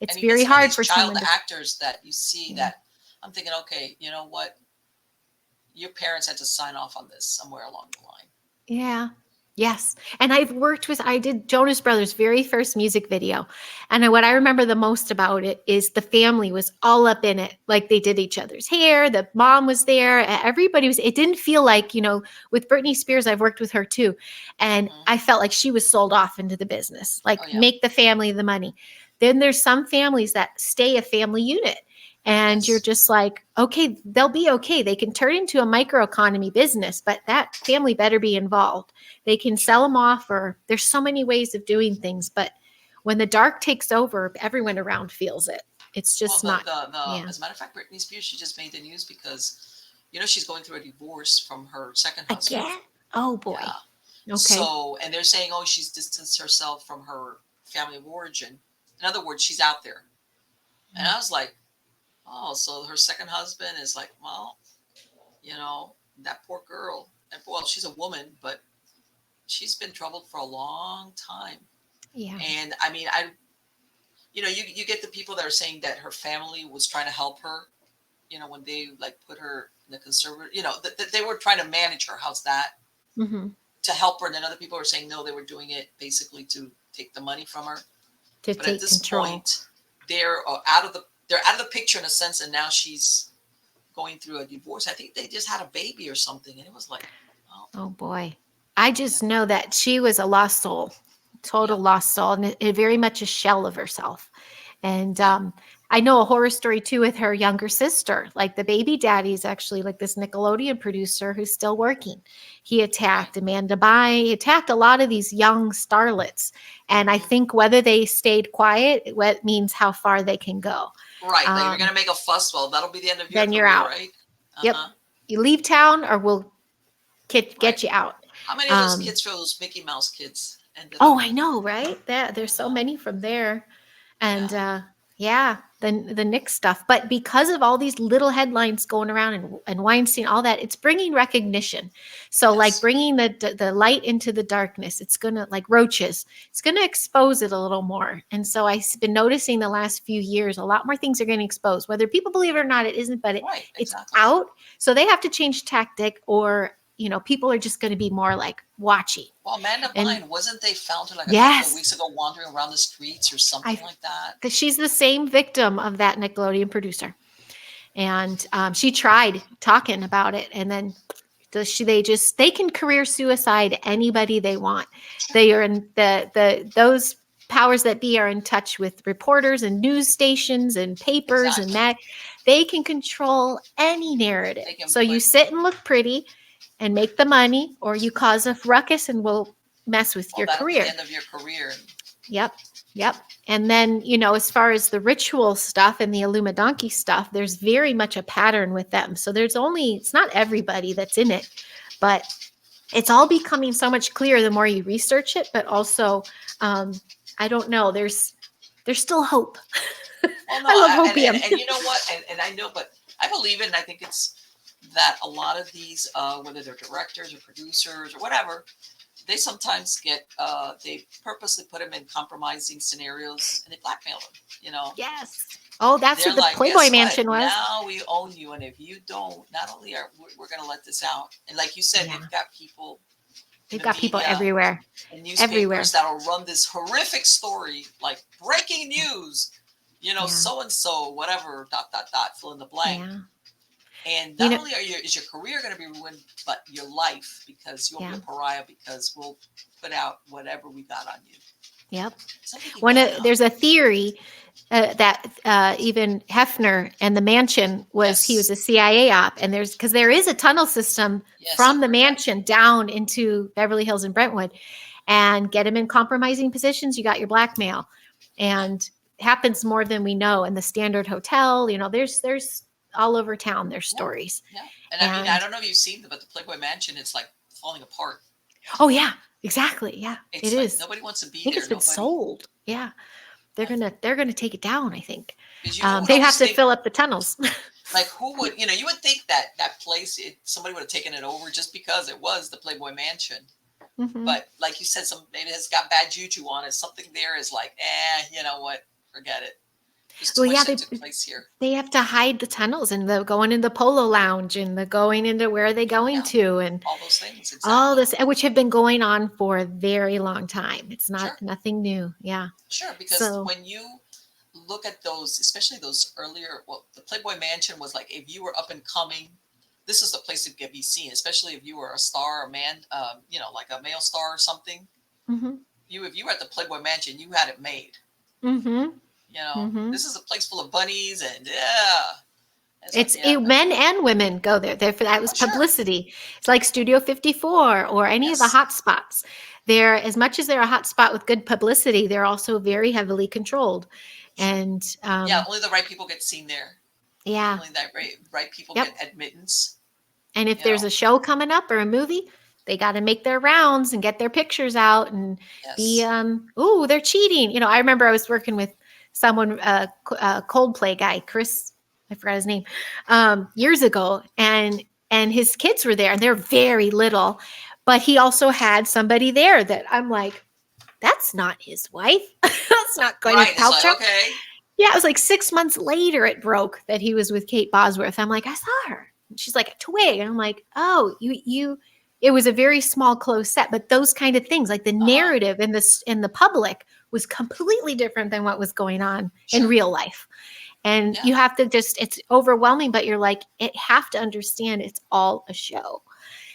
get very some of hard these for child someone to. actors that you see Yeah. that I'm thinking, okay, you know what? Your parents had to sign off on this somewhere along the line. Yeah. Yes. And I did Jonas Brothers' very first music video. And what I remember the most about it is the family was all up in it. Like they did each other's hair. The mom was there. Everybody was, it didn't feel like, with Britney Spears, I've worked with her too. And Hmm. I felt like she was sold off into the business, like Oh yeah, make the family the money. Then there's some families that stay a family unit. And you're yes. just like, okay, they'll be okay. They can turn into a microeconomy business, but that family better be involved. They can sell Sure. them off, or there's so many ways of doing things. But when the dark takes over, everyone around feels it. It's Well, just the, not, the the yeah. as a matter of fact, Britney Spears, she just made the news because she's going through a divorce from her second husband. Again? Oh boy. Yeah. Okay. So, and they're saying, oh, she's distanced herself from her family of origin. In other words, she's out there. And I was like, oh, so her second husband is like, well, that poor girl. And well, she's a woman, but she's been troubled for a long time. Yeah. And I mean, you get the people that are saying that her family was trying to help her, when they like put her in the conservative, that they were trying to manage her. How's that? Hmm. To help her. And then other people were saying, no, they were doing it basically to take the money from her. To But at take this control. point, they're out of the picture in a sense. And now she's going through a divorce. I think they just had a baby or something. And it was like, oh, Oh boy. I yeah, just know that she was a lost soul, total yeah, lost soul, and very much a shell of herself. And yeah, I know a horror story too with her younger sister. Like the baby daddy is actually like this Nickelodeon producer who's still working. He right. attacked Amanda Bynes, he attacked a lot of these young starlets. And I Hmm. think whether they stayed quiet, what means how far they can go. Right. Like, if you're going Um, to make a fuss, well, that'll be the end of your then you're career, out. right? Uh Yep. huh. You leave town or we'll Right. get you out. How many of those Um, kids, those Mickey Mouse kids, ended Oh, up? I know, right? There's so Uh-huh. many from there. And Yeah. yeah, the Nick stuff. But because of all these little headlines going around and Weinstein, all that, it's bringing recognition. So like Yes. bringing the light into the darkness, it's gonna like roaches. It's gonna expose it a little more. And so I've been noticing the last few years, a lot more things are getting exposed. Whether people believe it or not, it isn't, but Right. it's Exactly. out. So they have to change tactic, or people are just going to be more like watching. Well, Amanda And Bynes, wasn't they found her like a couple of yes, weeks ago wandering around the streets or I something like that? because she's the same victim of that Nickelodeon producer, and she tried talking about it, and then They can career suicide anybody they want. Sure. They are in those powers that be are in touch with reporters and news stations and papers and Exactly. that they can control any narrative. They can So you put sit and look pretty and make the money, or you cause a ruckus and will mess with well, your that'll be the career. end of your career. Yep. Yep. And then, as far as the ritual stuff and the Illuminati stuff, there's very much a pattern with them. So it's not everybody that's in it, but it's all becoming so much clearer the more you research it. But also, I don't know, there's still hope. Well, no, I love and hopium. and you know what? And I know, but I believe it, and I think it's that a lot of these, whether they're directors or producers or whatever, they sometimes they purposely put them in compromising scenarios and they blackmail them. Yes. Oh, that's They're what the like, Playboy guess what? Mansion was. Now we own you, and if you don't, not only are we're going to let this out, and like you said, Yeah. they've got people in They've the got people media everywhere. and Everywhere. newspapers that'll run this horrific story like breaking news. Yeah. So and so, whatever, dot dot dot, fill in the blank. Yeah. And not only is your career going to be ruined, but your life, because you'll be a pariah because we'll put out whatever we got on you. Yep. Something There's a theory that even Hefner and the mansion he was a CIA op, and because there is a tunnel system from the mansion down into Beverly Hills and Brentwood, and get them in compromising positions, you got your blackmail, and happens more than we know. And the Standard Hotel, there's all over town. There's stories. Yeah, and I mean, I don't know if you've seen but the Playboy Mansion, it's like falling apart. Oh yeah, exactly. Yeah, it is. Nobody wants to be there. I think it's been sold. Yeah. They're gonna take it down, I think. They have to fill up the tunnels. Like who would you would think that place somebody would have taken it over just because it was the Playboy Mansion. Mm-hmm. But like you said, maybe it's got bad juju on it. Something there is like, you know what? Forget it. Well, yeah, they have to hide the tunnels and the going in the Polo Lounge and the going into where are they going to and all those things. Exactly. All this, which have been going on for a very long time. It's nothing new. Yeah. Sure, because when you look at those, especially those earlier, the Playboy Mansion was like if you were up and coming, this is the place to be seen, especially if you were a star, a man, like a male star or something. Mm-hmm. If you were at the Playboy Mansion, you had it made. Mm-hmm. This is a place full of bunnies and men and women go there. That was publicity. It's like Studio 54 or any of the hot spots. They're, as much as they're a hot spot with good publicity, they're also very heavily controlled. And only the right people get seen there. Yeah, only that right people get admittance. And if there's a show coming up or a movie, they got to make their rounds and get their pictures out and be they're cheating. I remember I was working with someone, Coldplay guy, Chris, I forgot his name, years ago, and his kids were there, and they're very little, but he also had somebody there that I'm like, that's not his wife. That's not Gwyneth Paltrow. Like, okay. Yeah, it was like 6 months later it broke that he was with Kate Bosworth. I'm like, I saw her. She's like a twig, and I'm like, oh, you. It was a very small, close set, but those kind of things, like the narrative in the public, was completely different than what was going on in real life. And you have to it's overwhelming, but you're like, have to understand it's all a show.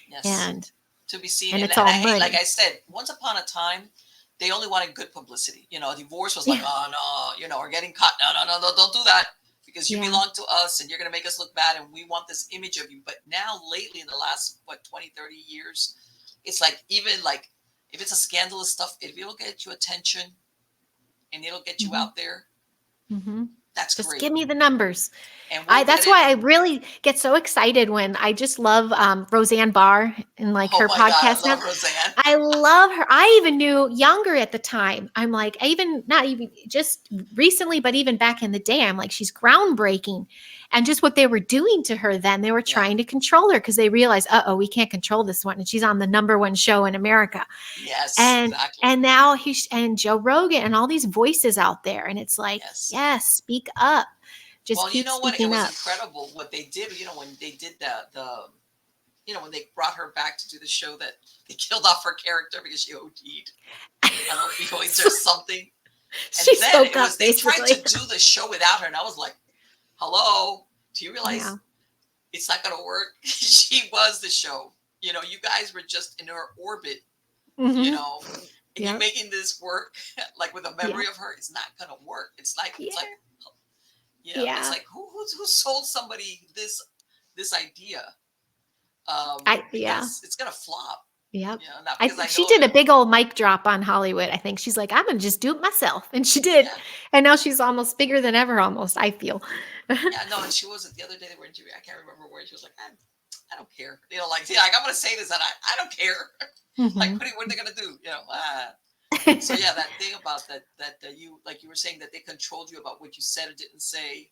Yes. And to be seen. And it's all money. Like I said, once upon a time, they only wanted good publicity. Divorce was like, oh no, or getting caught. No, don't do that because you belong to us and you're going to make us look bad and we want this image of you. But now lately in the last, 20, 30 years, it's like, even like if it's a scandalous stuff, if it'll get you attention and it'll get you out there, that's just great. Give me the numbers. And that's why I really get so excited when I just love Roseanne Barr and her podcast. God, I love Roseanne. I love her. I even knew younger at the time. I'm like, not even just recently, but even back in the day, I'm like, she's groundbreaking. And just what they were doing to her then, they were trying to control her because they realized, we can't control this one. And she's on the #1 show in America. Yes, and, exactly. And now and Joe Rogan and all these voices out there. And it's like, yes, speak up. Just keep speaking up. It was incredible what they did. When they did when they brought her back to do the show, that they killed off her character because she OD'd on opioids or something. And she spoke up. They tried to do the show without her, and I was like, hello, do you realize it's not going to work? She was the show. You guys were just in her orbit, you Mm-hmm. know, and you Yep. making this work like with a Yeah. memory of her, it's not gonna work. Yeah. It's Yeah. like who sold somebody this idea? Yeah. Because it's gonna flop. Yep. Not I because think I she know did that. a big old mic drop on Hollywood. I think she's like, I'm gonna just do it myself, and she did. Yeah, And now she's almost bigger than ever. Almost, I feel. yeah, no, and she wasn't the other day they were interviewing. I can't remember where she was like, I don't care. Like I'm gonna say this, and I don't care. Like, Hmm. what are they gonna do? So yeah, that thing about that you like you were saying that they controlled you about what you said or didn't say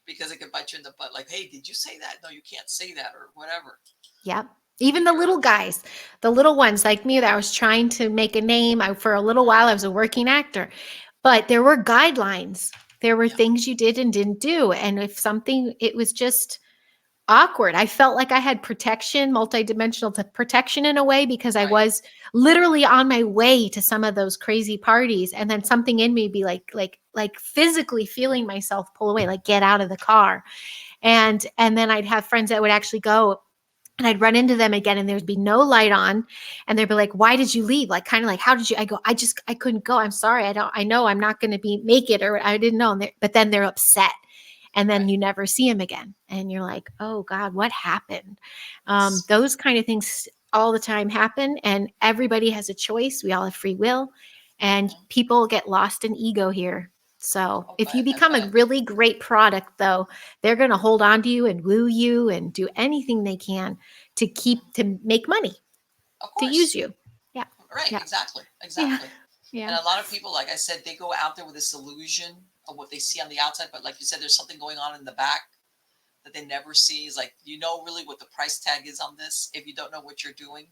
because it could bite you in the butt. Like, hey, did you say that? No, you can't say that or whatever. Yep. Even If the you're little guys, the little ones like me that I was trying to make a name. For a little while, I was a working actor, but there were guidelines. There were yeah, things you did and didn't do. And if something, it was just awkward. I felt like I had protection, multidimensional protection in a way because I right, was literally on my way to some of those crazy parties, and then something in me be like physically feeling myself pull away, like get out of the car. And then I'd have friends that would actually go, and I'd run into them again, and there'd be no light on, and they'd be like, "Why did you leave?" Like, kind of like, "How did you?" I go, I couldn't go. I'm sorry. I know I'm not going to be make it, or I didn't know." But then they're upset, and then right. you never see them again, and you're like, "Oh God, what happened?" Yes. Those kind of things all the time happen, and everybody has a choice. We all have free will, and Mhm. people get lost in ego here. So Oh, if you I become a bet. really great product, though, they're going to hold on to you and woo you and do anything they can to make money, Of to use course. you. Yeah. Right. Yeah. Exactly. Yeah. Exactly. Yeah. And a lot of people, like I said, they go out there with this illusion of what they see on the outside, but like you said, there's something going on in the back that they never see. Is like really what the price tag is on this if you don't know what you're doing,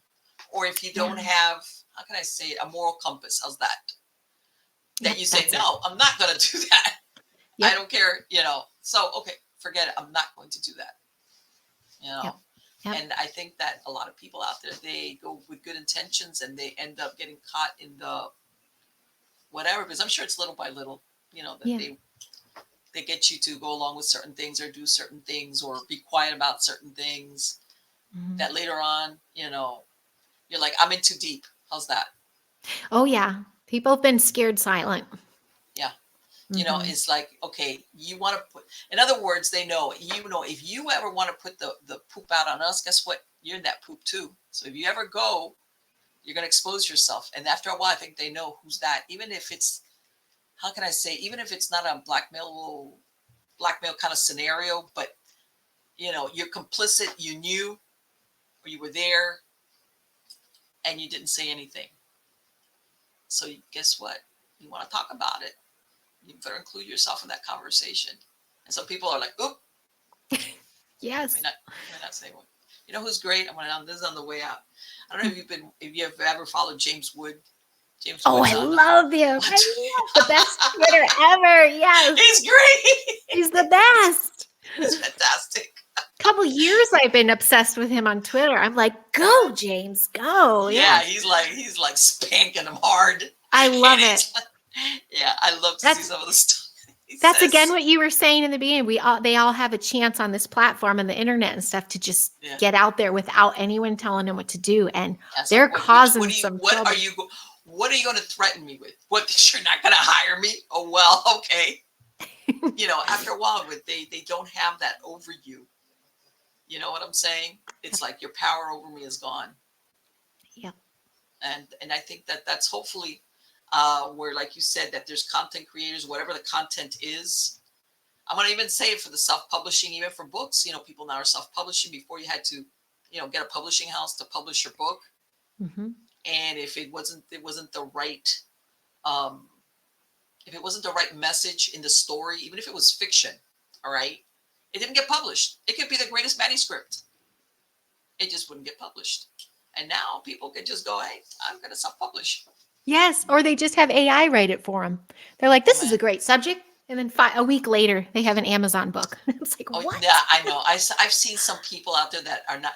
or if you Yeah. don't have, how can I say it, a moral compass. How's that? That Yep. you say, That's it. no, I'm not going to do that. I Yep. don't care. So okay, forget it. I'm not going to do that. You Yep. know, Yep. and I think that a lot of people out there, they go with good intentions and they end up getting caught in the whatever, because I'm sure it's little by little, that Yeah. they get you to go along with certain things or do certain things or be quiet about certain things Mhm. that later on, you're like, I'm in too deep. How's that? Oh yeah. People have been scared silent. Yeah. Hmm. It's like, okay, you want to put, in other words, they know, if you ever want to put the poop out on us, guess what? You're in that poop too. So if you ever go, you're going to expose yourself. And after a while, I think they know who's that. Even if it's, how can I say, even if it's not a blackmail kind of scenario, but you're complicit, you knew, or you were there, and you didn't say anything. So guess what? You want to talk about it. You better include yourself in that conversation. And some people are like, oop, may Yes. not, may not say one. You know who's great? This is on the way out. I don't know if you've ever followed James Wood. James Oh, Wood's I on. love him. I love the best Twitter ever. Yes. He's great. He's the best. He's fantastic. Couple years I've been obsessed with him on Twitter. I'm like, go, James, go. Yeah, Yes. he's like spanking him hard, I and love it. it's like, yeah, I love to see That's some of the stuff he that's again says. what you were saying in the beginning. They all have a chance on this platform and the internet and stuff to just Yeah, get out there without anyone telling them what to do. And yeah. So they're what causing do you some trouble. what are you going to threaten me with? What, that you're not going to hire me? Oh well, okay. After a while, but they don't have that over you. You know what I'm saying? It's like your power over me is gone. Yep. And I think that that's hopefully where, like you said, that there's content creators, whatever the content is. I'm going to even say it for the self-publishing, even for books. People now are self-publishing. Before you had to, get a publishing house to publish your book, Hmm. and if it wasn't the right, um, if it wasn't the right message in the story, even if it was fiction, all right, it didn't get published. It could be the greatest manuscript, it just wouldn't get published. And now people can just go, hey, I'm going to self-publish. Yes. Or they just have AI write it for them. They're like, Oh this is a man. great subject. And then a week later, they have an Amazon book. It's like, Oh what? yeah, I know. I've seen some people out there that are not,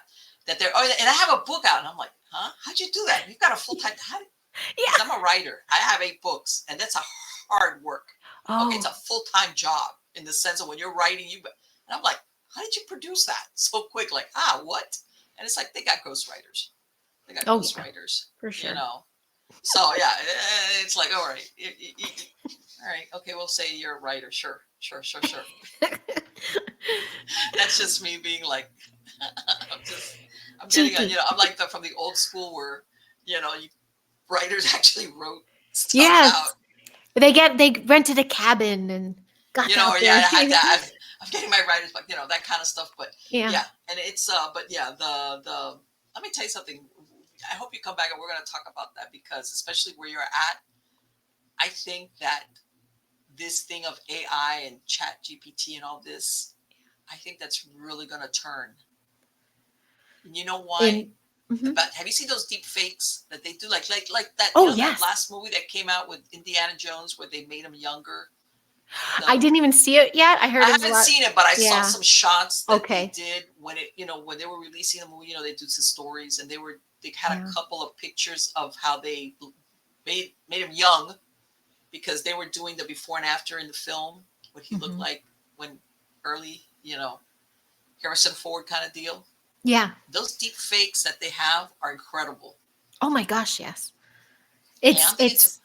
that they're, oh, and I have a book out, and I'm like, huh? How'd you do that? You've got a full time. Because Yeah. I'm a writer. I have 8 books, and that's a hard work. Okay, it's Oh, a full time job in the sense of when you're writing, and I'm like, how did you produce that so quick? Like, what? And it's like they got ghostwriters. They got Oh yeah, ghostwriters, for you sure. know. So yeah, it's like, all right, all right, okay, we'll say you're a writer. Sure, sure, sure, sure. That's just me being like, I'm just, I'm getting a, Cheeky. I'm like from the old school where, you writers actually wrote stuff out. Yes. They rented a cabin and got Or out yeah, there. I had to. I'm getting my writer's block, that kind of stuff. But Yeah. yeah, and it's but yeah, the let me tell you something. I hope you come back and we're going to talk about that because especially where you're at, I think that this thing of AI and Chat GPT and all this, I think that's really going to turn. You know why? In mhm. Have you seen those deep fakes that they do? Like that. Oh That yes. last movie that came out with Indiana Jones where they made him younger. I The didn't even see it yet. I I heard it was a haven't lot. seen it, but I saw Yeah. some shots that they Okay. did when when they were releasing the movie. They do some stories, and they had a Yeah. couple of pictures of how they made him young because they were doing the before and after in the film, what he looked Hmm. like when early, Harrison Ford kind of deal. Yeah. Those deep fakes that they have are incredible. Oh my gosh, yes. And It's I'm thinking, it's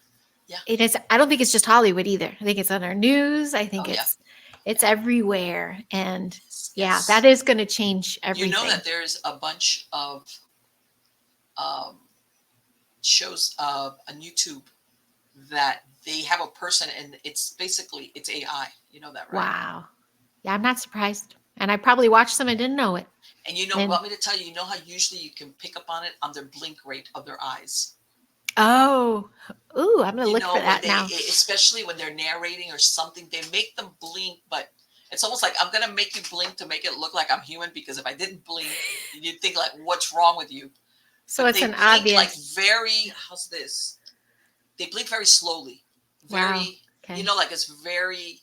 yeah, it is. I don't think it's just Hollywood either. I think it's on our news. I oh think yeah, it's yeah, everywhere. And yes, yeah, that yes. is going to change You know everything. that there's a bunch of um, shows on YouTube that they have a person and it's basically it's AI. You know that, right? Wow. Yeah, I'm not surprised. And I probably watched some and didn't know it. And And want me to tell you, how usually you can pick up on it on their blink rate of their eyes. oh, ooh, I'm going to look for When that now. especially when they're narrating or something, they make them blink, but it's almost like I'm going to make you blink to make it look like I'm human because if I didn't blink, you'd think like, what's wrong with you? So But it's they an blink like obvious. very, how's this? They blink very slowly, Wow. very, Okay. like it's very,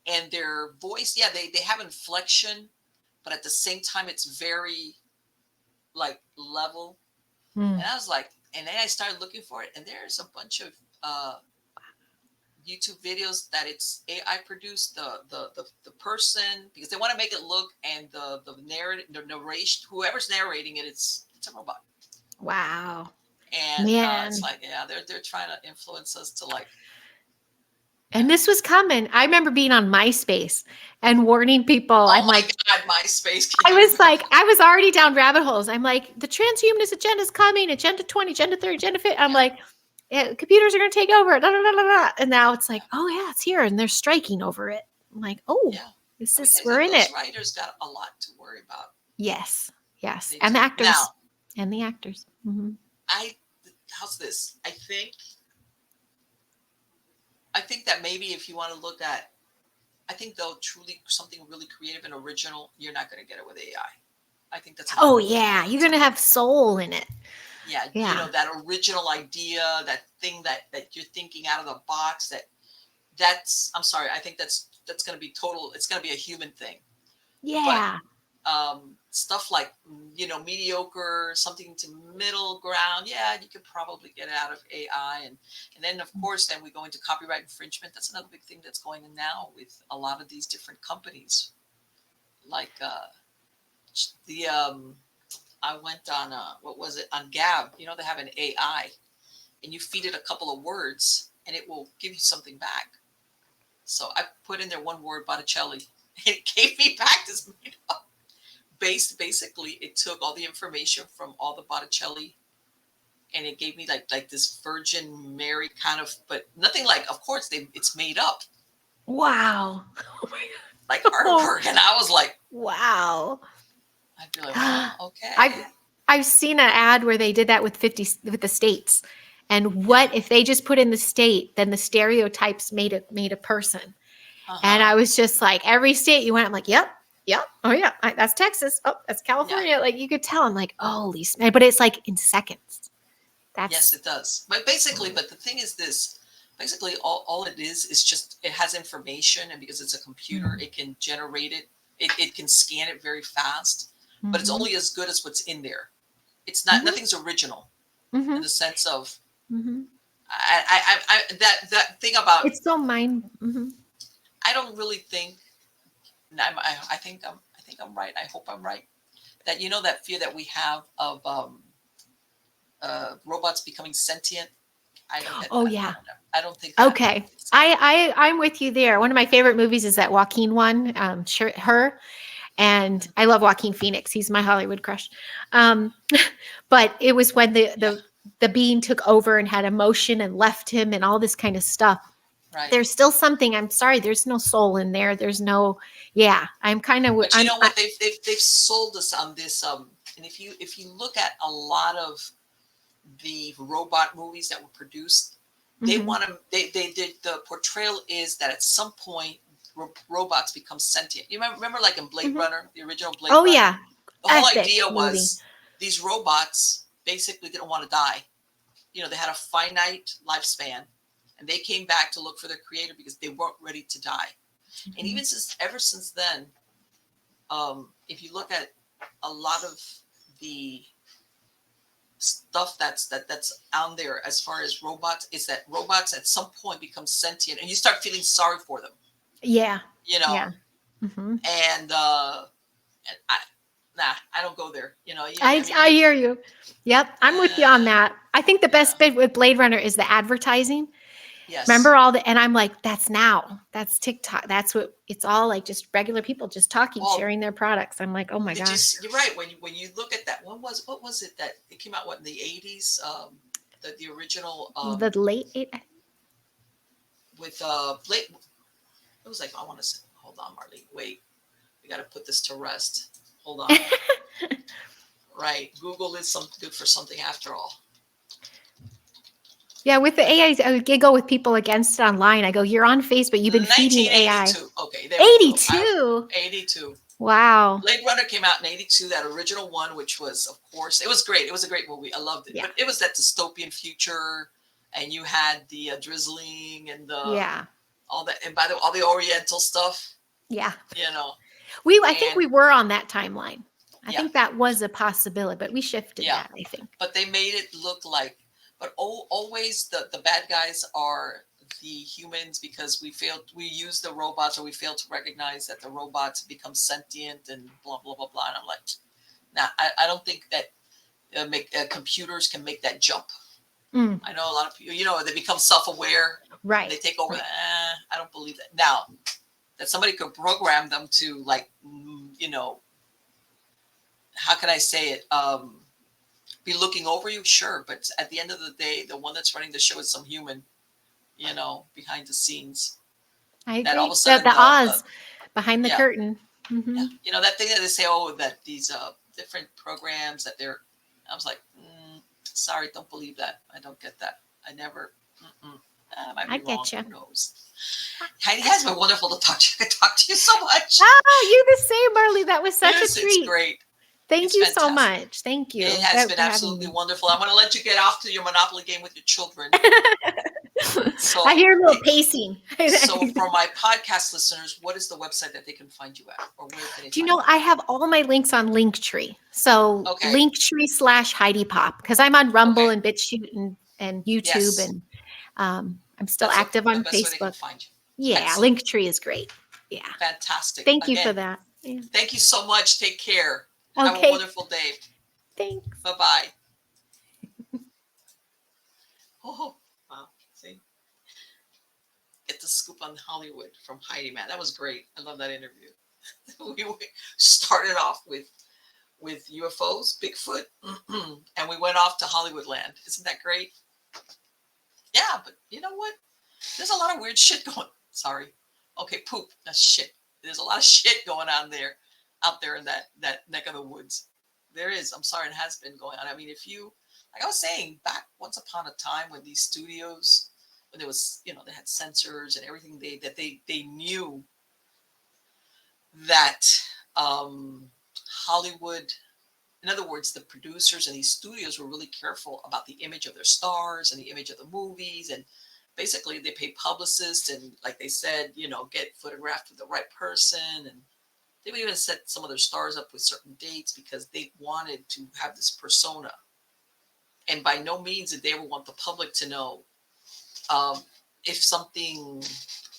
and their voice, yeah, they have inflection, but at the same time, it's very like level. Hmm. And I was like, and then I started looking for it, and there's a bunch of YouTube videos that it's AI produced. The person because they want to make it look and the narration, whoever's narrating it, it's a robot. Wow. And it's Man. like, yeah, they're trying to influence us to like, And this was coming. I remember being on MySpace and warning people. oh I'm my like, god, MySpace. Can you remember? I was already down rabbit holes. I'm like, the transhumanist agenda is coming, agenda 20, agenda 30, agenda 50. I'm Yeah, like, yeah, computers are going to take over. Da, da, da, da, da. And now it's yeah, like, oh, yeah, it's here. And they're striking over it. I'm like, oh, yeah. this Let me is, tell you, we're in those it. writers got a lot to worry about. Yes. Yes. They And the do. actors. Now, And the actors. Mm-hmm. I how's this? I think that maybe if you want to look at, I think though truly something really creative and original, you're not going to get it with AI. I think that's Oh, another yeah. whole You're going to time. have soul in it. Yeah, Yeah. that original idea, that thing that you're thinking out of the box. That's I'm sorry. I think that's going to be total. It's going to be a human thing. But Yeah. stuff like mediocre, something to middle ground, yeah, you could probably get it out of AI. And then of course then we go into copyright infringement. That's another big thing that's going on now with a lot of these different companies. Like the I went on what was it, on Gab. They have an AI, and you feed it a couple of words and it will give you something back. So I put in there one word, Botticelli, and it gave me back this basically it took all the information from all the Botticelli, and it gave me like this Virgin Mary kind of, but nothing like, of course it's made up, Wow. Oh my like God. Oh, artwork. And I was like, wow. I'd be like, well, I've okay. I've seen an ad where they did that with 50 with the states. And Yeah. what if they just put in the state, then the stereotypes made a person. And Uh-huh. I was just like, every state you went, I'm like, yep, yep, oh yeah, that's Texas, oh that's Yeah. California. Like you could tell. I'm like, holy smell, but it's like in seconds. Yes, That's it does. But basically, but the thing is this, basically all it is just it has information, and because it's a computer, it can generate it. It can scan it very fast, but it's mm-hmm, only as good as what's in there. It's not, mm-hmm, nothing's original mm-hmm, in the sense of mm-hmm. that thing about, It's so mind. Mm-hmm. I don't really think, I think I'm right. I hope I'm right. that that fear that we have of robots becoming sentient. I don't get Oh that. yeah. I don't think that Okay. is I'm with you there. One of my favorite movies is that Joaquin one, her, and I love Joaquin Phoenix. He's my Hollywood crush. Um, but it was when yeah, the being took over and had emotion and left him and all this kind of stuff. right. There's still something. I'm sorry. There's no soul in there. There's no. Yeah. I'm kind of. But you know what? They've sold us on this. And if you look at a lot of the robot movies that were produced, they Mhm. want to. They did the portrayal is that at some point robots become sentient. You remember like in Blade Mhm. Runner, the original Blade Oh Runner, yeah. the whole Epic idea movie. was these robots basically didn't want to die. They had a finite lifespan, and they came back to look for their creator because they weren't ready to die. And Mhm. even ever since then, if you look at a lot of the stuff that's out there as far as robots, is that robots at some point become sentient, and you start feeling sorry for them. Yeah. You know, Yeah. Hmm. and I, nah, I don't go there. I mean, I hear you. Yep, I'm with you on uh, that. I think the yeah, best bit with Blade Runner is the advertising. Remember yes. all the, and I'm like, that's now. That's TikTok. That's what it's all like, just regular people just talking, Well, sharing their products. I'm like, oh my did you? gosh. You're right. When you look at that, what was it that it came out what in the 80s? The original The late eight. with Blake. It was like I want to say. Hold on, Marley. Wait, we got to put this to rest. Hold on. Right, Google is some good for something after all. Yeah, with the AI, I giggle with people against it online. I go, you're on Facebook. You've been feeding AI. 1982. Okay, there we go. 82. 82. Wow. Blade Runner came out in 82, that original one, which was, of course, it was great. It was a great movie. I loved it. Yeah. But it was that dystopian future, and you had the drizzling and the Yeah. all that, and by the all the Oriental stuff, Yeah. you know, I think and we were on that timeline. I yeah, think that was a possibility, but we shifted yeah. that, I think. But they made it look like, but always the bad guys are the humans because we use the robots, or we fail to recognize that the robots become sentient and blah blah blah blah. And I'm like, nah, I don't think that computers can make that jump. Mm, I know a lot of people, they become self-aware and right. they take over Right. that. I don't believe that. Now, that somebody could program them to, like, how can I say it? Be looking over you, sure. But at the end of the day, the one that's running the show is some human, behind the scenes. I That all of a agree. sudden, The Oz behind the yeah, curtain. yeah, Hmm. that thing that they say, oh, that these different programs that they're. I was like, sorry, don't believe that. I don't get that. I never. I might I be wrong. get you. Who knows? Heidi, has been wonderful to talk to you. I talk to you so much. Oh, you the same, Marley. That was such a Yes, it's treat. great. Thank It's you so fantastic. much. Thank It you has been for having absolutely me. wonderful. I'm going to let you get off to your Monopoly game with your children. I So, hear a little pacing. so for my podcast listeners, what is the website that they can find you at, or where can they Do you find know you? I have all my links on Linktree? So Okay. Linktree/Heidi Popp, because I'm on Rumble Okay. and BitChute and YouTube, Yes. and I'm still That's active the on best way they can Facebook. find you. Yeah, Excellent. Linktree is great. Yeah. Fantastic. Thank you for Again, that. Yeah. thank you so much. Take care. Have a Okay. wonderful day. Thanks. Bye bye. Oh, wow. See, get the scoop on Hollywood from Heidi, man. That was great. I love that interview. We started off with UFOs, Bigfoot, and we went off to Hollywood land. Isn't that great? Yeah, but you know what? There's a lot of weird shit going. Sorry. Okay, poop. That's shit. There's a lot of shit going on there, out there in that neck of the woods. There is. I'm sorry, it has been going on. I mean, if you, like I was saying, back once upon a time when these studios, when there was, they had sensors and everything, they knew that Hollywood, in other words, the producers and these studios were really careful about the image of their stars and the image of the movies. And basically, they pay publicists and, like they said, get photographed with the right person. And they would even set some of their stars up with certain dates because they wanted to have this persona. And by no means did they ever want the public to know um, if something,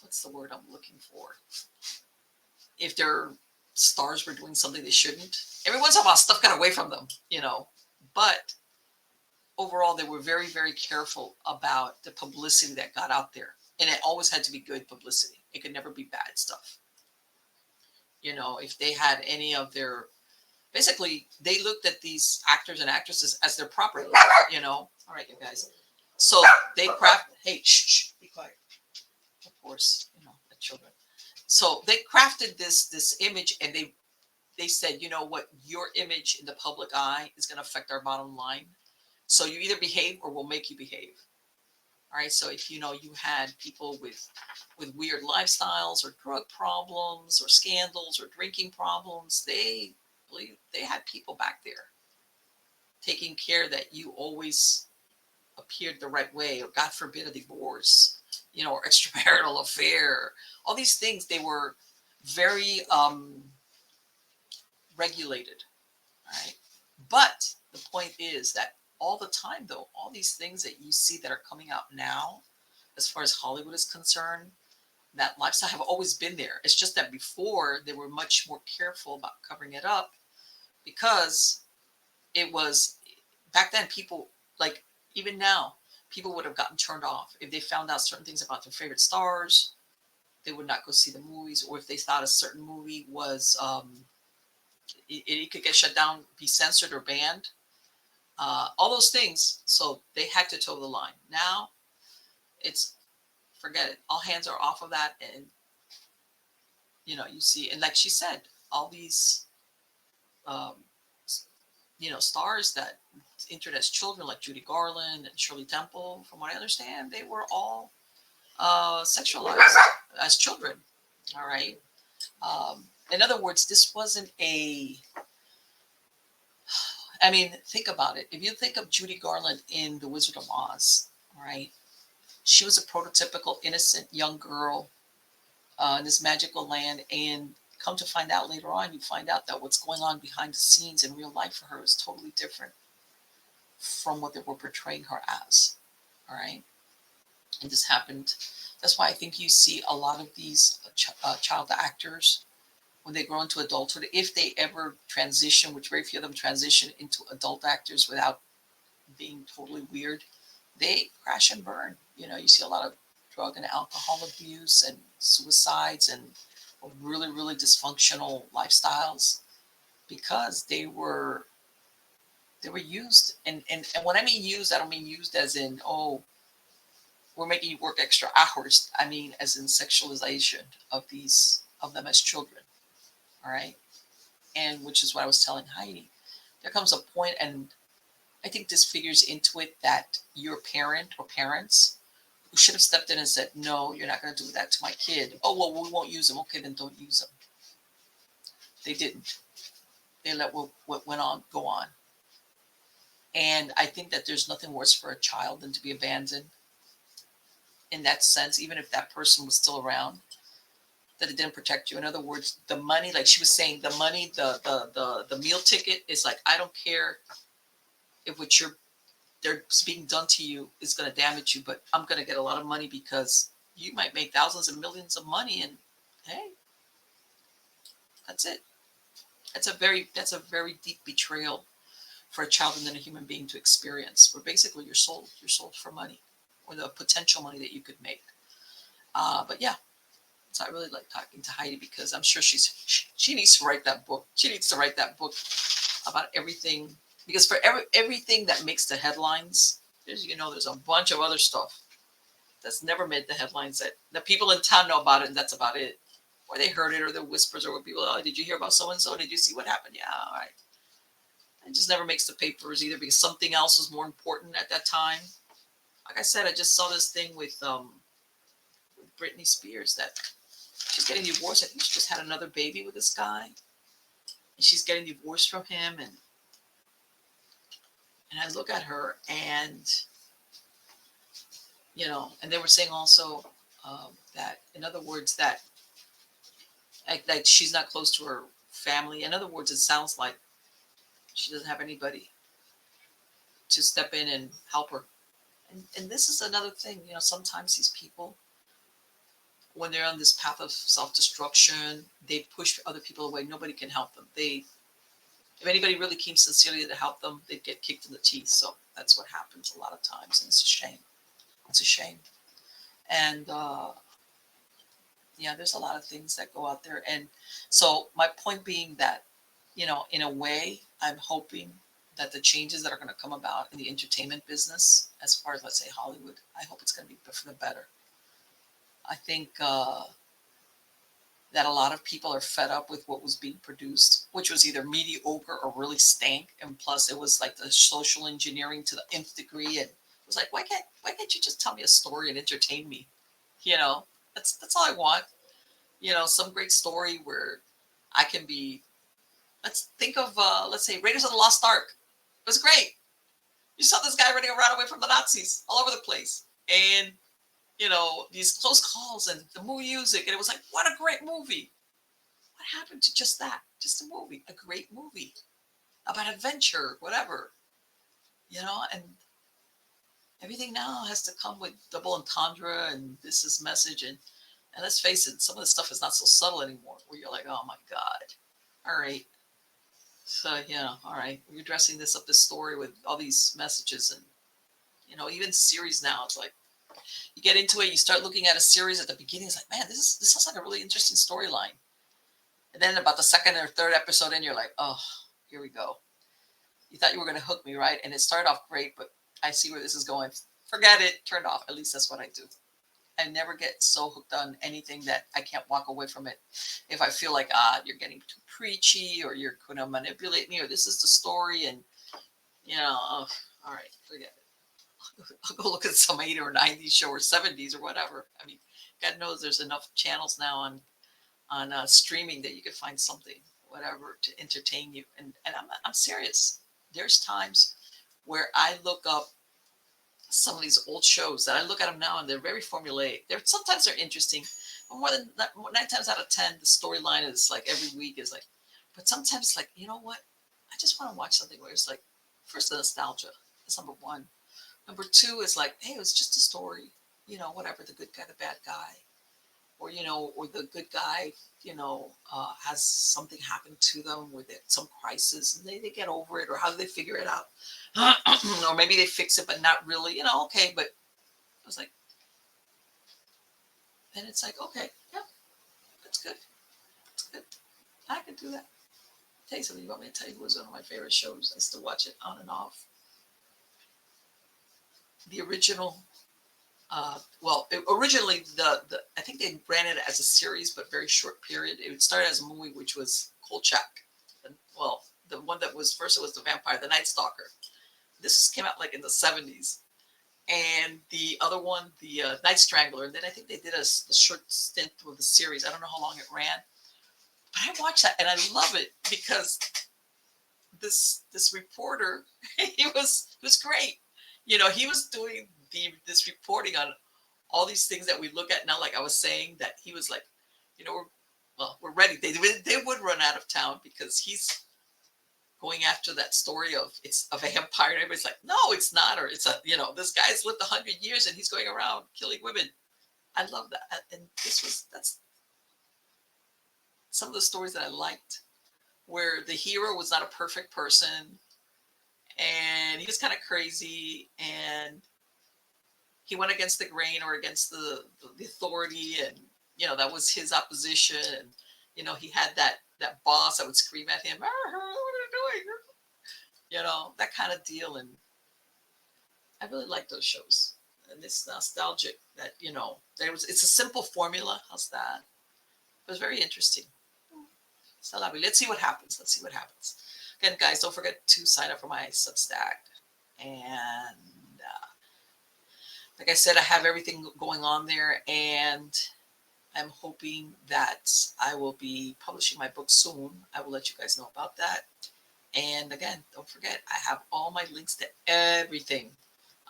what's the word I'm looking for? If they're stars were doing something they shouldn't. Every once in a while, stuff got away from them, but overall, they were very, very careful about the publicity that got out there. And it always had to be good publicity. It could never be bad stuff. If they had any of their, basically, they looked at these actors and actresses as their property, All right, you guys. So they hey, shh, be quiet. Of course, the children. So they crafted this image, and they said, you know what, your image in the public eye is going to affect our bottom line. So you either behave or we'll make you behave. All right. So if you had people with weird lifestyles or drug problems or scandals or drinking problems, they had people back there taking care that you always appeared the right way, or God forbid a divorce, or extramarital affair. All these things, they were very regulated. Right. But the point is that all the time, though, all these things that you see that are coming out now, as far as Hollywood is concerned, that lifestyle have always been there. It's just that before they were much more careful about covering it up, because it was back then, people, like, even now, people would have gotten turned off if they found out certain things about their favorite stars. They would not go see the movies, or if they thought a certain movie was it could get shut down, be censored or banned, all those things. So they had to toe the line. Now it's, forget it. All hands are off of that. And, you see, and like she said, all these, stars that entered as children, like Judy Garland and Shirley Temple, from what I understand, they were all sexualized as children. All right. In other words, this wasn't think about it. If you think of Judy Garland in The Wizard of Oz, all right, she was a prototypical innocent young girl in this magical land. And come to find out later on, you find out that what's going on behind the scenes in real life for her is totally different from what they were portraying her as. All right. And this happened. That's why I think you see a lot of these child actors, when they grow into adulthood, if they ever transition, which very few of them transition into adult actors without being totally weird, they crash and burn. You see a lot of drug and alcohol abuse and suicides and really, really dysfunctional lifestyles, because they were used. And when I mean used, I don't mean used as in, oh, we're making you work extra hours. I mean as in sexualization of them as children. All right. And which is what I was telling Heidi. There comes a point, and I think this figures into it, that your parent or parents who should have stepped in and said, no, you're not going to do that to my kid. Oh, well, we won't use them. Okay, then don't use them. They didn't. They let what went on go on. And I think that there's nothing worse for a child than to be abandoned in that sense, even if that person was still around, that it didn't protect you. In other words, the money, like she was saying, the money, the meal ticket is like, I don't care if what they're being done to you is going to damage you, but I'm going to get a lot of money because you might make thousands and millions of money. And hey, that's it. That's a very deep betrayal for a child and then a human being to experience, where basically you're sold for money, or the potential money that you could make. But yeah, so I really like talking to Heidi, because I'm sure she needs to write that book. She needs to write that book about everything, because for everything that makes the headlines, there's a bunch of other stuff that's never made the headlines, that the people in town know about it, and that's about it. Or they heard it, or the whispers, or what people, oh, did you hear about so-and-so? Did you see what happened? Yeah, all right. It just never makes the papers either, because something else was more important at that time. Like I said, I just saw this thing with Britney Spears, that she's getting divorced. I think she just had another baby with this guy, and she's getting divorced from him. And I look at her, and and they were saying also that, in other words, that like she's not close to her family. In other words, it sounds like she doesn't have anybody to step in and help her. And this is another thing, sometimes these people, when they're on this path of self-destruction, they push other people away. Nobody can help them. If anybody really came sincerely to help them, they'd get kicked in the teeth. So that's what happens a lot of times, and it's a shame. It's a shame. And yeah, there's a lot of things that go out there. And so my point being that, in a way, I'm hoping that the changes that are going to come about in the entertainment business, as far as, let's say, Hollywood, I hope it's going to be for the better. I think that a lot of people are fed up with what was being produced, which was either mediocre or really stank. And plus, it was like the social engineering to the nth degree. And it was like, why can't you just tell me a story and entertain me? That's all I want. Some great story where I can be. Let's think of let's say Raiders of the Lost Ark. It was great. You saw this guy running around away from the Nazis all over the place, and these close calls and the music, and it was like, what a great movie. What happened to just that? Just a movie, a great movie about adventure, whatever. And everything now has to come with double entendre and this is message, and let's face it, some of the stuff is not so subtle anymore. Where you're like, oh my god, all right. So all right, we're dressing this story with all these messages, and even series now, it's like you get into it, you start looking at a series at the beginning, it's like, man, this sounds like a really interesting storyline. And then about the second or third episode in, you're like, oh, here we go. You thought you were going to hook me, right? And it started off great, but I see where this is going. Forget it, turned off. At least that's what I do. I never get so hooked on anything that I can't walk away from it. If I feel like, you're getting too preachy, or you're going to manipulate me, or this is the story, and, all right, forget it. I'll go look at some 80s or 90s show or 70s or whatever. I mean, God knows there's enough channels now on streaming that you could find something, whatever, to entertain you. And I'm serious. There's times where I look up some of these old shows that I look at them now, and they're very formulaic. Sometimes they're interesting, but more than 9 times out of 10, the storyline is like every week is like. But sometimes it's like, you know what? I just want to watch something where it's like, first, the nostalgia. That's number one. Number two is like, hey, it was just a story. Whatever, the good guy, the bad guy, or or the good guy, has something happen to them with it, some crisis, and they get over it, or how do they figure it out? Or maybe they fix it, but not really, okay. But I was like, then it's like, okay, yeah, that's good. That's good. I can do that. I'll tell you something. You want me to tell you who was one of my favorite shows? I still watch it on and off. The original. Originally I think they ran it as a series, but very short period. It started as a movie, which was Kolchak. Well, the one that was first, it was the Vampire, the Night Stalker. This came out like in the 70s, and the other one, the Night Strangler. And then I think they did a short stint with the series. I don't know how long it ran, but I watched that and I love it because this reporter, he was great. He was doing this reporting on all these things that we look at now. Like I was saying, that he was like, we're ready. They would run out of town because he's going after that story of it's a vampire. And everybody's like, no, it's not. Or it's this guy's lived 100 years and he's going around killing women. I love that. And that's some of the stories that I liked, where the hero was not a perfect person and he was kind of crazy, and he went against the grain or against the authority, and that was his opposition, and he had that boss that would scream at him, what are you doing? That kind of deal. And I really like those shows, and it's nostalgic that it's a simple formula. How's that? It was very interesting. So let's see what happens. Again, guys, don't forget to sign up for my Substack. And like I said, I have everything going on there, and I'm hoping that I will be publishing my book soon. I will let you guys know about that. And again, don't forget, I have all my links to everything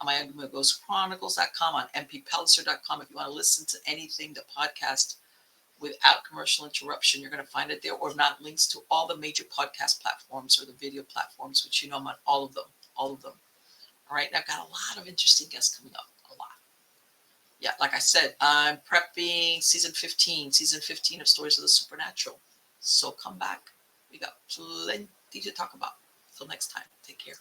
on my ghostchronicles.com, on mpellicer.com. If you want to listen to anything, the podcast, without commercial interruption, you're going to find it there. Or not, links to all the major podcast platforms or the video platforms, which I'm on all of them. All right, and I've got a lot of interesting guests coming up. A lot. yeah, like I said, I'm prepping season 15 of Stories of the Supernatural. So come back. We got plenty to talk about. Till next time, take care.